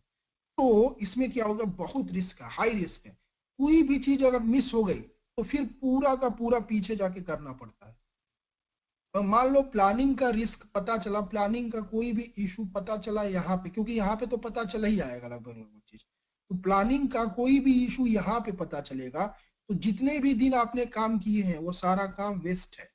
तो इसमें क्या होगा, बहुत रिस्क है, हाई रिस्क है। कोई भी चीज अगर मिस हो गई तो फिर पूरा का पूरा पीछे जाके करना पड़ता है। और मान लो प्लानिंग का रिस्क पता चला, प्लानिंग का कोई भी इशू पता चला यहाँ पे, क्योंकि यहाँ पे तो पता चला ही जाएगा लगभग लगभग चीज, तो प्लानिंग का कोई भी इशू यहाँ पे पता चलेगा तो जितने भी दिन आपने काम किए हैं वो सारा काम वेस्ट है,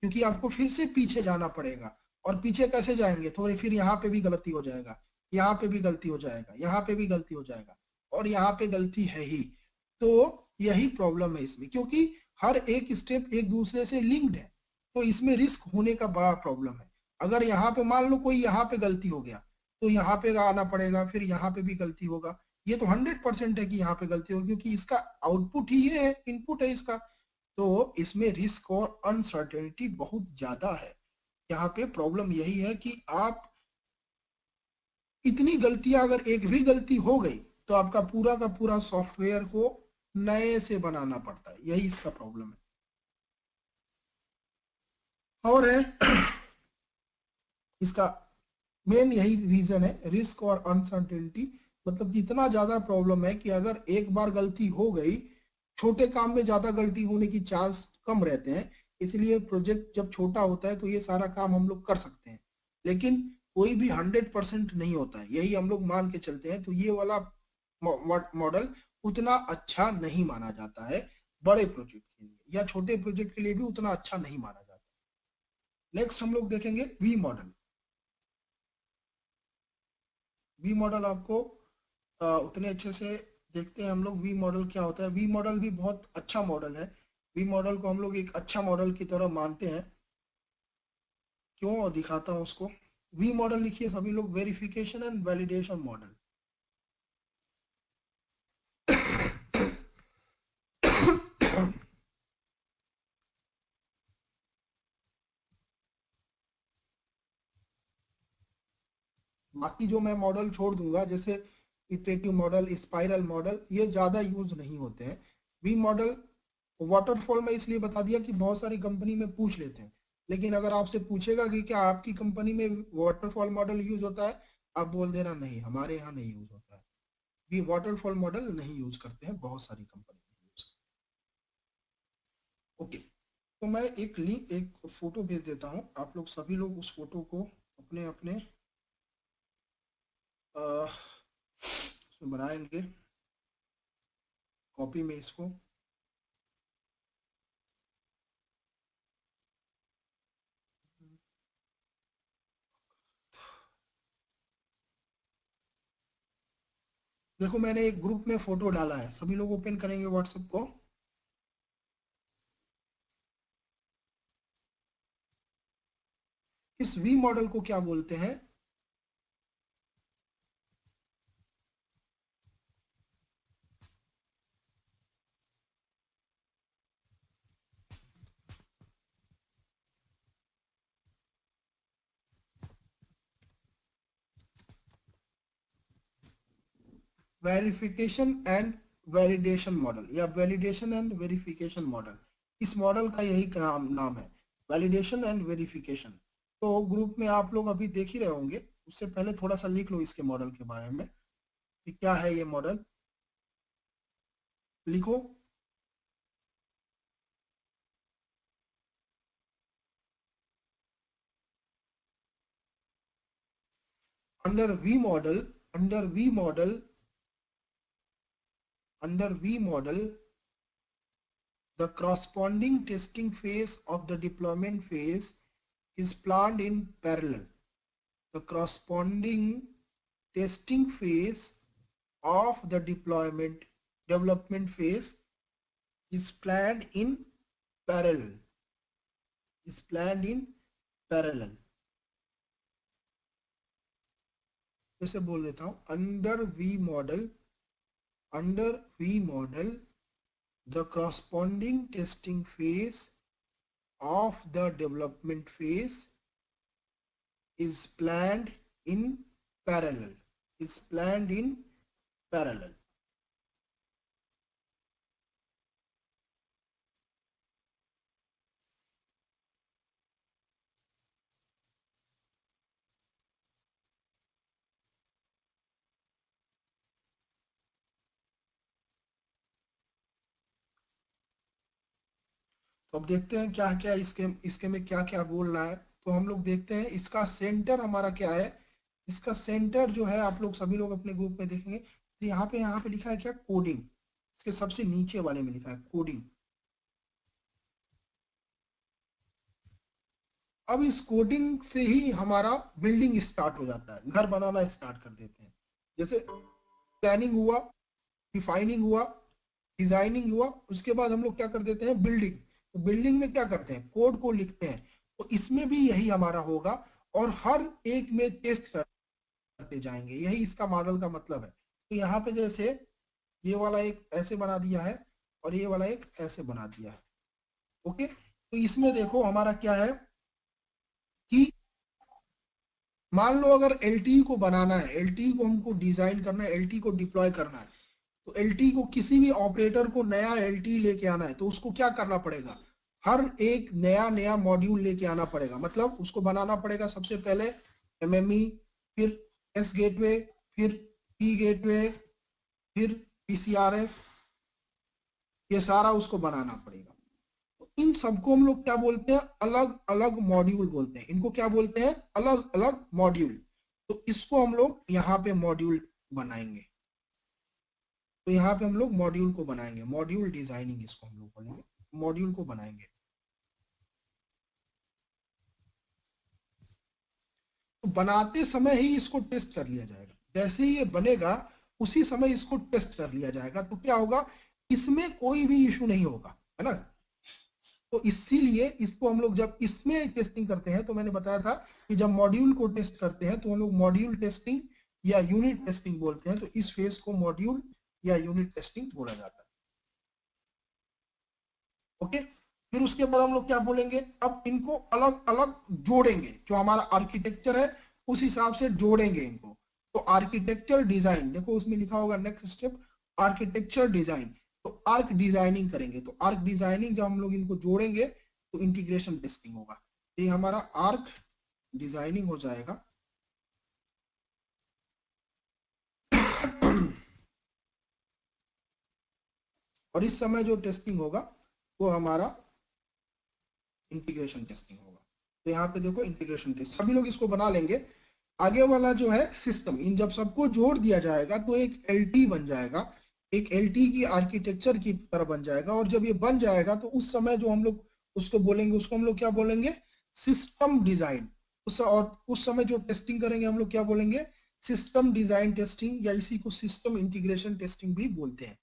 क्योंकि आपको फिर से पीछे जाना पड़ेगा। और पीछे कैसे जाएंगे, थोड़ी फिर यहाँ पे भी गलती हो जाएगा, यहाँ पे भी गलती हो जाएगा, यहाँ पे भी गलती हो जाएगा, और यहाँ पे गलती है ही। तो यही प्रॉब्लम है इसमें, क्योंकि हर एक स्टेप एक दूसरे से लिंक्ड है, तो इसमें रिस्क होने का बड़ा प्रॉब्लम है। अगर यहाँ पे मान लो कोई यहाँ पे गलती हो गया तो यहाँ पे आना पड़ेगा, फिर यहाँ पे भी गलती होगा। ये तो 100% है कि यहाँ पे गलती होगी, क्योंकि इसका आउटपुट ही ये है, इनपुट है इसका। तो इसमें रिस्क और अनसर्टेनिटी बहुत ज्यादा है। यहाँ पे प्रॉब्लम यही है कि आप इतनी गलतियां, अगर एक भी गलती हो गई तो आपका पूरा का पूरा सॉफ्टवेयर को नए से बनाना पड़ता है, यही इसका प्रॉब्लम है। और है इसका मेन यही रीजन है, रिस्क और अनसर्टेनिटी। मतलब कि इतना ज्यादा प्रॉब्लम है कि अगर एक बार गलती हो गई, छोटे काम में ज्यादा गलती होने की चांस कम रहते हैं, इसलिए प्रोजेक्ट जब छोटा होता है तो ये सारा काम हम लोग कर सकते हैं, लेकिन कोई भी 100% नहीं होता है, यही हम लोग मान के चलते हैं। तो ये वाला मॉडल उतना अच्छा नहीं माना जाता है बड़े प्रोजेक्ट के लिए, या छोटे प्रोजेक्ट के लिए भी उतना अच्छा नहीं माना जाता। नेक्स्ट हम लोग देखेंगे वी मॉडल। वी मॉडल आपको उतने अच्छे से देखते हैं हम लोग। वी मॉडल क्या होता है, वी मॉडल भी बहुत अच्छा मॉडल है। वी मॉडल को हम लोग एक अच्छा मॉडल की तरह मानते हैं। क्यों, और दिखाता हूं उसको। वी मॉडल लिखिए सभी लोग, वेरिफिकेशन एंड वैलिडेशन मॉडल। बाकी जो मैं मॉडल छोड़ दूंगा, जैसे इटरेटिव मॉडल, स्पाइरल मॉडल, ये ज्यादा यूज नहीं होते हैं। वी मॉडल वाटरफॉल में इसलिए बता दिया कि बहुत सारी कंपनी में पूछ लेते हैं, लेकिन अगर आपसे पूछेगा कि क्या आपकी कंपनी में वाटरफॉल मॉडल यूज होता है, आप बोल देना नहीं, हमारे यहाँ नहीं यूज होता है, भी वाटरफॉल मॉडल नहीं यूज करते हैं, बहुत सारी कंपनी यूज करते हैं। ओके, तो मैं एक फोटो भेज देता हूँ, आप लोग सभी लोग उस फोटो को अपने अपने उसमें बनाएंगे, कॉपी में इसको देखो, मैंने एक ग्रुप में फोटो डाला है, सभी लोग ओपन करेंगे व्हाट्सएप को। इस वी मॉडल को क्या बोलते हैं? वेरिफिकेशन एंड वैलिडेशन मॉडल या वैलिडेशन एंड वेरिफिकेशन मॉडल, इस मॉडल का यही नाम है, वैलिडेशन एंड वेरिफिकेशन। तो ग्रुप में आप लोग अभी देख ही रहे होंगे, उससे पहले थोड़ा सा लिख लो इसके मॉडल के बारे में कि क्या है ये मॉडल, लिखो। Under V model, under V model, under V model, the corresponding testing phase of the deployment phase is planned in parallel. The corresponding testing phase of the development phase is planned in parallel. Is planned in parallel. जैसे बोल देता हूँ, under V model, the corresponding testing phase of the development phase is planned in parallel. Is planned in parallel. तो अब देखते हैं क्या क्या इसके में क्या क्या बोल रहा है। तो हम लोग देखते हैं इसका सेंटर हमारा क्या है। इसका सेंटर जो है, आप लोग सभी लोग अपने ग्रुप में देखेंगे, तो यहाँ पे लिखा है क्या, कोडिंग। इसके सबसे नीचे वाले में लिखा है कोडिंग। अब इस कोडिंग से ही हमारा बिल्डिंग स्टार्ट हो जाता है, घर बनाना स्टार्ट कर देते हैं। जैसे प्लानिंग हुआ, डिफाइनिंग हुआ, डिजाइनिंग हुआ, उसके बाद हम लोग क्या कर देते हैं, बिल्डिंग। तो बिल्डिंग में क्या करते हैं, कोड को लिखते हैं। तो इसमें भी यही हमारा होगा और हर एक में टेस्ट करते जाएंगे, यही इसका मॉडल का मतलब है। तो यहाँ पे जैसे ये वाला एक ऐसे बना दिया है और ये वाला एक ऐसे बना दिया है। ओके, तो इसमें देखो हमारा क्या है कि मान लो अगर LTE को बनाना है, LTE को हमको डिजाइन करना है, LTE को डिप्लॉय करना है, तो LTE को किसी भी ऑपरेटर को नया LTE लेके आना है, तो उसको क्या करना पड़ेगा, हर एक नया मॉड्यूल लेके आना पड़ेगा। मतलब उसको बनाना पड़ेगा सबसे पहले MME, फिर S गेटवे, फिर P गेटवे, फिर PCRF, ये सारा उसको बनाना पड़ेगा। तो इन सबको हम लोग क्या बोलते हैं, अलग अलग मॉड्यूल बोलते हैं। इनको क्या बोलते हैं, अलग अलग मॉड्यूल। तो इसको हम लोग यहाँ पे मॉड्यूल बनाएंगे। तो यहाँ पे हम लोग मॉड्यूल को बनाएंगे, मॉड्यूल डिजाइनिंग इसको हम लोग बोलेंगे, मॉड्यूल को बनाएंगे। तो बनाते समय ही इसको टेस्ट कर लिया जाएगा, जैसे ही ये बनेगा उसी समय इसको टेस्ट कर लिया जाएगा। तो क्या होगा, इसमें कोई भी इशू नहीं होगा, है ना। तो इसीलिए इसको हम लोग जब इसमें टेस्टिंग करते हैं, तो मैंने बताया था कि जब मॉड्यूल को टेस्ट करते हैं तो हम लोग मॉड्यूल टेस्टिंग या यूनिट टेस्टिंग बोलते हैं। तो इस फेज को मॉड्यूल या यूनिट टेस्टिंग बोला जाता है। ओके, फिर उसके बाद हम लोग क्या बोलेंगे, अब इनको अलग अलग जोड़ेंगे, जो हमारा आर्किटेक्चर है उस हिसाब से जोड़ेंगे इनको। तो आर्किटेक्चर डिजाइन, देखो उसमें लिखा होगा नेक्स्ट स्टेप आर्किटेक्चर डिजाइन। तो आर्क डिजाइनिंग करेंगे। तो आर्क डिजाइनिंग जब हम लोग इनको जोड़ेंगे तो इंटीग्रेशन टेस्टिंग होगा। ये हमारा आर्क डिजाइनिंग हो जाएगा। और इस समय जो टेस्टिंग होगा वो हमारा इंटीग्रेशन टेस्टिंग होगा। तो यहाँ पे देखो इंटीग्रेशन टेस्ट, सभी लोग इसको बना लेंगे। आगे वाला जो है सिस्टम, इन जब सबको जोड़ दिया जाएगा तो एक एलटी बन जाएगा, एक एलटी की आर्किटेक्चर की तरह बन जाएगा। और जब ये बन जाएगा तो उस समय जो हम लोग उसको बोलेंगे, उसको हम लोग क्या बोलेंगे, सिस्टम डिजाइन। और उस समय जो टेस्टिंग करेंगे हम लोग क्या बोलेंगे, सिस्टम डिजाइन टेस्टिंग, या इसी को सिस्टम इंटीग्रेशन टेस्टिंग भी बोलते हैं।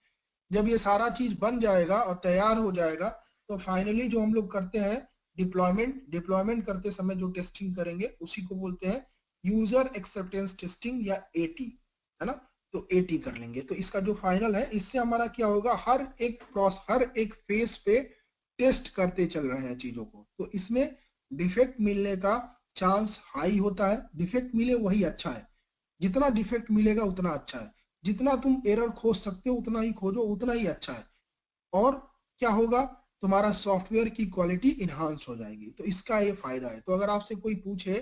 जब ये सारा चीज बन जाएगा और तैयार हो जाएगा तो फाइनली जो हम लोग करते हैं डिप्लॉयमेंट करते समय जो टेस्टिंग करेंगे उसी को बोलते हैं यूजर एक्सेप्टेंस टेस्टिंग या एटी, है ना। तो एटी कर लेंगे। तो इसका जो फाइनल है, इससे हमारा क्या होगा, हर एक फेस पे टेस्ट करते चल रहे हैं चीजों को। तो इसमें डिफेक्ट मिलने का चांस हाई होता है। डिफेक्ट मिले वही अच्छा है, जितना डिफेक्ट मिलेगा उतना अच्छा है। जितना तुम एरर खोज सकते हो उतना ही खोजो, उतना ही अच्छा है। और क्या होगा, तुम्हारा सॉफ्टवेयर की क्वालिटी इनहांस हो जाएगी। तो इसका ये फायदा है। तो अगर आपसे कोई पूछे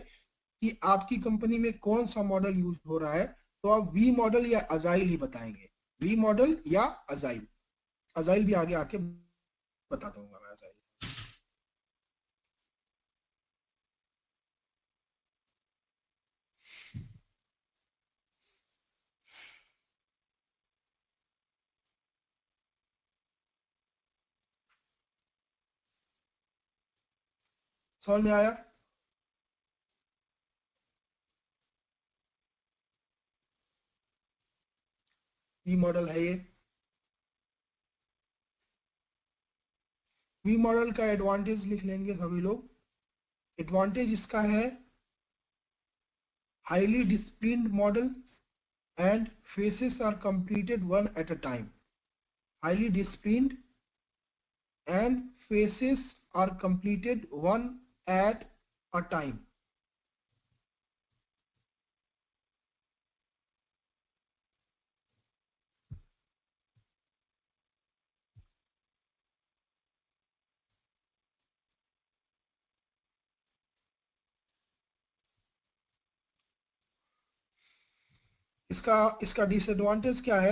कि आपकी कंपनी में कौन सा मॉडल यूज हो रहा है, तो आप वी मॉडल या अजाइल ही बताएंगे। वी मॉडल या अजाइल। अजाइल भी आगे आके बता दूंगा मैं अजाइल। समझ में आया? वी मॉडल है ये। वी मॉडल का एडवांटेज लिख लेंगे सभी लोग। एडवांटेज इसका है highly disciplined model and phases are completed one at a time. Highly disciplined and phases are completed one at a time. इसका डिसएडवांटेज क्या है?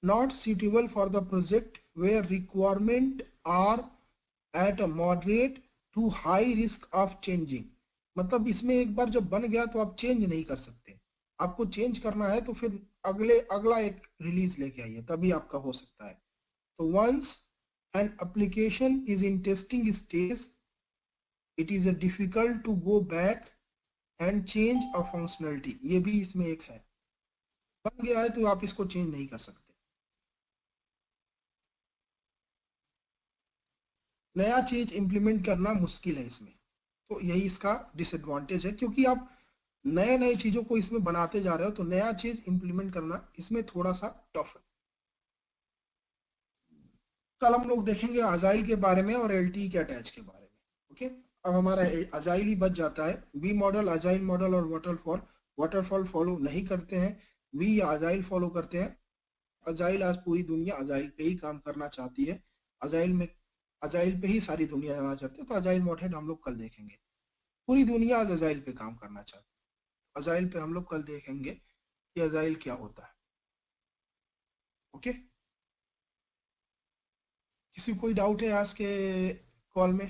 Not suitable for the project where requirement are at a moderate to high risk of changing. मतलब इसमें एक बार जब बन गया तो आप चेंज नहीं कर सकते। आपको चेंज करना है तो फिर अगला एक रिलीज लेके आइए, तभी आपका हो सकता है। तो once an application is in testing stage, it is difficult to go back and change a functionality. ये भी इसमें एक है, बन गया है तो आप इसको चेंज नहीं कर सकते। नया चीज इंप्लीमेंट करना मुश्किल है इसमें। तो यही इसका डिसएडवांटेज है, क्योंकि आप नए चीजों को इसमें बनाते जा रहे हो तो नया चीज इंप्लीमेंट करना इसमें थोड़ा सा टफ है। कल हम लोग देखेंगे अजाइल के बारे में और एलटी के अटैच के बारे में। ओके, अब हमारा अजाइल ही बच जाता है। वी मॉडल, अजाइल मॉडल और वाटरफॉल फॉलो नहीं करते हैं, वी या अजाइल फॉलो करते हैं। अजाइल आज पूरी दुनिया अजाइल पे ही काम करना चाहती है। अजाइल पे ही सारी दुनिया जाना चाहती है। तो अजाइल मॉडल हम लोग कल देखेंगे। पूरी दुनिया आज अजाइल पे काम करना चाहती है। अजाइल पे हम लोग कल देखेंगे कि अजाइल क्या होता है। ओके, किसी कोई डाउट है आज के कॉल में?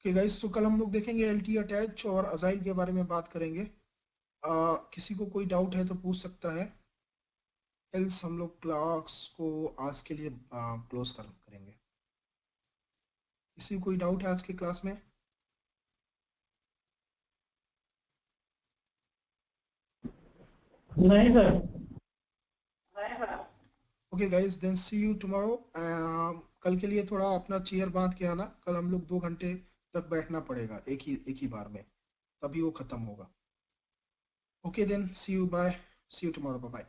ओके गाइस, तो कल हम लोग देखेंगे एलटी अटैच और अजाइल के बारे में बात करेंगे। किसी को कोई डाउट है तो पूछ सकता है, एल्स हम लोग क्लास को आज के लिए क्लोज करेंगे। किसी को कोई डाउट है आज की क्लास में? नहीं sir. Okay guys, then see you tomorrow. कल के लिए थोड़ा अपना चेयर बांध के आना। कल हम लोग 2 घंटे तक बैठना पड़ेगा एक ही बार में, तभी वो खत्म होगा। Okay then, see you, bye, see you tomorrow, bye bye.